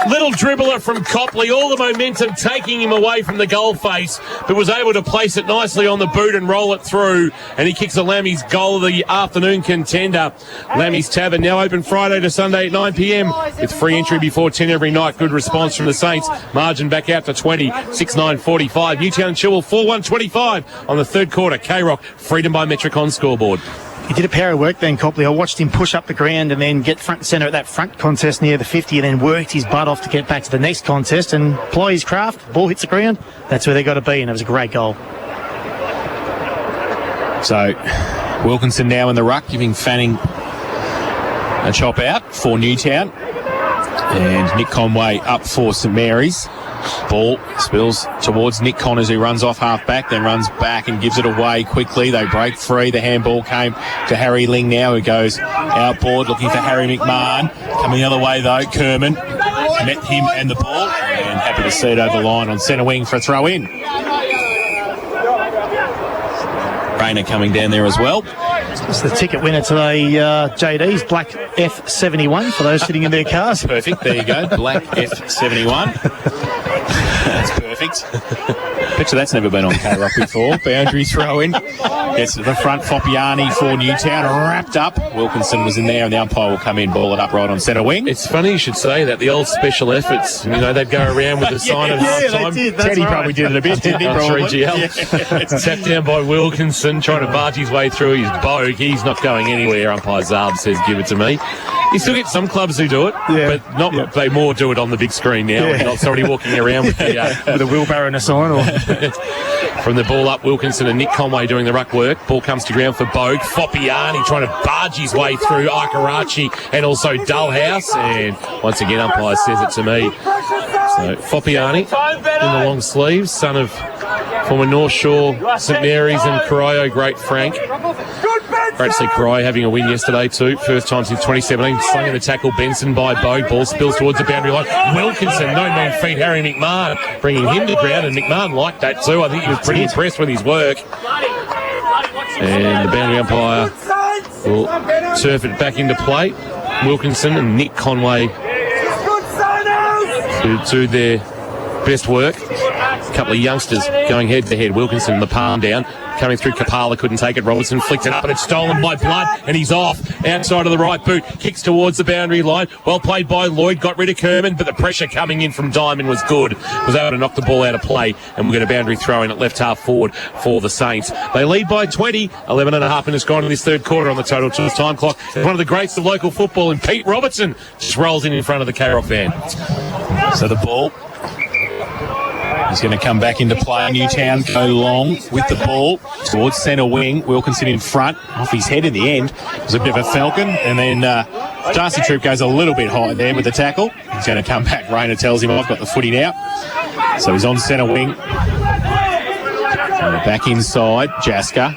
Little dribbler from Copley. All the momentum taking him away from the goal face, but was able to place it nicely on the boot and roll it through. And he kicks a Lammy's goal of the afternoon contender. Lammy's Tavern now open Friday to Sunday at 9 p.m. with free entry before 10 every night. Good response from the Saints. Margin back out to 20. 6-9-45. Newtown Chilwell 4-1-25 on the third quarter. K-Rock, Freedom by Metricon scoreboard. He did a pair of work then, Copley. I watched him push up the ground and then get front and centre at that front contest near the 50, and then worked his butt off to get back to the next contest and ply his craft. Ball hits the ground. That's where they got to be, and it was a great goal. So Wilkinson now in the ruck, giving Fanning a chop out for Newtown. And Nick Conway up for St Mary's. Ball spills towards Nick Connors, who runs off half back, then runs back and gives it away quickly. They break free. The handball came to Harry Ling now, who goes outboard looking for Harry McMahon. Coming the other way though, Kerman met him and the ball, and happy to see it over the line on centre wing for a throw in. Rayner coming down there as well. It's the ticket winner today, JD's Black F71 for those sitting in their cars. Perfect. There you go. Black F71. That's perfect. Picture that's never been on K-Rock before. Boundary throw in. Gets to the front. Foppiani for Newtown. Wrapped up. Wilkinson was in there, and the umpire will come in, ball it up right on centre wing. It's funny you should say that. The old special efforts, they'd go around with the sign of half-time. Teddy probably did it a bit, didn't he? Probably. 3GL. Tapped down by Wilkinson, trying to barge his way through his bogue. He's not going anywhere. Umpire Zarb says, give it to me. You still get some clubs who do it, but not. They more do it on the big screen now. Yeah. Not already walking around with with a wheelbarrow and a sign. Or from the ball up, Wilkinson and Nick Conway doing the ruck work. Ball comes to ground for Bogue. Foppiani trying to barge his way through Ikarachi and also Dullhouse. And once again, umpire says it to me. So Foppiani in the long sleeves, son of former North Shore, St Mary's and Corio great Frank. Great to see Corio having a win yesterday too. First time since 2017. Slinging the tackle, Benson by Bogue. Ball spills towards the boundary line. Wilkinson, no mean feat. Harry McMahon bringing him to ground, and McMahon liked that too. I think he was pretty impressed with his work. And the boundary umpire will turf it back into play. Wilkinson and Nick Conway to do their best work. A couple of youngsters going head to head. Wilkinson, the palm down. Coming through, Kapala couldn't take it. Robertson flicked it up, and it's stolen by Blood, and he's off. Outside of the right boot, kicks towards the boundary line. Well played by Lloyd, got rid of Kerman, but the pressure coming in from Diamond was good. Was able to knock the ball out of play, and we'll get a boundary throw in at left half forward for the Saints. They lead by 20, 11 and a half minutes gone in this third quarter on the total time clock. And one of the greats of local football, and Pete Robertson just rolls in front of the K-Rock van. So the ball is going to come back into play. Newtown go long with the ball towards centre wing. Wilkinson in front, off his head in the end. It was a bit of a falcon, and then Darcy Troop goes a little bit high there with the tackle. He's going to come back. Rayner tells him, I've got the footy now. So he's on centre wing. Back inside, Jasker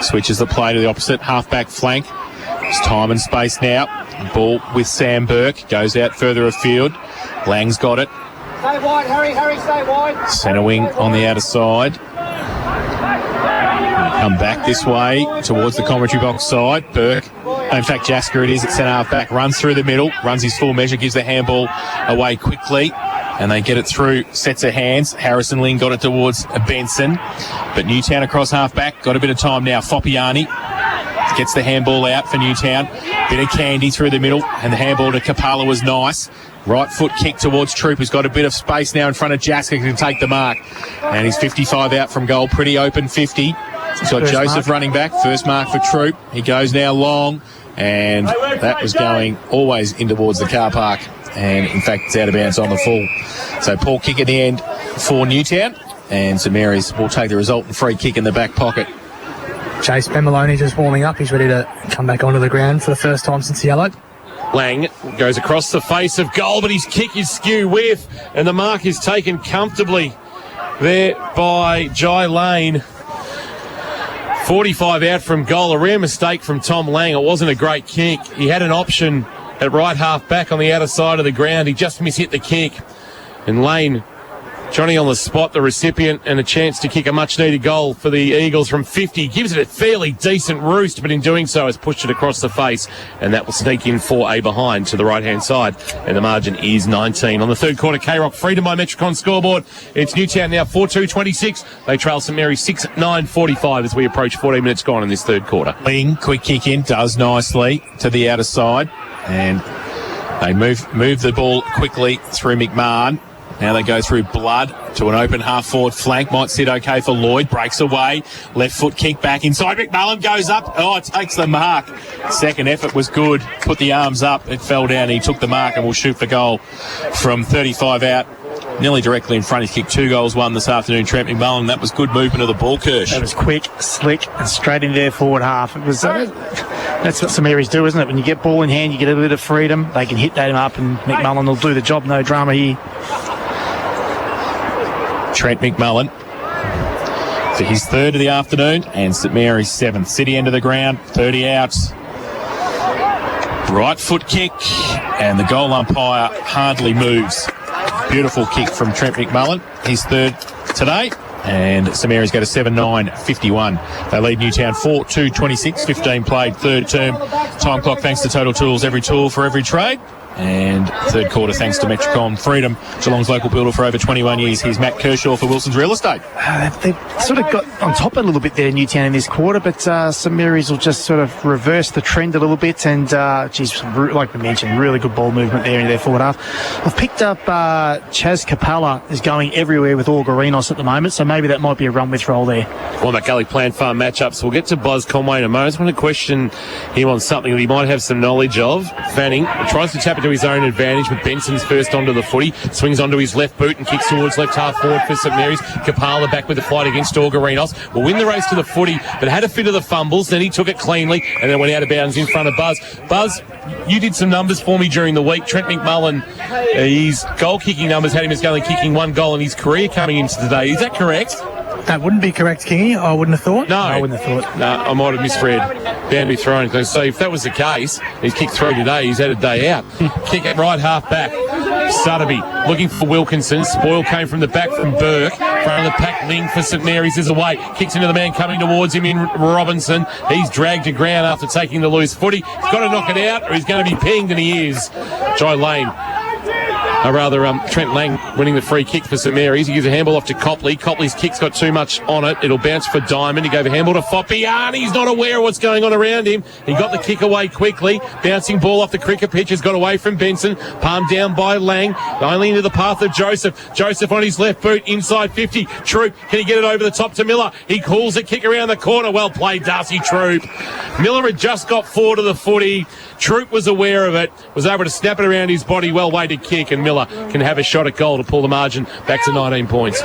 switches the play to the opposite half-back flank. There's time and space now. Ball with Sam Burke, goes out further afield. Lang's got it. Stay wide, Harry, stay wide. Centre wing on the outer side. Come back this way towards the commentary box side. Burke, in fact, Jasker it is at centre half back, runs through the middle, runs his full measure, gives the handball away quickly, and they get it through sets of hands. Harrison Ling got it towards Benson, but Newtown across half back, got a bit of time now. Foppiani gets the handball out for Newtown. Bit of candy through the middle, and the handball to Kapala was nice. Right foot kick towards Troop, who's got a bit of space now in front of Jasker, can take the mark. And he's 55 out from goal, pretty open 50. He's got First Joseph mark. Running back, first mark for Troop. He goes now long, and that was going always in towards the car park. And in fact, it's out of bounds on the full. So Paul kick at the end for Newtown, and St Mary's will take the resultant free kick in the back pocket. Chase Ben Maloney just warming up. He's ready to come back onto the ground for the first time since yellow. Lang goes across the face of goal, but his kick is skew whiff, and the mark is taken comfortably there by Jai Lane. 45 out from goal, a rare mistake from Tom Lang. It wasn't a great kick. He had an option at right half back on the outer side of the ground. He just mishit the kick, and Lane, Johnny on the spot, the recipient, and a chance to kick a much-needed goal for the Eagles from 50. Gives it a fairly decent roost, but in doing so has pushed it across the face, and that will sneak in for a behind to the right-hand side, and the margin is 19. On the third quarter, K-Rock Freedom by Metricon scoreboard. It's Newtown now 4-2-26. They trail St Mary's 6-9-45 as we approach 14 minutes gone in this third quarter. Ling, quick kick in, does nicely to the outer side, and they move the ball quickly through McMahon. Now they go through Blood to an open half-forward flank. Might sit okay for Lloyd. Breaks away. Left foot kick back inside. McMullen goes up. Oh, it takes the mark. Second effort was good. Put the arms up. It fell down. He took the mark and will shoot for goal from 35 out. Nearly directly in front. He's kicked 2 goals, 1 this afternoon. Trent McMullen. That was good movement of the ball, Kirsch. That was quick, slick, and straight into their forward half. It was that's what some areas do, isn't it? When you get ball in hand, you get a bit of freedom. They can hit that up, and McMullen will do the job. No drama here. Trent McMullen for his third of the afternoon, and St Mary's 7th. City end of the ground, 30 out. Right foot kick, and the goal umpire hardly moves. Beautiful kick from Trent McMullen, his third today, And St Mary's go to 7-9-51. They lead Newtown 4-2-26, 15 played, third term. Time clock thanks to Total Tools, every tool for every trade. And third quarter thanks to Metricon Freedom, Geelong's local builder for over 21 years. Here's Matt Kershaw for Wilson's Real Estate. They've sort of got on top a little bit there, Newtown, in this quarter, but St Mary's will just sort of reverse the trend a little bit. And, like we mentioned, really good ball movement there in their forward half. I've picked up Chaz Capella is going everywhere with Orgarinos at the moment, so maybe that might be a run-with roll there. Well, that Gully Plant Farm matchups. We'll get to Buzz Conway in a moment. I just want to question him on something that he might have some knowledge of. Fanning tries to tap into his own advantage with Benson's first onto the footy, swings onto his left boot and kicks towards left half forward for St Mary's. Kapala back with the fight against Orgarinos. Will win the race to the footy, but had a fit of the fumbles. Then he took it cleanly and then went out of bounds in front of Buzz. Buzz, you did some numbers for me during the week. Trent McMullen, his goal-kicking numbers had him as only kicking one goal in his career coming into today. Is that correct? That wouldn't be correct, Kingy. I wouldn't have thought. No, I wouldn't have thought. No, I might have misread. Bound to be thrown. So if that was the case, he's kicked 3 today. He's had a day out. Kick it right half back. Sutterby looking for Wilkinson. Spoil came from the back from Burke. Front of the pack, Ling for St Mary's is away. Kicks into the man coming towards him in Robinson. He's dragged to ground after taking the loose footy. He's got to knock it out or he's going to be pinged, and he is. Jai Lane. Trent Lang winning the free kick for St Mary's. He gives a handball off to Copley. Copley's kick's got too much on it. It'll bounce for Diamond. He gave a handball to Foppy. And he's not aware of what's going on around him. He got the kick away quickly. Bouncing ball off the cricket pitch has got away from Benson. Palmed down by Lang. Only into the path of Joseph. Joseph on his left boot, inside 50. Troop, can he get it over the top to Miller? He calls a kick around the corner. Well played, Darcy Troop. Miller had just got 4 to the footy. Troop was aware of it, was able to snap it around his body, well-weighted kick, and Miller can have a shot at goal to pull the margin back to 19 points.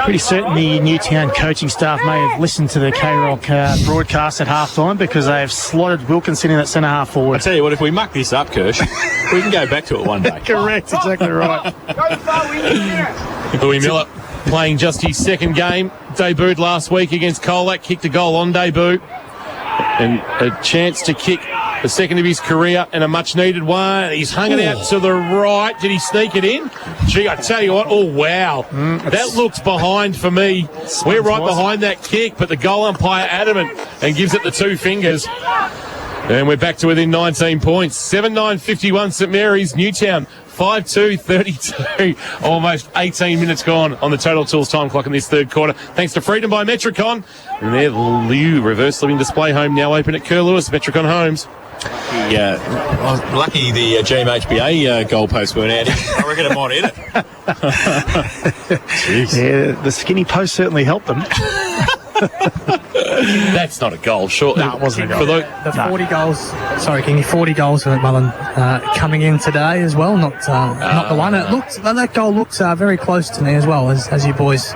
Pretty certain the Newtown coaching staff may have listened to the K-Rock broadcast at half-time because they have slotted Wilkinson in at centre-half forward. I tell you what, if we muck this up, Kirsch, we can go back to it one day. Correct, exactly right. Louis Miller playing just his second game, debuted last week against Colac, kicked a goal on debut, and a chance to kick the second of his career and a much-needed one. He's hung it out to the right. Did he sneak it in? Gee, I tell you what, oh, wow. That looks behind for me. We're right behind that kick, but the goal umpire adamant and gives it the 2 fingers. And we're back to within 19 points. 7-9-51 St Mary's, Newtown 5-2-32. Almost 18 minutes gone on the Total Tools time clock in this third quarter. Thanks to Freedom by Metricon. And there, Liu reverse living display home now open at Kerr Lewis, Metricon Homes. Lucky the GMHBA goalposts weren't out. I reckon it might hit it. Yeah, the skinny post certainly helped them. That's not a goal, sure. No, it wasn't a goal. The 40 goals, sorry, Kingy, 40 goals for McMullen coming in today as well, not the one. That goal looked very close to me as well, as you boys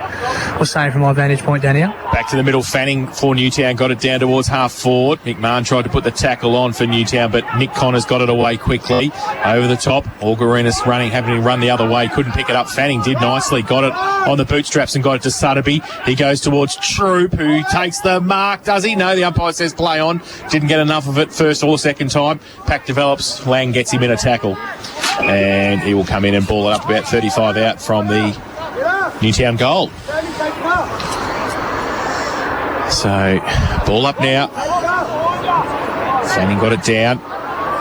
were saying from my vantage point down here. Back to the middle, Fanning for Newtown, got it down towards half forward. McMahon tried to put the tackle on for Newtown, but Nick Connors got it away quickly. Over the top, Orgarinos having to run the other way, couldn't pick it up. Fanning did nicely, got it on the bootstraps and got it to Sutterby. He goes towards Troop, who takes the mark. Does he? No, the umpire says play on. Didn't get enough of it first or second time. Pack develops. Lang gets him in a tackle. And he will come in and ball it up about 35 out from the Newtown goal. So, ball up now. Fanning got it down.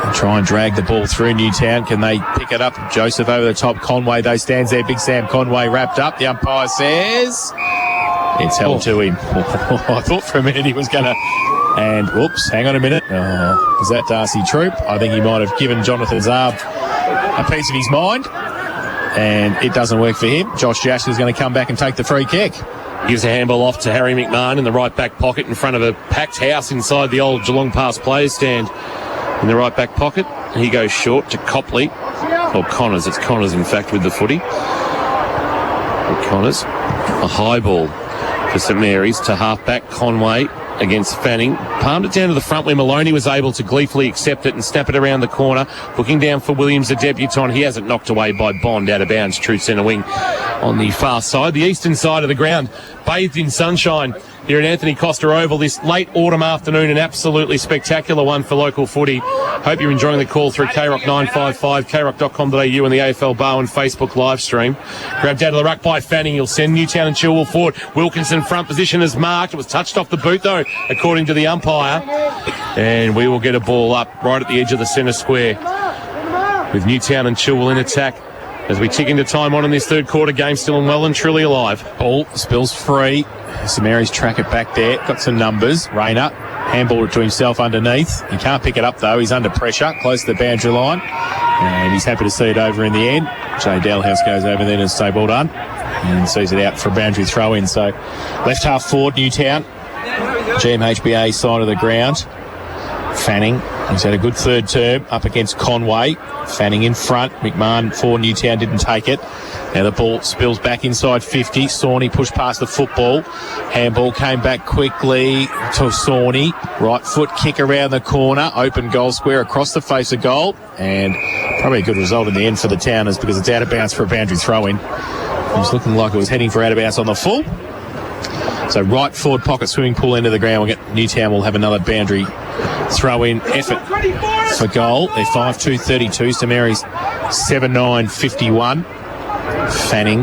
And try and drag the ball through Newtown. Can they pick it up? Joseph over the top. Conway, though, stands there. Big Sam Conway wrapped up. The umpire says it's held to him. I thought for a minute he was going to... And, whoops, hang on a minute. Is that Darcy Troop? I think he might have given Jonathan Zarb a piece of his mind. And it doesn't work for him. Josh Jash is going to come back and take the free kick. Gives a handball off to Harry McMahon in the right back pocket in front of a packed house inside the old Geelong Pass players stand. In the right back pocket, he goes short to Copley. Or Connors, it's Connors in fact with the footy. And Connors, a high ball for St Mary's to half-back Conway against Fanning. Palmed it down to the front where Maloney was able to gleefully accept it and snap it around the corner. Looking down for Williams, the debutant. He hasn't knocked away by Bond out of bounds, true centre wing. on the far side. The eastern side of the ground, bathed in sunshine here at Anthony Costa Oval this late autumn afternoon. An absolutely spectacular one for local footy. Hope you're enjoying the call through KROC 955, kroc.com.au and the AFL Barwon Facebook live stream. Grabbed out of the ruck by Fanning. He'll send Newtown and Chilwell forward. Wilkinson front position is marked. It was touched off the boot though, according to the umpire. And we will get a ball up right at the edge of the centre square with Newtown and Chilwell in attack as we tick into time on in this third quarter. Game still and well and truly alive. Ball spills free. St Mary's track it back there. Got some numbers. Rayner handballed it to himself underneath. He can't pick it up though. He's under pressure, close to the boundary line. And he's happy to see it over in the end. Jay Dalhouse goes over there to say well done and sees it out for a boundary throw in. So left half forward, Newtown. GMHBA side of the ground. Fanning, he's had a good third term up against Conway. Fanning in front. McMahon for Newtown didn't take it. Now the ball spills back inside 50. Sawney pushed past the football. Handball came back quickly to Sawney. Right foot kick around the corner. Open goal square across the face of goal. And probably a good result in the end for the Towners because it's out of bounds for a boundary throw-in. It was looking like it was heading for out of bounds on the full. So right forward pocket swimming pool into the ground. We'll get Newtown will have another boundary throw-in effort for goal. They're 5-2-32. St Mary's 7-9-51. Fanning.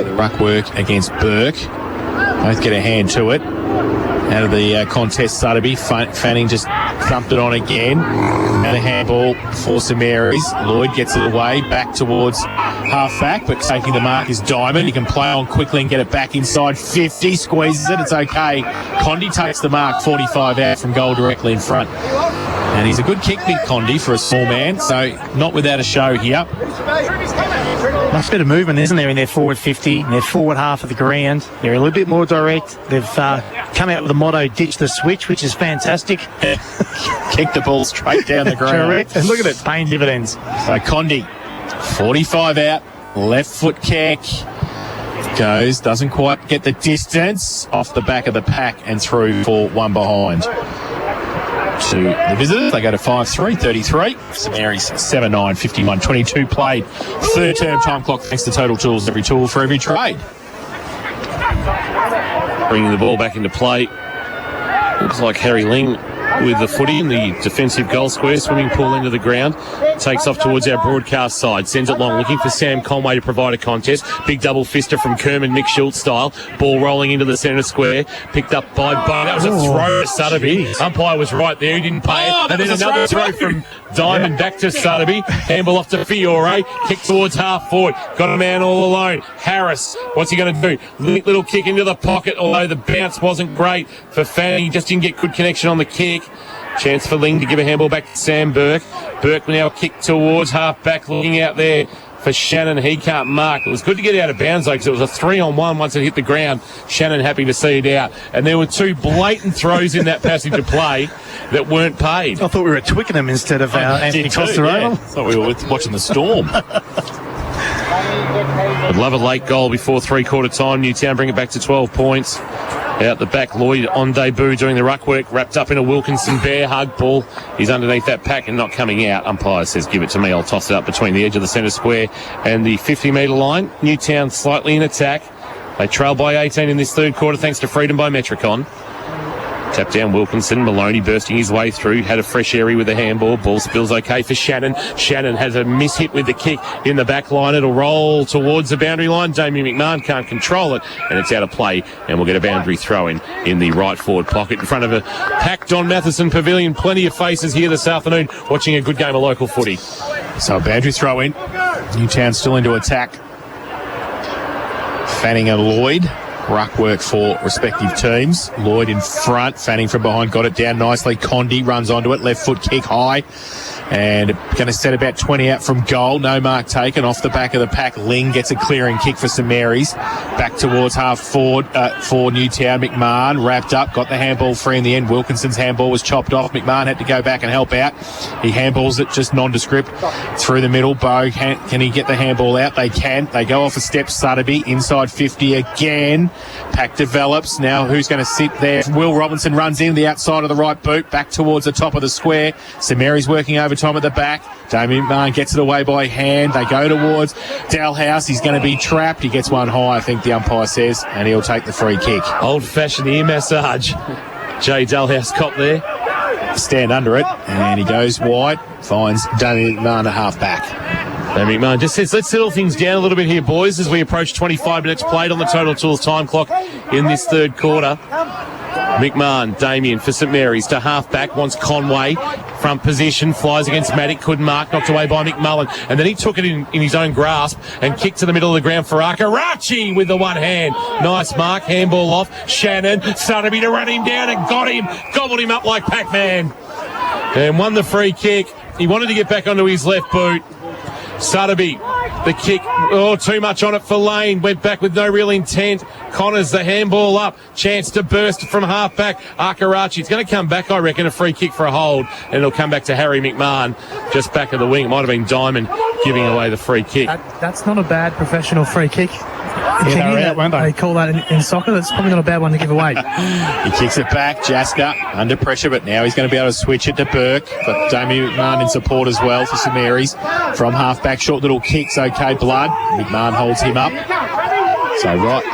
The ruck work against Burke. Both get a hand to it. Out of the contest, Sutterby. Fanning just thumped it on again. And a handball for St Mary's. Lloyd gets it away, back towards half-back, but taking the mark is Diamond. He can play on quickly and get it back inside 50. Squeezes it. It's okay. Condi takes the mark 45 out from goal directly in front. And he's a good kick, Big Condi, for a small man, so not without a show here. Much better movement, isn't there, in their forward 50, in their forward half of the ground. They're a little bit more direct. They've come out with the motto, ditch the switch, which is fantastic. Kick the ball straight down the ground. Correct. And look at it, paying dividends. So Condi, 45 out, left foot kick. Goes, doesn't quite get the distance, off the back of the pack and through for one behind. To the visitors, they go to 5-3-33. St Mary's 7-9-51. 22 played. Third term time clock thanks to Total Tools. Every tool for every trade. Bringing the ball back into play. Looks like Harry Ling with the footy in the defensive goal square, swimming pool into the ground. Takes off towards our broadcast side. Sends it long, looking for Sam Conway to provide a contest. Big double fister from Kerman, Mick Schultz style. Ball rolling into the centre square. Picked up by Bo. That was a throw to Sutterby. Umpire was right there. He didn't pay it. And then another throw from Diamond back to Sutterby. Handball off to Fiore. Kick towards half forward. Got a man all alone. Harris. What's he going to do? Little kick into the pocket, although the bounce wasn't great for Fanning. He just didn't get good connection on the kick. Chance for Ling to give a handball back to Sam Burke. Burke now kick towards half-back, looking out there for Shannon. He can't mark. It was good to get out of bounds, though, because it was a 3-on-1 once it hit the ground. Shannon happy to see it out. And there were two blatant throws in that passage of play that weren't paid. I thought we were at Twickenham instead of Anthony Costa Oval. I thought we were watching the Storm. Would love a late goal before three-quarter time. Newtown bring it back to 12 points. Out the back, Lloyd on debut doing the ruck work, wrapped up in a Wilkinson bear hug ball. He's underneath that pack and not coming out. Umpire says, give it to me. I'll toss it up between the edge of the centre square and the 50-metre line. Newtown slightly in attack. They trail by 18 in this third quarter thanks to freedom by Metricon. Tap down Wilkinson. Maloney bursting his way through. Had a fresh area with the handball. Ball spills okay for Shannon. Shannon has a miss-hit with the kick in the back line. It'll roll towards the boundary line. Damien McMahon can't control it, and it's out of play, and we'll get a boundary throw in the right forward pocket in front of a packed Don Matheson Pavilion. Plenty of faces here this afternoon watching a good game of local footy. So a boundary throw in. Newtown still into attack. Fanning and Lloyd. Ruck work for respective teams. Lloyd in front, Fanning from behind, got it down nicely. Condi runs onto it, left foot kick high, and going to set about 20 out from goal. No mark taken off the back of the pack. Ling gets a clearing kick for St Mary's. Back towards half forward for Newtown. McMahon wrapped up, got the handball free in the end. Wilkinson's handball was chopped off. McMahon had to go back and help out. He handballs it just nondescript through the middle. Bo, can he get the handball out? They can. They go off a step. Sutterby inside 50 again. Pack develops. Now who's going to sit there? Will Robinson runs in the outside of the right boot, back towards the top of the square. St Mary's working over overtime at the back. Damien McMahon gets it away by hand. They go towards Dalhouse. He's going to be trapped. He gets one high, I think the umpire says, and he'll take the free kick. Old-fashioned ear massage. Jay Dalhouse cop there. Stand under it, and he goes wide. Finds Damien McMahon a half-back. Damien McMahon just says, let's settle things down a little bit here, boys, as we approach 25 minutes played on the Total Tools time clock in this third quarter. McMahon, Damien for St Mary's to half-back, wants Conway. Front position, flies against Maddock, couldn't mark, knocked away by McMullen. And then he took it in his own grasp and kicked to the middle of the ground for Akarachi with the one hand. Nice mark, handball off. Shannon, Sotheby to run him down and got him, gobbled him up like Pac-Man. And won the free kick. He wanted to get back onto his left boot. Sotheby, the kick, too much on it for Lane, went back with no real intent. Connors, the handball up, chance to burst from half-back. Akarachi, it's going to come back, I reckon, a free kick for a hold, and it'll come back to Harry McMahon, just back of the wing. It might have been Diamond giving away the free kick. That's not a bad professional free kick. They call that in soccer. That's probably not a bad one to give away. He kicks it back. Jasker under pressure, but now he's going to be able to switch it to Burke. But Damien McMahon in support as well for St Mary's. From half-back, short little kicks, okay, Blood. McMahon holds him up. So right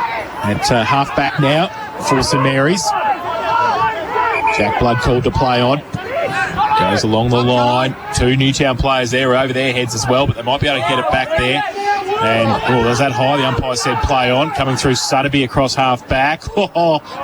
at half-back now for St Mary's. Jack Blood called to play on. Goes along the line. Two Newtown players there over their heads as well, but they might be able to get it back there. And, was that high? The umpire said play on. Coming through Sotheby across half-back.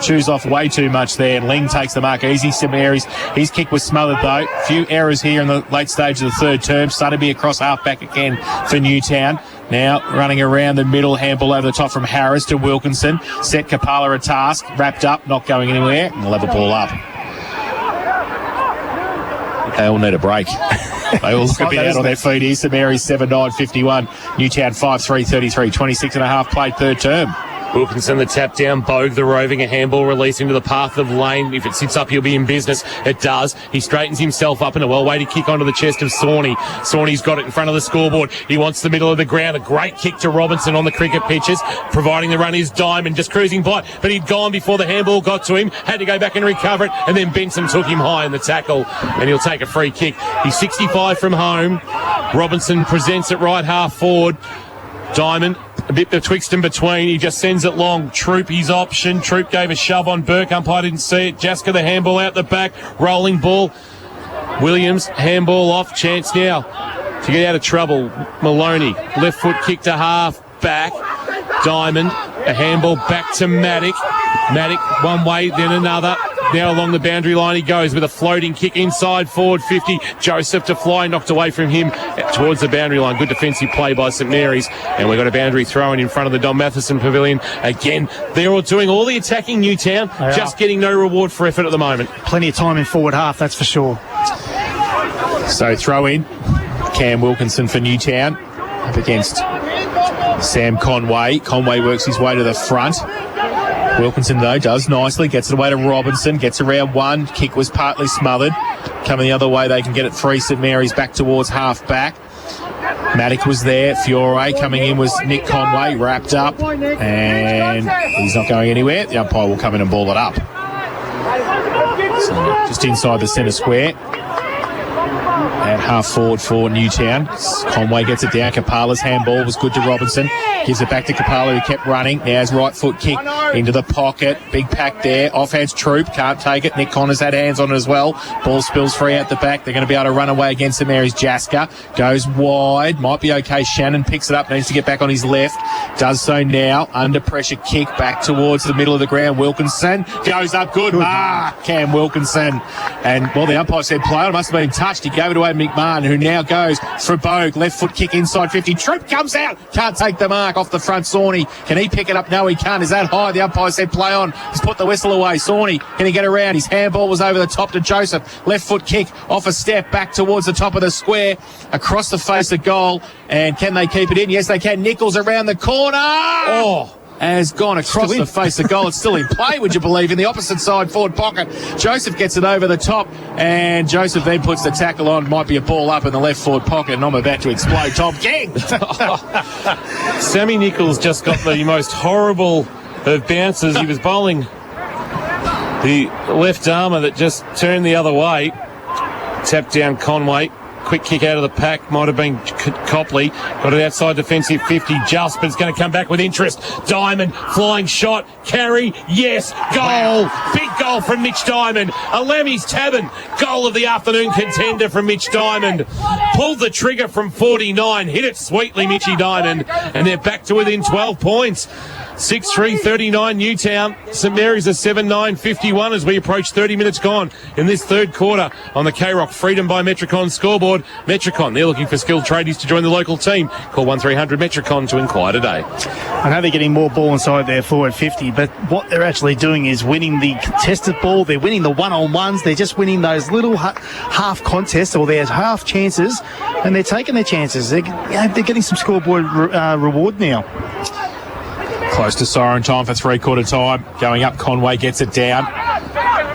Chews off way too much there. Ling takes the mark easy. St Mary's. His kick was smothered, though. A few errors here in the late stage of the third term. Sotheby across half-back again for Newtown. Now running around the middle, handball over the top from Harris to Wilkinson. Set Kapala a task. Wrapped up, not going anywhere. And they'll have a ball up. They all need a break. They all look a bit out on their feet here. St Mary's 7-9-51. Newtown 5-3-33. 26 and a half played third term. Wilkinson, the tap down, Bogue, the roving, a handball release into the path of Lane. If it sits up, he'll be in business. It does. He straightens himself up in a well-weighted kick onto the chest of Sawney. Sawney's got it in front of the scoreboard. He wants the middle of the ground. A great kick to Robinson on the cricket pitches. Providing the run is Diamond, just cruising by. But he'd gone before the handball got to him. Had to go back and recover it. And then Benson took him high in the tackle. And he'll take a free kick. He's 65 from home. Robinson presents it right half forward. Diamond, a bit betwixt and between. He just sends it long. Troop, his option. Troop gave a shove on Burke. Umpire didn't see it. Jasker, the handball out the back. Rolling ball. Williams, handball off. Chance now to get out of trouble. Maloney, left foot kick to half back. Diamond, a handball back to Maddock. Maddock, one way, then another. Now along the boundary line he goes with a floating kick inside forward 50. Joseph to fly, knocked away from him towards the boundary line. Good defensive play by St Mary's. And we've got a boundary throw-in in front of the Don Matheson Pavilion. Again, they're all doing all the attacking Newtown, just getting no reward for effort at the moment. Plenty of time in forward half, that's for sure. So throw in. Cam Wilkinson for Newtown up against Sam Conway. Conway works his way to the front. Wilkinson, though, does nicely. Gets it away to Robinson. Gets around one. Kick was partly smothered. Coming the other way, they can get it free. St Mary's back towards half-back. Maddock was there. Fiore coming in was Nick Conway. Wrapped up. And he's not going anywhere. The umpire will come in and ball it up. So just inside the centre square. At half forward for Newtown. Conway gets it down. Kapala's handball was good to Robinson. Gives it back to Kapala, who kept running. Now his right foot kick into the pocket. Big pack there. Offhands Troop. Can't take it. Nick Connors had hands on it as well. Ball spills free out the back. They're going to be able to run away against St Mary's. Jasker goes wide. Might be okay. Shannon picks it up. Needs to get back on his left. Does so now. Under pressure kick back towards the middle of the ground. Wilkinson goes up. Good mark. Cam Wilkinson. And, well, the umpire said play on. Must have been touched. He gave it away to McMahon, who now goes for Bogue. Left foot kick inside 50. Troop comes out. Can't take the mark off the front. Sawney. Can he pick it up? No, he can't. Is that high? The umpire said play on. He's put the whistle away. Sawney, can he get around? His handball was over the top to Joseph. Left foot kick off a step back towards the top of the square. Across the face of goal. And can they keep it in? Yes, they can. Nichols around the corner. Has gone across the face of goal. It's still in play, would you believe, in the opposite side forward pocket. Joseph gets it over the top, and Joseph then puts the tackle on. Might be a ball up in the left forward pocket, and I'm about to explode. Tom King! Sammy Nichols just got the most horrible of bounces. He was bowling the left armour that just turned the other way. Tapped down Conway. quick kick out of the pack. Might have been Copley. Got it outside defensive 50 just, but it's going to come back with interest. Diamond, flying shot, carry, yes, goal. Big goal from Mitch Diamond. A Lemmy's Tavern, goal of the afternoon contender from Mitch Diamond. Pulled the trigger from 49, hit it sweetly, Mitchy Diamond, and they're back to within 12 points. 6-3-39 Newtown. St Mary's are 7-9-51 as we approach 30 minutes gone in this third quarter on the K-Rock Freedom by Metricon scoreboard. Metricon, they're looking for skilled tradies to join the local team. Call 1300 Metricon to inquire today. I know they're getting more ball inside their forward 50, but what they're actually doing is winning the contested ball. They're winning the one-on-ones. They're just winning those little half contests or their half chances, and they're taking their chances. They're getting some scoreboard reward now. Close to siren time for three-quarter time. Going up, Conway gets it down.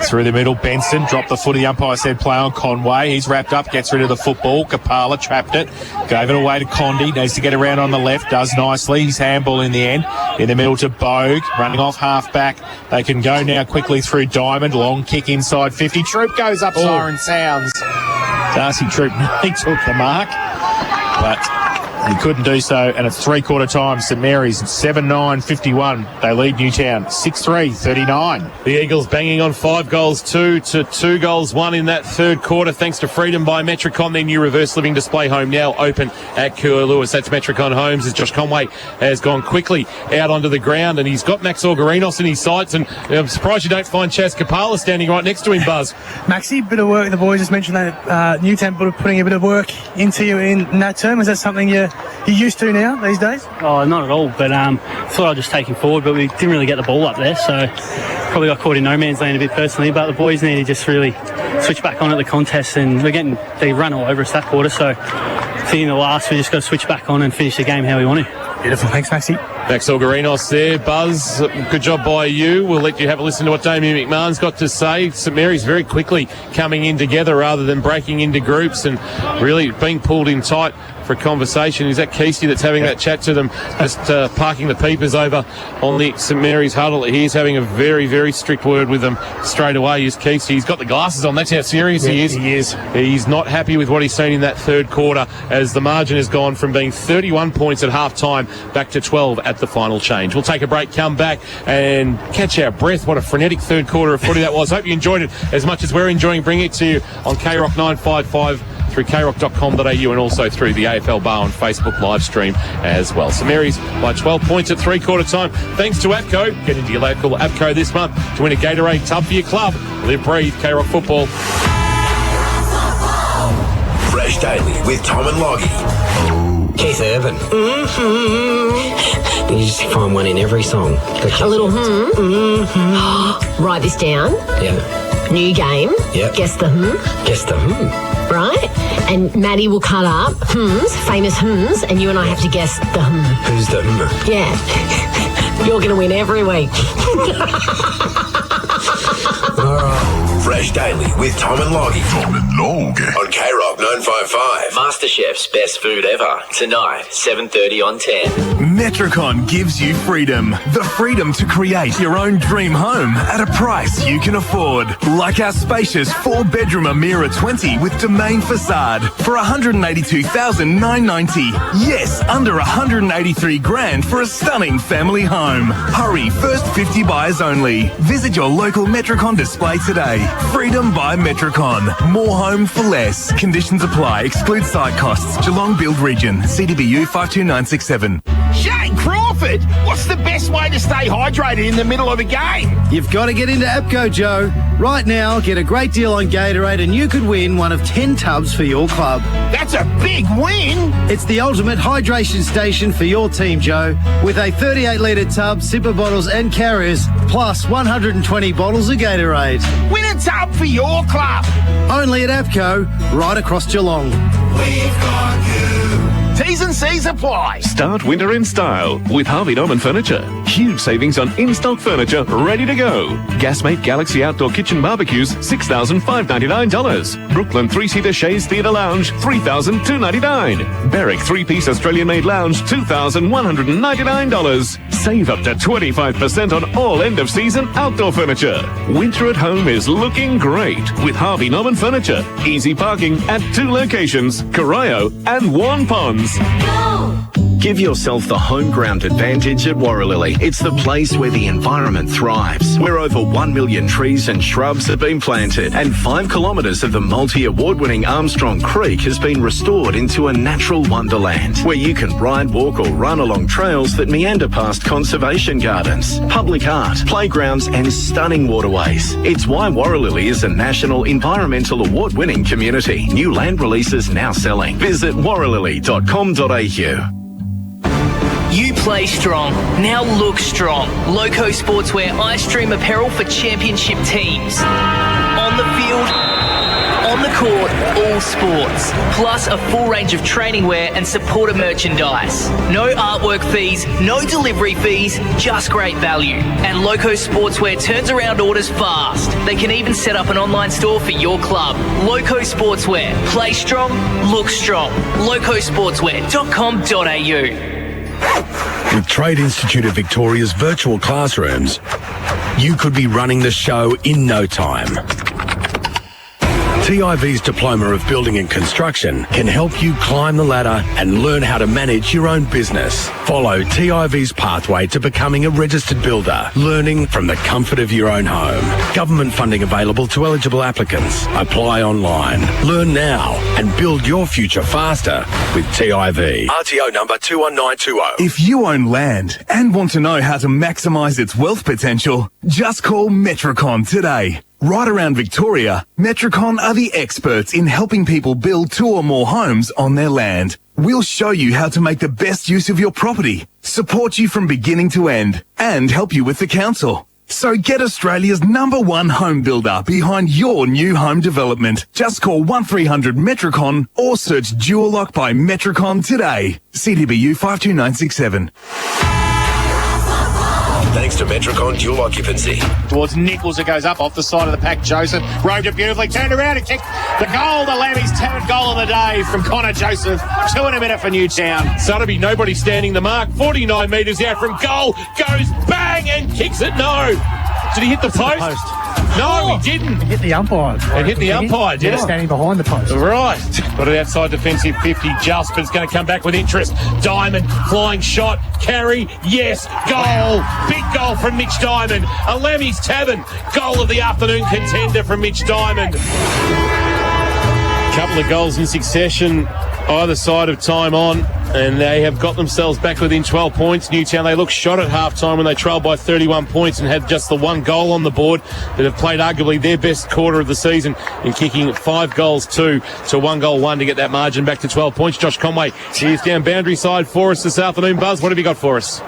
Through the middle, Benson dropped the footy. Umpire said play on Conway. He's wrapped up, gets rid of the football. Kapala trapped it, gave it away to Condi. Needs to get around on the left, does nicely. He's handball in the end. In the middle to Bogue, running off half-back. They can go now quickly through Diamond. Long kick inside 50. Troop goes up, siren sounds. Darcy Troop nearly took the mark, but he couldn't do so, and it's three-quarter time. St Mary's 7-9-51. They lead Newtown 6-3-39. The Eagles banging on 5 goals 2 to 2 goals 1 in that third quarter, thanks to Freedom by Metricon. Their new reverse living display home now open at Kua Lewis. That's Metricon Homes as Josh Conway has gone quickly out onto the ground, and he's got Max Orgarinos in his sights, and I'm surprised you don't find Chas Kapala standing right next to him, Buzz. Maxie, bit of work. The boys just mentioned that Newtown putting a bit of work into you in that term. Is that something you're used to now these days? Oh, not at all, but thought I'd just take him forward, but we didn't really get the ball up there, so probably got caught in no man's land a bit personally, but the boys need to just really switch back on at the contest, and they run all over us that quarter, so I think in the last we just got to switch back on and finish the game how we want to. Beautiful. Thanks, Maxie. Max Orgarinos there. Buzz, good job by you. We'll let you have a listen to what Damien McMahon's got to say. St Mary's very quickly coming in together rather than breaking into groups and really being pulled in tight for a conversation. Is that Keesey that's having that chat to them, just parking the peepers over on the St Mary's huddle? He's having a very, very strict word with them straight away, is Keesey. He's got the glasses on. That's how serious he is. He is. He's not happy with what he's seen in that third quarter, as the margin has gone from being 31 points at half-time back to 12 at the final change. We'll take a break, come back and catch our breath. What a frenetic third quarter of footy that was. Hope you enjoyed it as much as we're enjoying bringing it to you on K-Rock 955 through krock.com.au and also through the AFL Bar on Facebook live stream as well. St Mary's by 12 points at three-quarter time. Thanks to APCO. Get into your local APCO this month to win a Gatorade tub for your club. Live, breathe, K-Rock football. Fresh Daily with Tom and Loggy. Keith Urban. You just find one in every song. A little Write this down. Yeah. New game. Yep. Guess the Guess the Right? And Maddie will cut up famous and you and I have to guess the Who's the Yeah. You're going to win every week. All right. Fresh Daily with Tom and Loggy. Tom and Loggy. On K-Rock 955. MasterChef's best food ever. Tonight, 7:30 on 10. Metricon gives you freedom. The freedom to create your own dream home at a price you can afford. Like our spacious 4-bedroom Amira 20 with domain facade for $182,990. Yes, under 183 grand for a stunning family home. Hurry, first 50 buyers only. Visit your local Metricon display today. Freedom by Metricon. More home for less. Conditions apply. Exclude site costs. Geelong Build Region. CDBU 52967. Shane Crawford, what's the best way to stay hydrated in the middle of a game? You've got to get into APCO, Joe. Right now, get a great deal on Gatorade and you could win one of 10 tubs for your club. That's a big win. It's the ultimate hydration station for your team, Joe, with a 38-litre tub, sipper bottles and carriers, plus 120 bottles of Gatorade. Win a tub for your club. Only at APCO, right across Geelong. We've got you. T's and C's apply. Start winter in style with Harvey Norman Furniture. Huge savings on in-stock furniture ready to go. Gasmate Galaxy Outdoor Kitchen Barbecues, $6,599. Brooklyn 3-seater Shays Theatre Lounge, $3,299. Berwick 3-piece Australian-made lounge, $2,199. Save up to 25% on all end-of-season outdoor furniture. Winter at home is looking great with Harvey Norman Furniture. Easy parking at 2 locations, Corio and Warn Ponds. Give yourself the home ground advantage at Warralilly. It's the place where the environment thrives, where over 1 million trees and shrubs have been planted, and 5 kilometres of the multi-award-winning Armstrong Creek has been restored into a natural wonderland, where you can ride, walk or run along trails that meander past conservation gardens, public art, playgrounds and stunning waterways. It's why Warralilly is a national environmental award-winning community. New land releases now selling. Visit warralilly.com.au. You play strong, now look strong. Loco Sportswear Ice Stream apparel for championship teams. On the field, on the court, all sports. Plus a full range of training wear and supporter merchandise. No artwork fees, no delivery fees, just great value. And Loco Sportswear turns around orders fast. They can even set up an online store for your club. Loco Sportswear. Play strong, look strong. locosportswear.com.au. With Trade Institute of Victoria's virtual classrooms, you could be running the show in no time. TIV's Diploma of Building and Construction can help you climb the ladder and learn how to manage your own business. Follow TIV's pathway to becoming a registered builder, learning from the comfort of your own home. Government funding available to eligible applicants. Apply online. Learn now and build your future faster with TIV. RTO number 21920. If you own land and want to know how to maximise its wealth potential, just call Metricon today. Right around Victoria, Metricon are the experts in helping people build 2 or more homes on their land. We'll show you how to make the best use of your property, support you from beginning to end, and help you with the council. So get Australia's #1 home builder behind your new home development. Just call 1300 Metricon or search Dual Lock by Metricon today. CDBU 52967. Thanks to Metricon Dual Occupancy. Towards Nichols, it goes up off the side of the pack. Joseph roved it beautifully, turned around and kicked the goal. The Lambie's 10th goal of the day from Connor Joseph. 2 in a minute for Newtown. Sotheby, nobody standing the mark. 49 metres out from goal. Goes bang and kicks it. No. Did he hit the post? No, he didn't. It hit the umpire. It hit the umpire, did it? Standing behind the post. Right. Got it outside defensive 50 just, but it's going to come back with interest. Diamond, flying shot, carry, yes, goal. Big goal from Mitch Diamond. A Lemmy's Tavern. Goal of the afternoon contender from Mitch Diamond. Couple of goals in succession either side of time on, and they have got themselves back within 12 points. Newtown, they looked shot at half-time when they trailed by 31 points and had just the 1 goal on the board, but have played arguably their best quarter of the season in kicking 5 goals 2 to 1 goal 1 to get that margin back to 12 points. Josh Conway is down boundary side for us this afternoon. Buzz, what have you got for us?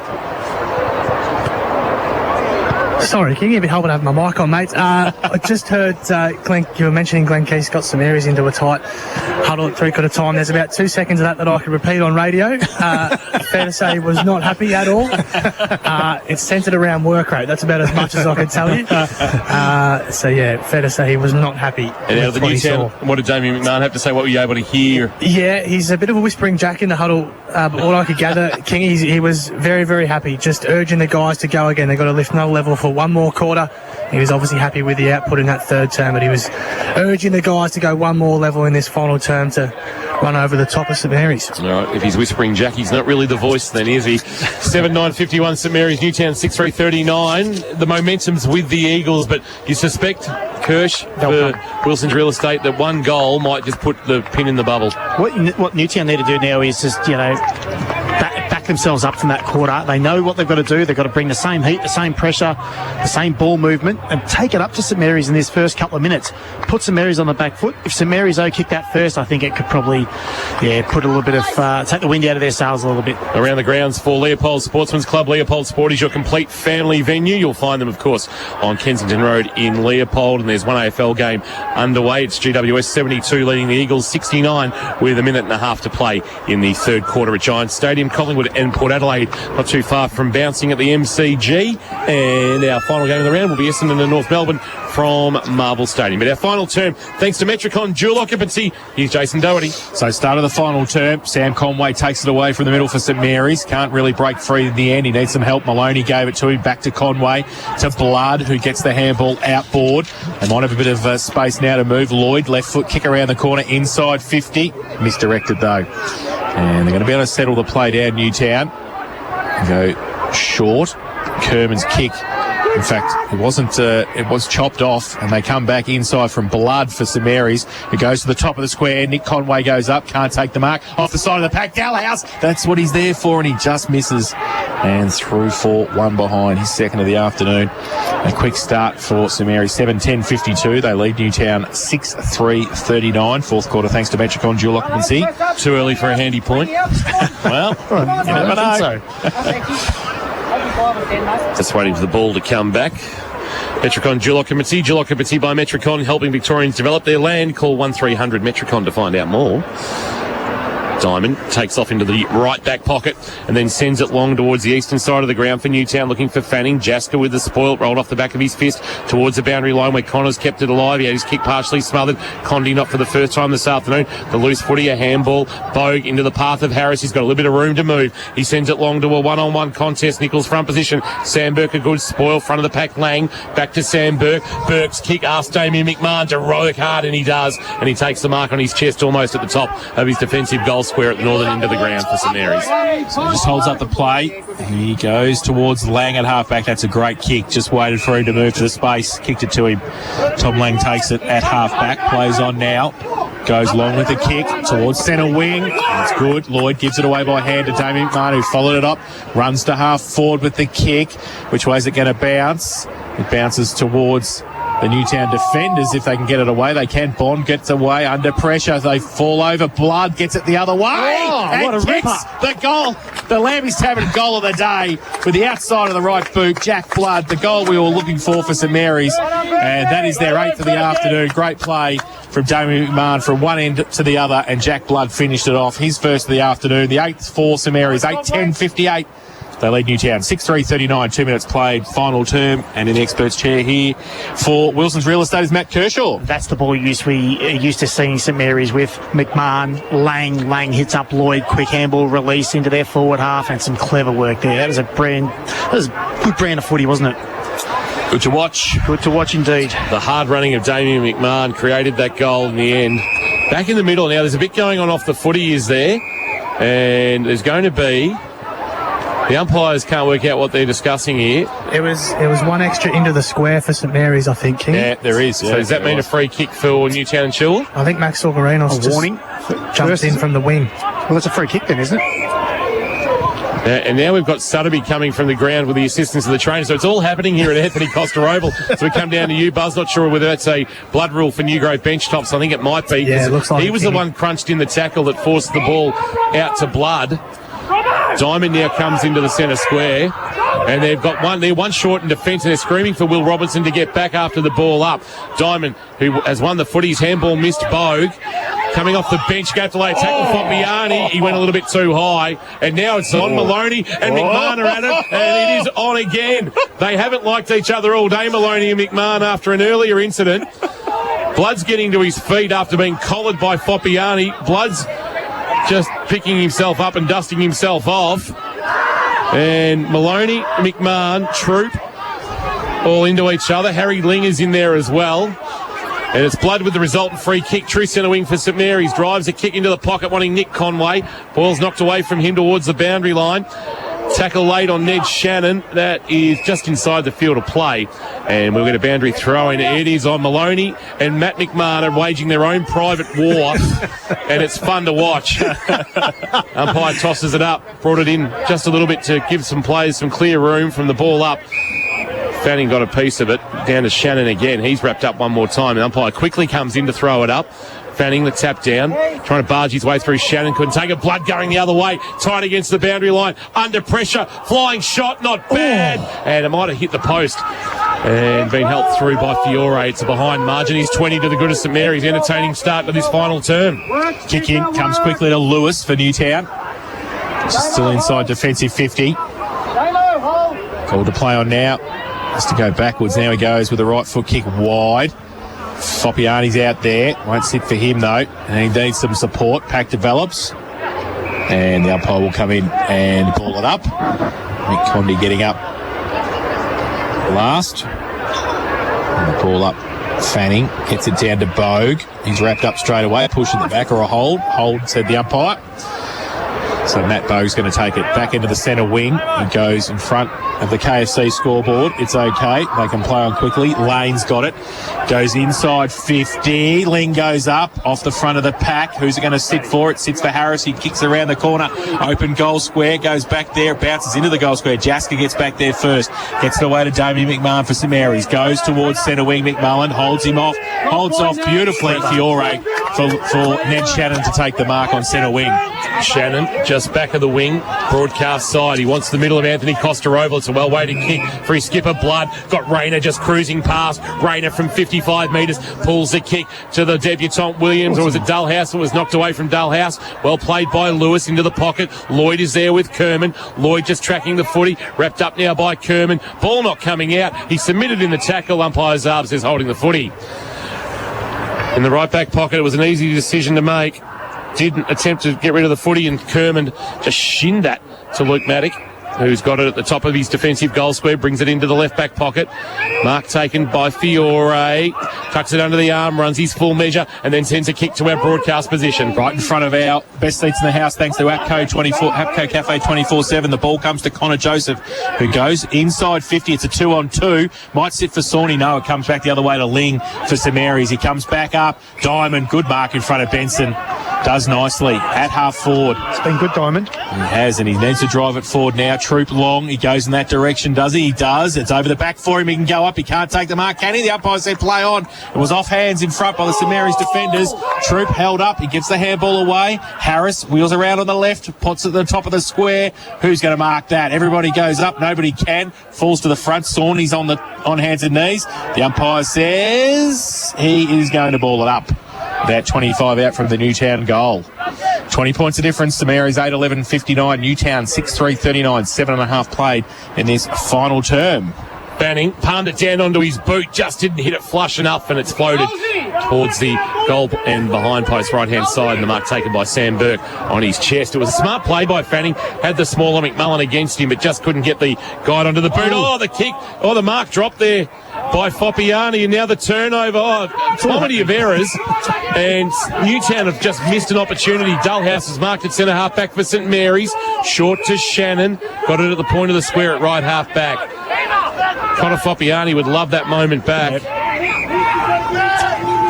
Sorry, can you give me help to have my mic on, mate? I just heard, Glenn, you were mentioning Glenn Keith's got some areas into a tight huddle at 3/4 time. There's about 2 seconds of that I could repeat on radio. Fair to say he was not happy at all. It's centred around work rate. That's about as much as I can tell you. So, yeah, fair to say he was not happy. And out of the Newtown, what did Jamie McMahon have to say? What were you able to hear? Yeah, he's a bit of a whispering jack in the huddle, but what I could gather, Kingy, he was very, very happy, just urging the guys to go again. They've got to lift another level for 1 more quarter. He was obviously happy with the output in that 3rd term, but he was urging the guys to go 1 more level in this final term to run over the top of St Mary's. All right, if he's whispering Jack, he's not really the voice then, is he? 7-9-51 St Mary's, Newtown 6-3-39. The momentum's with the Eagles, but you suspect, Kirsch, for Wilson's Real Estate, that 1 goal might just put the pin in the bubble. What Newtown need to do now is just, back back themselves up from that quarter. They know what they've got to do. They've got to bring the same heat, the same pressure, the same ball movement, and take it up to St Mary's in this first couple of minutes. Put St Mary's on the back foot. If St Mary's kick that first, I think it could probably, put a little bit of, take the wind out of their sails a little bit. Around the grounds for Leopold Sportsman's Club. Leopold Sport is your complete family venue. You'll find them, of course, on Kensington Road in Leopold, and there's one AFL game underway. It's GWS 72 leading the Eagles 69 with a minute and a half to play in the third quarter at Giants Stadium. Collingwood and Port Adelaide not too far from bouncing at the MCG, and our final game of the round will be Essendon and North Melbourne from Marvel Stadium. But our final term, thanks to Metricon Dual Occupancy, here's Jason Doherty. So start of the final term, Sam Conway takes it away from the middle for St Mary's. Can't really break free in the end. He needs some help. Maloney gave it to him. Back to Conway, to Blood, who gets the handball outboard. They might have a bit of space now to move. Lloyd, left foot kick around the corner, inside 50. Misdirected though. And they're going to be able to settle the play down, Newtown. Go short. Kerman's kick. In fact, it wasn't. It was chopped off, and they come back inside from Blood for St Mary's. It goes to the top of the square. Nick Conway goes up, can't take the mark. Off the side of the pack, Dalhouse. That's what he's there for, and he just misses. And through for one behind, his second of the afternoon. A quick start for St Mary's, 7:10:52. They lead Newtown 6-3-39. Fourth quarter, thanks to Metricon Dual Occupancy. Too early for a handy point. Well, you never know. Just waiting for the ball to come back. Metricon Dual Occupancy by Metricon, helping Victorians develop their land. Call 1300 Metricon to find out more. Diamond takes off into the right back pocket and then sends it long towards the eastern side of the ground for Newtown, looking for Fanning. Jasker with the spoil, rolled off the back of his fist towards the boundary line where Connors kept it alive. He had his kick partially smothered. Condi not for the first time this afternoon. The loose footy, a handball. Bogue into the path of Harris. He's got a little bit of room to move. He sends it long to a one-on-one contest. Nichols front position. Sam Burke a good spoil. Front of the pack, Lang. Back to Sam Burke. Burke's kick asks Damien McMahon to work hard, and he does. And he takes the mark on his chest almost at the top of his defensive goal square at the northern end of the ground for St Mary's. So he just holds up the play. He goes towards Lang at halfback. That's a great kick. Just waited for him to move to the space. Kicked it to him. Tom Lang takes it at halfback. Plays on now. Goes long with the kick towards centre wing. It's good. Lloyd gives it away by hand to Damien McMahon, who followed it up. Runs to half forward with the kick. Which way is it going to bounce? It bounces towards the Newtown defenders. If they can get it away, they can. Bond gets away under pressure. They fall over. Blood gets it the other way. Oh, what a ripper. The goal. The Lambies Tavern goal of the day with the outside of the right boot. Jack Blood, the goal we were looking for St Mary's. And that is their eighth of the afternoon. Great play from Damien McMahon from one end to the other. And Jack Blood finished it off. His first of the afternoon. The eighth for St Mary's. 8:10:58. They lead Newtown 6-3-39, 2 minutes played, final term, and in the expert's chair here for Wilson's Real Estate is Matt Kershaw. That's the ball we used to seeing St Mary's with. McMahon, Lang hits up Lloyd, quick handball release into their forward half, and some clever work there. That was a good brand of footy, wasn't it? Good to watch. Good to watch indeed. The hard running of Damien McMahon created that goal in the end. Back in the middle now, there's a bit going on off the footy, is there? And there's going to be... The umpires can't work out what they're discussing here. It was one extra into the square for St Mary's, I think, King. Yeah, there is. Yeah, so does that mean a free kick for Newtown and Chilwell? I think Max Sorgarinos just warning jumped in from the wing. Well, that's a free kick then, isn't it? And now we've got Sutterby coming from the ground with the assistance of the trainer. So it's all happening here at Anthony Costa Oval. So we come down to you, Buzz. Not sure whether that's a blood rule for New Grove bench tops. I think it might be. Yeah, it looks like he was the one crunched in the tackle that forced the ball out to Blood. Diamond now comes into the centre square, and they've got one short in defence, and they're screaming for Will Robinson to get back after the ball up. Diamond, who has won the footies, handball missed. Bogue coming off the bench, go to lay a tackle. Foppiani, he went a little bit too high, and now it's on Maloney and McMahon are at it, and it is on again. They haven't liked each other all day, Maloney and McMahon, after an earlier incident. Blood's getting to his feet after being collared by Foppiani. Blood's just picking himself up and dusting himself off. And Maloney, McMahon, Troop, all into each other. Harry Linger's in there as well. And it's Blood with the resultant free kick. True centre wing for St Mary's. Drives a kick into the pocket, wanting Nick Conway. Ball's knocked away from him towards the boundary line. Tackle late on Ned Shannon. That is just inside the field of play. And we'll get a boundary throw in. It is on Maloney and Matt McMahon are waging their own private war. And it's fun to watch. Umpire tosses it up. Brought it in just a little bit to give some players some clear room from the ball up. Fanning got a piece of it. Down to Shannon again. He's wrapped up one more time. And umpire quickly comes in to throw it up. Fanning, the tap down, trying to barge his way through. Shannon couldn't take it. Blood going the other way. Tight against the boundary line. Under pressure. Flying shot. Not bad. And it might have hit the post. And been helped through by Fiore. It's a behind margin. He's 20 to the good of St Mary's. Entertaining start to this final term. Kick in. Comes quickly to Lewis for Newtown. Still inside defensive 50. Called to play on now. Has to go backwards. Now he goes with the right foot kick wide. Foppiani's out there. Won't sit for him, though. And he needs some support. Pack develops. And the umpire will come in and ball it up. Mick Condy getting up last. And the ball up. Fanning gets it down to Bogue. He's wrapped up straight away. Pushing the back or a hold. Hold, said the umpire. So Matt Bogue's going to take it back into the centre wing. He goes in front of the KFC scoreboard. It's okay. They can play on quickly. Lane's got it. Goes inside 50. Ling goes up off the front of the pack. Who's it going to sit for? It sits for Harris. He kicks around the corner. Open goal square. Goes back there. Bounces into the goal square. Jasker gets back there first. Gets it away to Damien McMahon for St Mary's. Goes towards centre wing. McMullen holds him off. Holds off beautifully. Fiore for Ned Shannon to take the mark on centre wing. Shannon just back of the wing, broadcast side. He wants the middle of Anthony Costa Oval. It's a well-weighted kick for his skipper, Blood. Got Rayner just cruising past. Rayner from 55 metres pulls the kick to the debutant Williams, or was it Dullhouse? It was knocked away from Dullhouse. Well played by Lewis into the pocket. Lloyd is there with Kerman. Lloyd just tracking the footy. Wrapped up now by Kerman. Ball not coming out. He submitted in the tackle. Umpire Zarbs is holding the footy. In the right back pocket, it was an easy decision to make. Didn't attempt to get rid of the footy, and Kerman just shinned that to Luke Maddock, who's got it at the top of his defensive goal square, brings it into the left back pocket. Mark taken by Fiore, tucks it under the arm, runs his full measure, and then sends a kick to our broadcast position. Right in front of our best seats in the house, thanks to APCO Cafe 24/7. The ball comes to Connor Joseph, who goes inside 50. It's a 2-on-2. Might sit for Sawney. No, it comes back the other way to Ling for St Mary's. He comes back up. Diamond, good mark in front of Benson. Does nicely at half forward. It's been good, Diamond. He has, and he needs to drive it forward now. Troop long. He goes in that direction, does he? He does. It's over the back for him. He can go up. He can't take the mark, can he? The umpire said play on. It was off hands in front by the St Mary's defenders. Troop held up. He gives the handball away. Harris wheels around on the left, puts it at the top of the square. Who's going to mark that? Everybody goes up. Nobody can. Falls to the front. Sawney's on hands and knees. The umpire says he is going to ball it up. About 25 out from the Newtown goal. 20 points of difference. St Mary's 8-11-59. Newtown 6-3-39. 7.5 played in this final term. Banning palmed it down onto his boot, just didn't hit it flush enough, and it's floated towards the goal and behind post right hand side, and the mark taken by Sam Burke on his chest. It was a smart play by Fanning, had the smaller McMullen against him, but just couldn't get the guide onto the boot. Oh, the kick, the mark dropped there by Foppiani, and now the turnover. Comedy of errors, and Newtown have just missed an opportunity. Dullhouse has marked at centre half back for St Mary's, short to Shannon, got it at the point of the square at right half back. Connor Foppiani would love that moment back.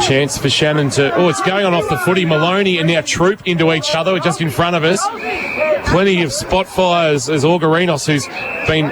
Chance for Shannon to... it's going on off the footy. Maloney and now Troop into each other just in front of us. Plenty of spot fires as Orgarinos, who's been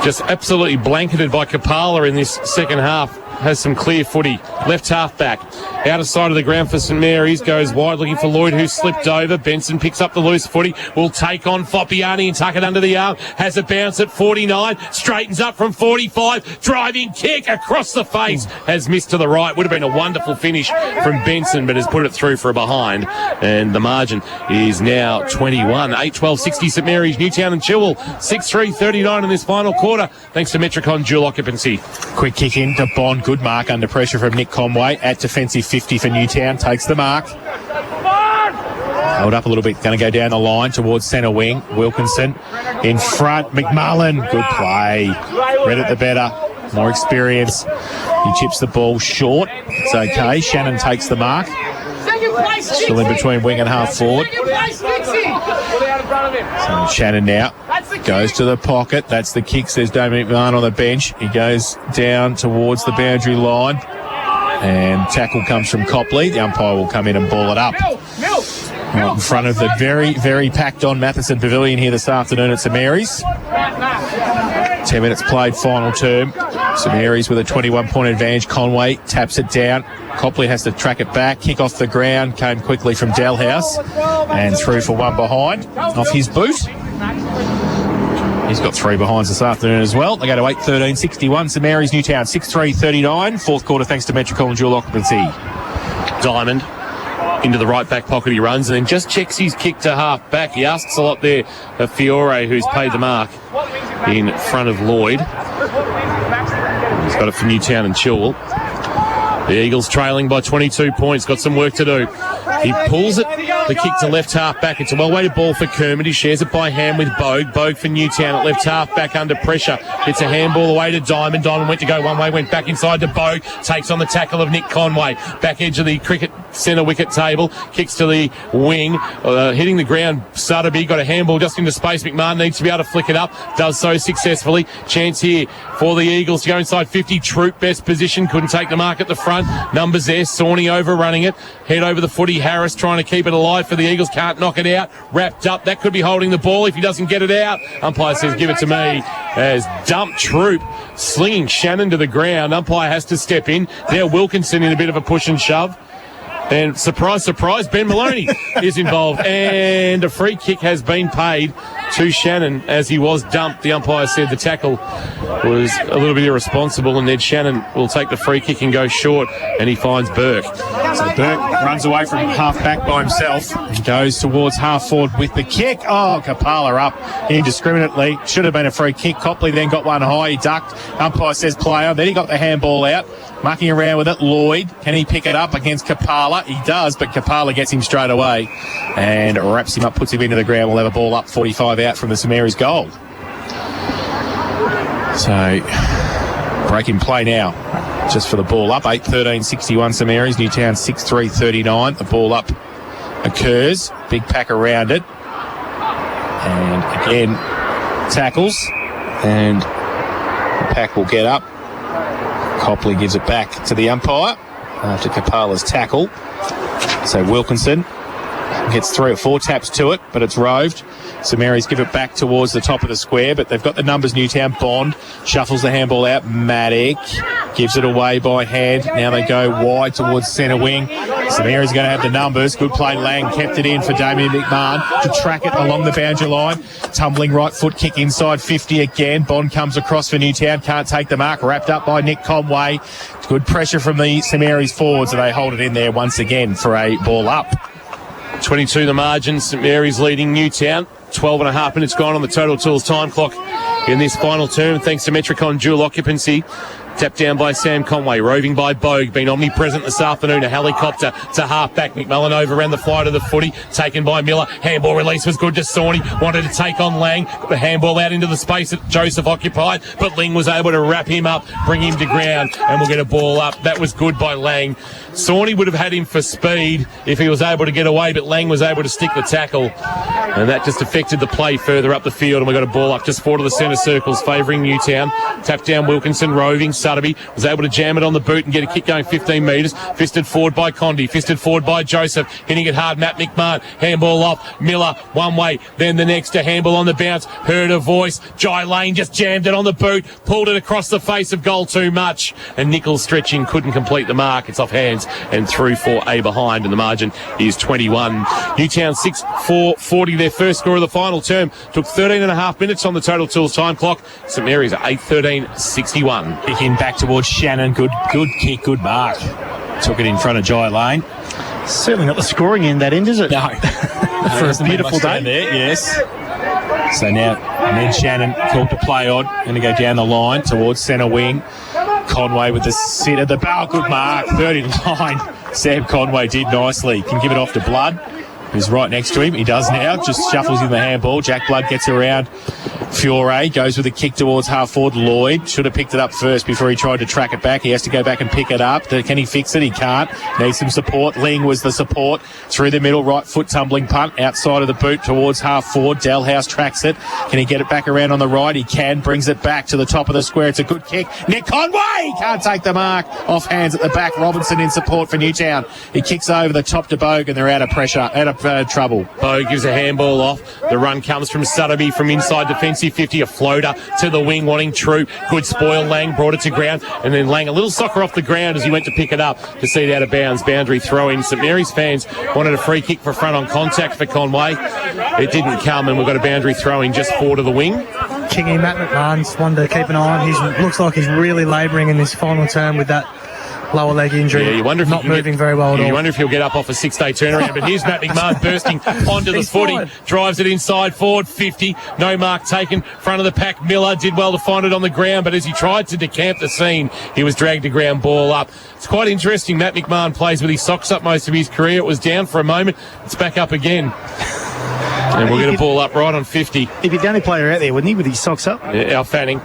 just absolutely blanketed by Kapala in this second half, has some clear footy. Left half back. Out of sight of the ground for St Mary's. Goes wide looking for Lloyd, who slipped over. Benson picks up the loose footy. Will take on Foppiani and tuck it under the arm. Has a bounce at 49. Straightens up from 45. Driving kick across the face. Has missed to the right. Would have been a wonderful finish from Benson, but has put it through for a behind. And the margin is now 21. 8-12-60 St Mary's. Newtown and Chilwell 6-3-39 in this final quarter, thanks to Metricon dual occupancy. Quick kick in to Bond. Good mark under pressure from Nick Conway at defensive 50 for Newtown. Takes the mark. Held up a little bit. Going to go down the line towards centre wing. Wilkinson in front. McMullen. Good play. Read it the better. More experience. He chips the ball short. It's okay. Shannon takes the mark. Still in between wing and half forward. So Shannon now Goes to the pocket. That's the kick, says Damien McMahon on the bench. He goes down towards the boundary line. And tackle comes from Copley. The umpire will come in and ball it up. Right in front of the very, very packed on Matheson Pavilion here this afternoon at St Mary's. 10 minutes played, final term. St Mary's with a 21-point advantage. Conway taps it down. Copley has to track it back. Kick off the ground. Came quickly from Dalhouse. And through for one behind. Off his boot. He's got 3 behinds this afternoon as well. They go to 8-13-61. St Mary's Newtown 6-3-39. Fourth quarter thanks to Metricon and dual occupancy. Diamond into the right back pocket he runs and then just checks his kick to half back. He asks a lot there of Fiore, who's paid the mark in front of Lloyd. He's got it for Newtown and Chilwell. The Eagles trailing by 22 points. Got some work to do. He pulls it, the kick to left half back. It's a well-weighted ball for Kermit. He shares it by hand with Bogue. Bogue for Newtown at left half back under pressure. It's a handball away to Diamond. Diamond went to go one way, went back inside to Bogue. Takes on the tackle of Nick Conway. Back edge of the cricket centre wicket table. Kicks to the wing. Hitting the ground. Sutterby got a handball just into space. McMahon needs to be able to flick it up. Does so successfully. Chance here for the Eagles to go inside 50. Troop best position. Couldn't take the mark at the front. Numbers there. Sawney overrunning it. Head over the footy. Harris trying to keep it alive for the Eagles. Can't knock it out. Wrapped up. That could be holding the ball if he doesn't get it out. Umpire says give it to me. As dump Troop slinging Shannon to the ground. Umpire has to step in. Now Wilkinson in a bit of a push and shove. And surprise, surprise, Ben Maloney is involved. And a free kick has been paid to Shannon as he was dumped. The umpire said the tackle was a little bit irresponsible, and then Shannon will take the free kick and go short, and he finds Burke. So Burke runs away from half back by himself and goes towards half forward with the kick. Oh, Kapala up indiscriminately. Should have been a free kick. Copley then got one high. He ducked. Umpire says player. Then he got the handball out. Mucking around with it. Lloyd, can he pick it up against Kapala? He does, but Kapala gets him straight away and wraps him up, puts him into the ground. We'll have a ball up 45 out from the St Mary's goal. So, breaking play now just for the ball up. 8-13-61 St Mary's. Newtown 6-3-39. The ball up occurs. Big pack around it. And again, tackles. And the pack will get up. Copley gives it back to the umpire after Kapala's tackle. So Wilkinson gets 3 or 4 taps to it, but it's roved. St Mary's give it back towards the top of the square, but they've got the numbers. Newtown. Bond shuffles the handball out. Maddock gives it away by hand. Now they go wide towards centre wing. St Mary's going to have the numbers. Good play. Lang kept it in for Damien McMahon to track it along the boundary line. Tumbling right foot kick inside 50 again. Bond comes across for Newtown. Can't take the mark. Wrapped up by Nick Conway. Good pressure from the St Mary's forwards, and they hold it in there once again for a ball up. 22 the margin. St Mary's leading Newtown. 12 and a half minutes gone on the Total Tools time clock in this final term, thanks to Metricon dual occupancy. Tapped down by Sam Conway, roving by Bogue, been omnipresent this afternoon. A helicopter to half-back. McMullen over around the flight of the footy, taken by Miller. Handball release was good to Sawney. Wanted to take on Lang. Got the handball out into the space that Joseph occupied, but Ling was able to wrap him up, bring him to ground, and we'll get a ball up. That was good by Lang. Sawney would have had him for speed if he was able to get away, but Lang was able to stick the tackle, and that just affected the play further up the field, and we got a ball up just forward of the centre circles, favouring Newtown. Tapped down Wilkinson, roving. Sutterby was able to jam it on the boot and get a kick going 15 metres. Fisted forward by Condi, fisted forward by Joseph, hitting it hard. Matt McMahon, handball off. Miller one way, then the next, a handball on the bounce. Heard a voice. Jai Lane just jammed it on the boot, pulled it across the face of goal too much, and Nichols stretching, couldn't complete the mark. It's off hands and through for a behind, and the margin is 21. Newtown 6-4-40, their first score of the final term. Took 13 and a half minutes on the Total Tools time clock. St Mary's 8-13-61. Kick in back towards Shannon. Good kick, good mark. Took it in front of Jai Lane. Certainly not the scoring end, that end, is it? No. For a beautiful day. There, yes. So now Ned Shannon called to play on. Going to go down the line towards centre wing. Conway with the sit at the bow. Good mark. 30 line. Sam Conway did nicely. Can give it off to Blood, who's right next to him. He does now. Just shuffles in the handball. Jack Blood gets around Fiore goes with a kick towards half forward. Lloyd should have picked it up first before he tried to track it back. He has to go back and pick it up. Can he fix it? He can't. Needs some support. Ling was the support. Through the middle, right foot tumbling punt outside of the boot towards half forward. Dalhouse tracks it. Can he get it back around on the right? He can. Brings it back to the top of the square. It's a good kick. Nick Conway can't take the mark. Off hands at the back. Robinson in support for Newtown. He kicks over the top to Bogue and they're out of pressure, out of trouble. Bogue gives a handball off. The run comes from Sutterby from inside defensive 50, a floater to the wing, wanting Troop. Good spoil. Lang brought it to ground, and then Lang a little soccer off the ground as he went to pick it up to see it out of bounds. Boundary throw in. St Mary's fans wanted a free kick for front on contact for Conway. It didn't come, and we've got a boundary throw in just forward of the wing. Kingy, Matt McMahon's one to keep an eye on. He looks like he's really labouring in this final term with that lower leg injury. Yeah, you wonder if not moving very well at all. You wonder if he'll get up off a 6-day turnaround. But here's Matt McMahon bursting onto the footy, drives it inside forward 50. No mark taken. Front of the pack, Miller did well to find it on the ground, but as he tried to decamp the scene, he was dragged to ground, ball up. It's quite interesting. Matt McMahon plays with his socks up most of his career. It was down for a moment. It's back up again. And we'll get a ball up right on 50. He'd be the only player out there, wouldn't he, with his socks up? Yeah, our Fanning.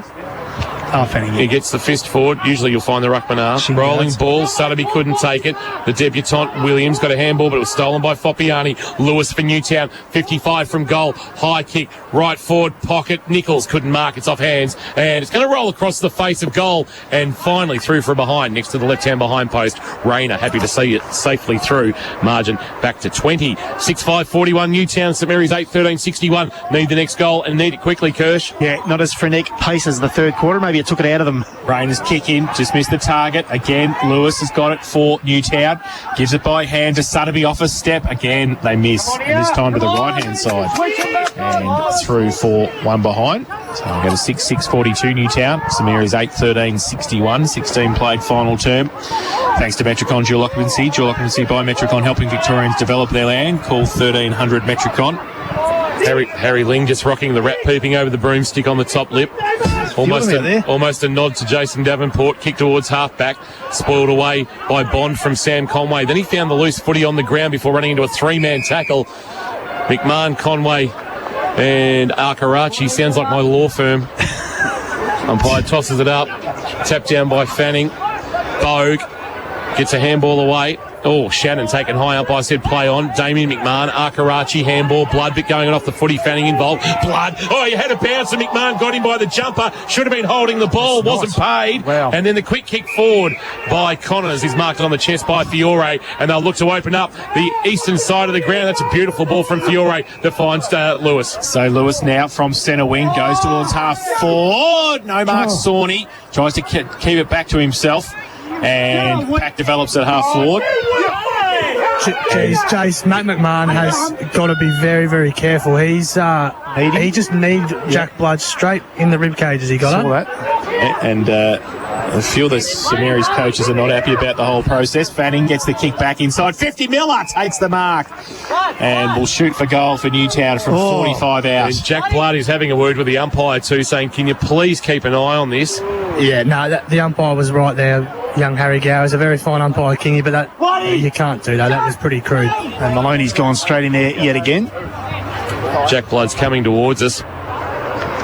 Fanning. He gets the fist forward. Usually you'll find the ruckman arm. Rolling ball. Sutterby couldn't take it. The debutant Williams got a handball, but it was stolen by Foppiani. Lewis for Newtown. 55 from goal. High kick. Right forward pocket. Nichols couldn't mark. It's off hands. And it's going to roll across the face of goal. And finally through from behind next to the left-hand behind post. Rayner happy to see it safely through. Margin back to 20. 6-5-41 Newtown. St Mary's 8-13-61. Need the next goal and need it quickly, Kirsch. Yeah, not as frenetic pace as the third quarter. Maybe it took it out of them. Rayner's kick in, just missed the target. Again, Lewis has got it for Newtown. Gives it by hand to Sutterby off a step. Again, they miss. And this time to the right-hand side. And through for one behind. So we'll go to 6-6-42 Newtown. St Mary's 8-13-61. 16 played final term. Thanks to Metricon Dual Occupancy. Dual Occupancy by Metricon, helping Victorians develop their land. Call 1300 Metricon. Harry Ling just rocking the rat peeping over the broomstick on the top lip. Almost a nod to Jason Davenport. Kick towards half-back. Spoiled away by Bond from Sam Conway. Then he found the loose footy on the ground before running into a three-man tackle. McMahon, Conway and Arkarachi. Sounds like my law firm. Umpire tosses it up. Tapped down by Fanning. Bogue gets a handball away. Oh, Shannon taken high up. I said play on. Damien McMahon, Arkarachi, handball, blood, but going off the footy, Fanning involved. Blood. Oh, you had a bounce and McMahon got him by the jumper. Should have been holding the ball. Wasn't paid. Wow. And then the quick kick forward by Connors is marked on the chest by Fiore. And they'll look to open up the eastern side of the ground. That's a beautiful ball from Fiore that finds Lewis. So Lewis now from centre wing goes towards half forward. No mark, Sawney. Tries to keep it back to himself. And Pack develops at half forward. Jeez, Jace, Matt McMahon has got to be very, very careful. He just needs Jack Blood straight in the ribcage as he got up. And a few of the St Mary's coaches are not happy about the whole process. Fanning gets the kick back inside. 50 Miller takes the mark and will shoot for goal for Newtown from 45 out. And Jack Blood is having a word with the umpire too, saying, can you please keep an eye on this? Yeah, no, the umpire was right there. Young Harry Gower is a very fine umpire, Kingy, but you can't do that. That was pretty crude. And Maloney's gone straight in there yet again. Jack Blood's coming towards us.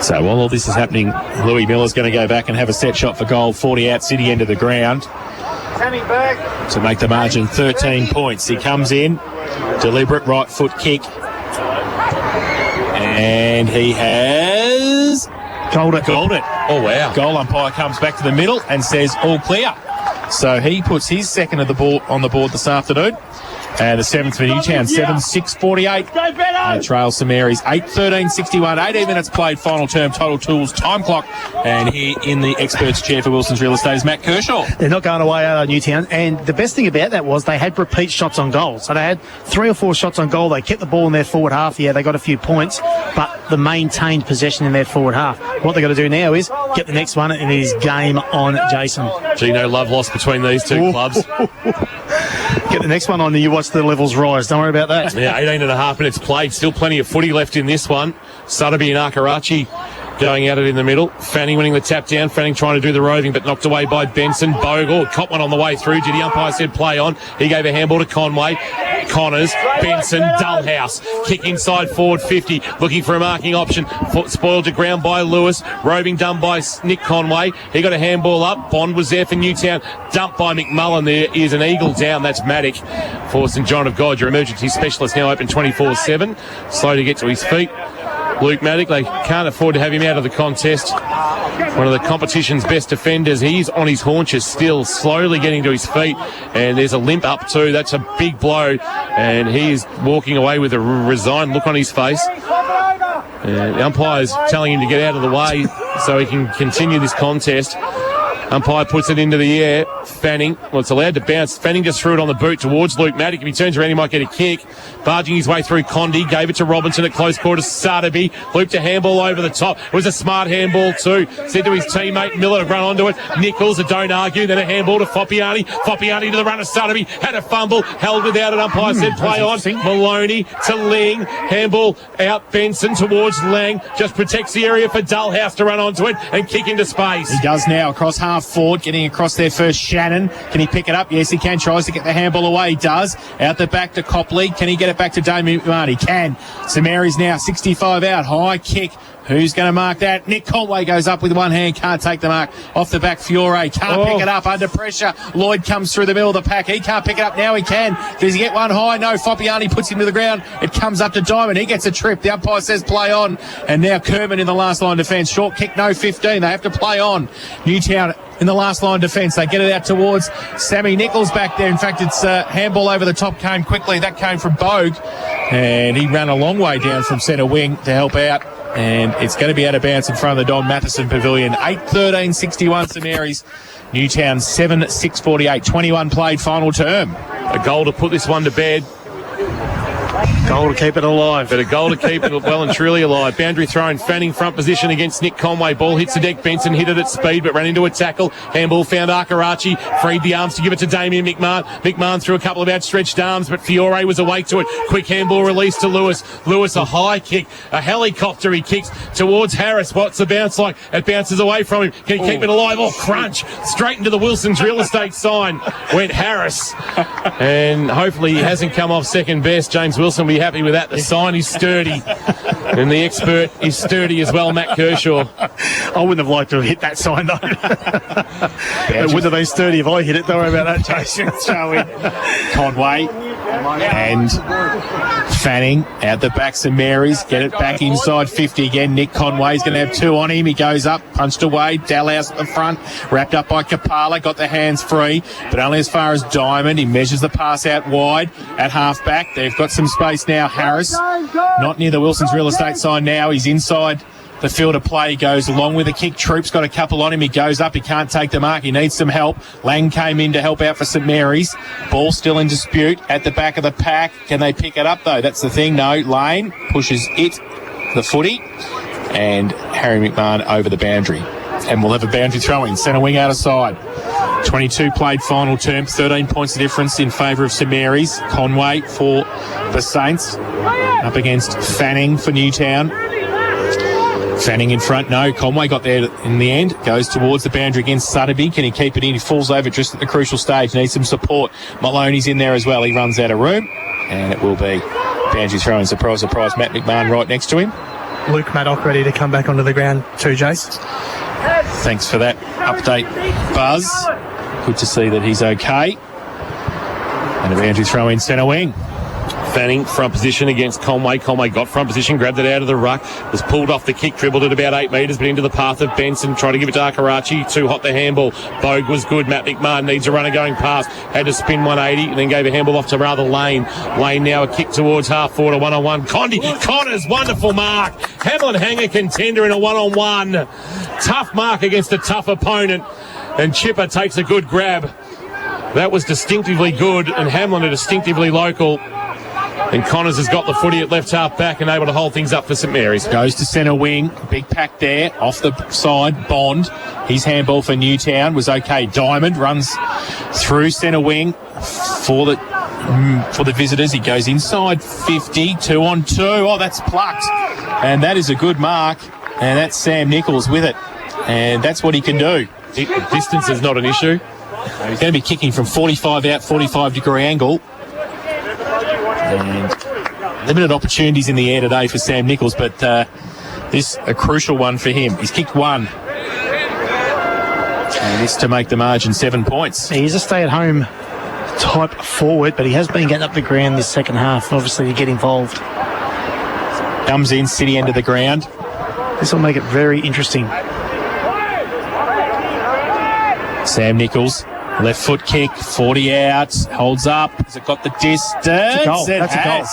So while all this is happening, Louis Miller's going to go back and have a set shot for goal, 40 out, city end of the ground, to make the margin 13 points. He comes in, deliberate right foot kick, and he has goaled it. Oh, wow. Goal umpire comes back to the middle and says all clear. So he puts his second of the ball on the board this afternoon. And the seventh for Newtown, 7-6-48. Trail St Mary's, 8-13-61. 18 minutes played, final term, total tools, time clock. And here in the experts chair for Wilson's Real Estate is Matt Kershaw. They're not going away out of Newtown. And the best thing about that was they had repeat shots on goal. So they had 3 or 4 shots on goal. They kept the ball in their forward half. Yeah, they got a few points, but the maintained possession in their forward half. What they've got to do now is get the next one, and it is game on, Jason. Gee, no love lost between these two clubs. Get the next one on and you watch the levels rise. Don't worry about that. Yeah, 18 and a half minutes played. Still plenty of footy left in this one. Sutterby and Arkarachi going at it in the middle. Fanning winning the tap down. Fanning trying to do the roving, but knocked away by Benson. Bogle caught one on the way through. Did the umpire said play on? He gave a handball to Conway. Connors, Benson, Dullhouse. Kick inside forward 50. Looking for a marking option. Spoiled to ground by Lewis. Roving done by Nick Conway. He got a handball up. Bond was there for Newtown. Dumped by McMullen. There is an eagle down. That's Maddock for St John of God. Your emergency specialist now open 24/7. Slow to get to his feet. Luke Maddock, they can't afford to have him out of the contest. One of the competition's best defenders. He's on his haunches still, slowly getting to his feet. And there's a limp up too. That's a big blow. And he's walking away with a resigned look on his face. And the umpire's telling him to get out of the way so he can continue this contest. Umpire puts it into the air. Fanning, well, it's allowed to bounce. Fanning just threw it on the boot towards Luke Maddock. If he turns around, he might get a kick. Barging his way through Condi, gave it to Robinson at close quarters. Sotheby looped a handball over the top. It was a smart handball too. Said to his teammate Miller to run onto it. Nichols, don't argue. Then a handball to Foppiani. Foppiani to the runner. Sotheby had a fumble, held without it. Umpire said play on. Maloney to Ling. Handball out. Benson towards Lang. Just protects the area for Dullhouse to run onto it and kick into space. He does now across half forward, getting across there first. Shannon, can he pick it up? Yes, he can. Tries to get the handball away. He does. Out the back to Copley. Can he get it back to Damien McMahon? He can. St Mary's now 65 out. High kick. Who's going to mark that? Nick Conway goes up with one hand. Can't take the mark. Off the back, Fiore. Can't pick it up. Under pressure. Lloyd comes through the middle of the pack. He can't pick it up. Now he can. Does he get one high? No. Foppiani puts him to the ground. It comes up to Diamond. He gets a trip. The umpire says play on. And now Kerman in the last line defence. Short kick. No 15. They have to play on. Newtown in the last line defence. They get it out towards Sammy Nichols back there. In fact, it's a handball over the top. Came quickly. That came from Bogue. And he ran a long way down from centre wing to help out. And it's going to be out of bounds in front of the Don Matheson Pavilion. 8-13-61 St Mary's. Newtown 7-6-48. 21 played, final term. A goal to put this one to bed. Goal to keep it alive. But a goal to keep it well and truly alive. Boundary thrown. Fanning front position against Nick Conway. Ball hits the deck. Benson hit it at speed but ran into a tackle. Handball found Arkarachi. Freed the arms to give it to Damien McMahon. McMahon threw a couple of outstretched arms but Fiore was awake to it. Quick handball release to Lewis. Lewis a high kick. A helicopter he kicks towards Harris. What's the bounce like? It bounces away from him. Can he keep it alive? Oh, crunch. Straight into the Wilson's real estate sign went Harris. And hopefully he hasn't come off second best. James Wilson will be happy with that. The sign is sturdy. And the expert is sturdy as well, Matt Kershaw. I wouldn't have liked to have hit that sign, though. It wouldn't have been sturdy if I hit it. Don't worry about that, Jason. Conway and Fanning out the back. St Mary's get it back inside 50 again. Nick Conway's going to have two on him. He goes up, punched away. Dalhouse at the front, wrapped up by Kapala. Got the hands free, but only as far as Diamond. He measures the pass out wide at half back. They've got some space now. Harris not near the Wilson's real estate sign now. He's inside the field of play. He goes along with the kick. Troop's got a couple on him. He goes up. He can't take the mark. He needs some help. Lang came in to help out for St Mary's. Ball still in dispute at the back of the pack. Can they pick it up though? That's the thing. No. Lane pushes it, the footy, and Harry McMahon over the boundary. And we'll have a boundary throw in. Centre wing out of side. 22 played final term. 13 points of difference in favour of St Mary's. Conway for the Saints. Up against Fanning for Newtown. Fanning in front. No, Conway got there in the end. Goes towards the boundary against Sotheby. Can he keep it in? He falls over just at the crucial stage. Needs some support. Maloney's in there as well. He runs out of room. And it will be boundary throw in. Surprise, surprise. Matt McMahon right next to him. Luke Maddock ready to come back onto the ground too, Jace. Thanks for that update, Buzz. Good to see that he's okay. And a boundary throw in centre wing. Fanning front position against Conway. Conway got front position, grabbed it out of the ruck, was pulled off the kick, dribbled it about 8 metres, but into the path of Benson. Tried to give it to Arkarachi. Too hot the handball. Bogue was good. Matt McMahon needs a runner going past. Had to spin 180 and then gave a handball off to rather Lane. Lane now a kick towards half forward, a one-on-one. Connors, wonderful mark. Hamlin Hanger contender in a one-on-one. Tough mark against a tough opponent. And Chipper takes a good grab. That was distinctively good, and Hamlin are distinctively local. And Connors has got the footy at left half back and able to hold things up for St Mary's. Goes to centre wing. Big pack there. Off the side. Bond. His handball for Newtown was okay. Diamond runs through centre wing for the visitors. He goes inside 50. 2-on-2. Oh, that's plucked. And that is a good mark. and that's Sam Nichols with it. And that's what he can do. Distance is not an issue. He's going to be kicking from 45 out, 45-degree angle. And limited opportunities in the air today for Sam Nichols, but this a crucial one for him. He's kicked one. And this to make the margin 7 points. He's a stay-at-home type forward, but he has been getting up the ground this second half, obviously, to get involved. Comes in, city end of the ground. This will make it very interesting. Sam Nichols, left foot kick, 40 out, holds up. Has it got the distance? That's a goal. That's a goal.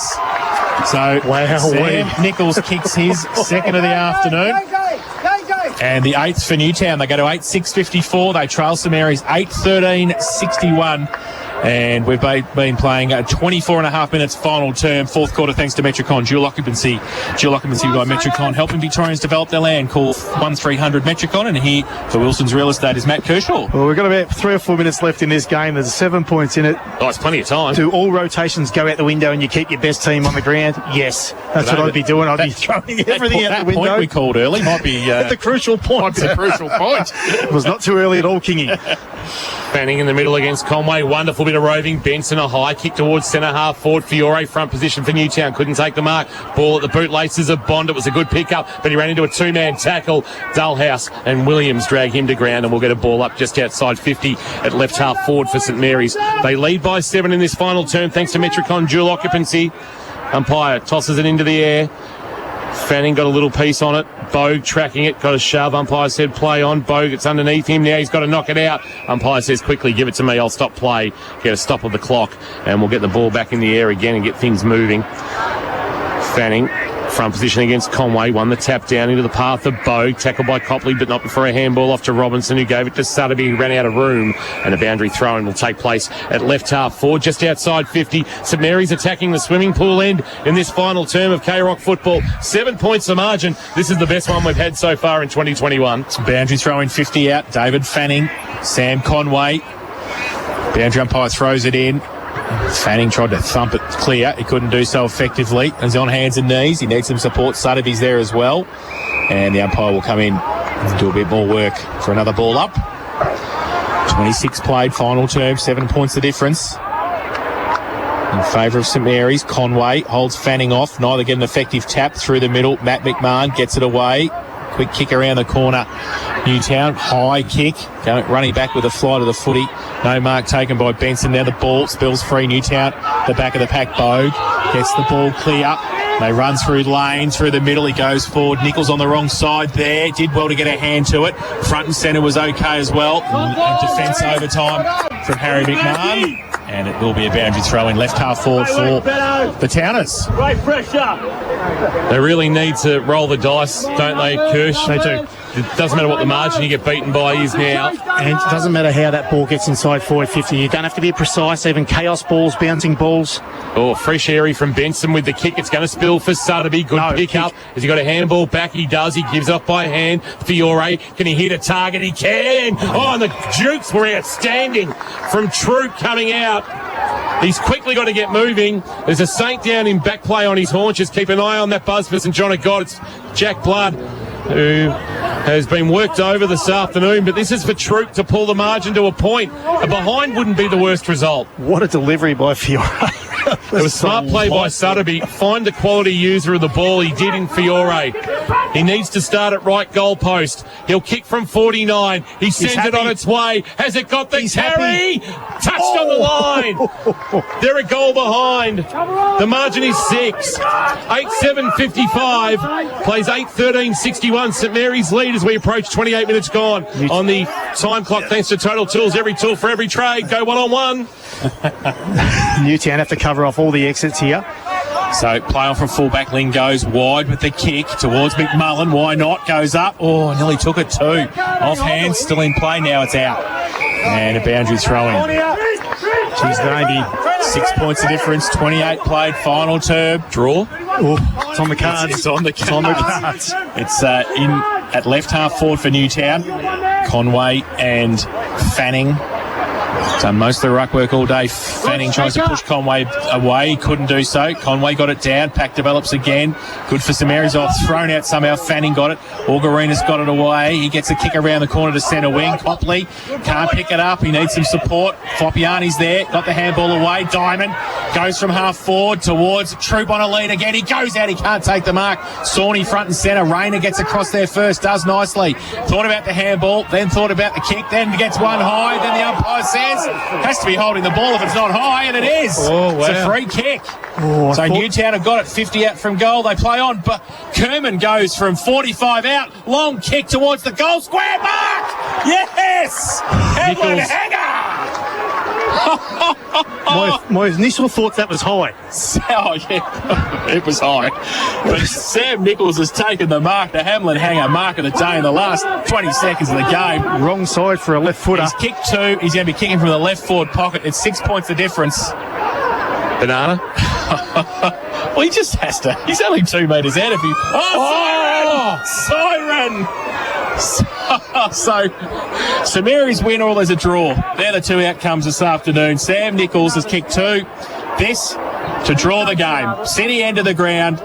So Sam Nichols kicks his second of the afternoon. And the 8th for Newtown. They go to 8-6-54. They trail St Mary's 8-13-61. And we've been playing 24 and a half minutes final term, fourth quarter, thanks to Metricon. Dual occupancy by Metricon, helping Victorians develop their land. Call 1300 Metricon. And here for Wilson's Real Estate is Matt Kershaw. Well, we've got about 3 or 4 minutes left in this game. There's 7 points in it. Oh, it's plenty of time. Do all rotations go out the window and you keep your best team on the ground? Yes. That's what I'd be doing. I'd be throwing everything out the window. That point we called early might be... at the crucial point. Might be the crucial point. It was not too early at all, Kingy. Fanning in the middle against Conway. Wonderful bit of roving. Benson a high kick towards centre half forward. Fiore front position for Newtown. Couldn't take the mark. Ball at the bootlaces of Bond. It was a good pickup, but he ran into a two-man tackle. Dullhouse and Williams drag him to ground, and we'll get a ball up just outside 50 at left half forward for St Mary's. They lead by 7 in this final term thanks to Metricon dual occupancy. Umpire tosses it into the air. Fanning got a little piece on it. Bogue tracking it, got a shove. Umpire said play on. Bogue, it's underneath him. Now he's got to knock it out. Umpire says quickly, give it to me. I'll stop play. Get a stop of the clock, and we'll get the ball back in the air again and get things moving. Fanning, front position against Conway, won the tap down into the path of Bogue, tackled by Copley, but not before a handball off to Robinson, who gave it to Sutterby, who ran out of room, and a boundary throw-in will take place at left half forward, just outside 50. St Mary's attacking the swimming pool end in this final term of K-Rock football. 7 points the margin. This is the best one we've had so far in 2021. Boundary throw-in 50 out. David Fanning, Sam Conway. Boundary umpire throws it in. Fanning tried to thump it clear. He couldn't do so effectively. He's on hands and knees. He needs some support. Sutterby's there as well. And the umpire will come in and do a bit more work for another ball up. 26 played, final term, 7 points the difference. In favour of St Mary's, Conway holds Fanning off. Neither get an effective tap through the middle. Matt McMahon gets it away. Quick kick around the corner. Newtown, high kick. Running back with a fly to the footy. No mark taken by Benson. Now the ball spills free. Newtown, the back of the pack. Bogue gets the ball clear. They run through lane, through the middle. He goes forward. Nichols on the wrong side there. Did well to get a hand to it. Front and centre was okay as well. And defence overtime from Harry McMahon. And it will be a boundary throw in left half forward for the Towners. They really need to roll the dice, don't they, Kirsch? They do. It doesn't matter what the margin you get beaten by is now. And it doesn't matter how that ball gets inside forward 50. You don't have to be precise, even chaos balls, bouncing balls. Oh, fresh airy from Benson with the kick. It's going to spill for Sutterby. Good pick up. Has he got a handball back? He does. He gives off by hand. Fiore, can he hit a target? He can. Oh, and the jukes were outstanding from Troop coming out. He's quickly got to get moving. There's a Saint down in back play on his haunches. Keep an eye on that buzz for St John of God. It's Jack Blood, who has been worked over this afternoon, but this is for Troop to pull the margin to a point. A behind wouldn't be the worst result. What a delivery by Fiore. It was smart play by Sutterby. Find the quality user of the ball. He did in Fiore. He needs to start at right goal post. He'll kick from 49. He sends it on its way. Has it got the carry? Touched on the line. They're a goal behind. The margin is 6. 8-7-55. Plays 8-13-61. St Mary's lead as we approach 28 minutes gone on the time clock. Thanks to Total Tools. Every tool for every trade. Go one-on-one. Newtown have to cover off all the exits here. So play on from fullback. Ling goes wide with the kick towards McMullen. Why not? Goes up. Oh, nearly took it too. Off hands, still in play. Now it's out. And a boundary throw in. Jeez, baby. 6 points of difference. 28 played. Final term. Draw. Oh, it's on the cards. It's on the cards. It's in at left half forward for Newtown. Conway and Fanning Done most of the ruck work all day. Fanning tries to push Conway away. He couldn't do so. Conway got it down. Pack develops again. Good for St Mary's. Off. Thrown out somehow. Fanning got it. Augarina's got it away. He gets a kick around the corner to centre wing. Copley can't pick it up. He needs some support. Foppiani's there. Got the handball away. Diamond goes from half forward towards Troop on a lead again. He goes out. He can't take the mark. Sawney front and centre. Rayner gets across there first. Does nicely. Thought about the handball. Then thought about the kick. Then gets one high. Then the umpire says has to be holding the ball if it's not high, and it is. Oh, wow. It's a free kick. Oh, so Newtown have got it 50 out from goal. They play on, but Kerman goes from 45 out. Long kick towards the goal square mark. Yes! Headland hanger! My initial thoughts that was high. Oh, yeah, it was high. But Sam Nichols has taken the mark, the Hamlin hanger mark of the day in the last 20 seconds of the game. Wrong side for a left footer. He's kicked two. He's going to be kicking from the left forward pocket. It's 6 points the difference. Banana? Well, he just has to. He's only 2 metres out of you. Oh, siren! So, St Mary's win or there's a draw. They're the two outcomes this afternoon. Sam Nichols has kicked 2. This to draw the game. City end of the ground.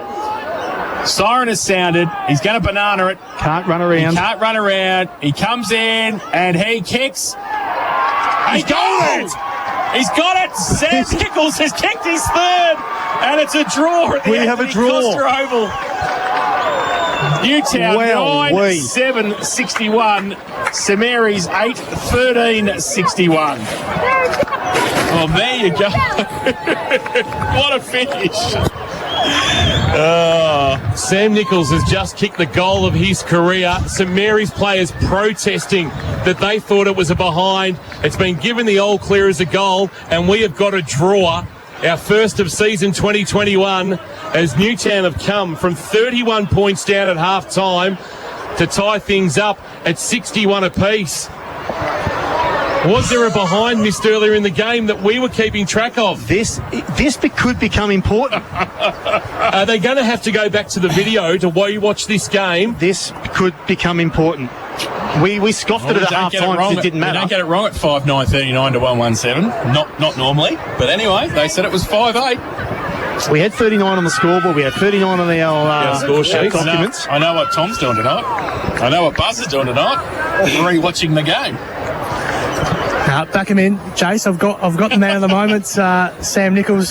Siren has sounded. He's going to banana it. Can't run around. He can't run around. He comes in and he kicks. He got it! He's got it! Sam Nichols has kicked his 3rd, and it's a draw at the We have a Anthony draw. Costa Oval. Newtown 9-7-61. St Mary's 8-13-61. Oh, there you go. What a finish. Sam Nichols has just kicked the goal of his career. St Mary's players protesting that they thought it was a behind. It's been given the all clear as a goal, and we have got a draw. Our first of season 2021, as Newtown have come from 31 points down at half time to tie things up at 61 apiece. Was there a behind missed earlier in the game that we were keeping track of? This could become important. Are they going to have to go back to the video to watch this game? This could become important. We scoffed at it at half time because it didn't matter. They don't get it wrong at 5-9-39 to 117. Not normally. But anyway, they said it was 5-8. We had 39 on the scoreboard. We had 39 on our score sheets. documents. I know what Tom's doing tonight. I know what Buzz is doing tonight. Re-watching the game. Back him in, Jace. I've got the man of the moment, Sam Nichols.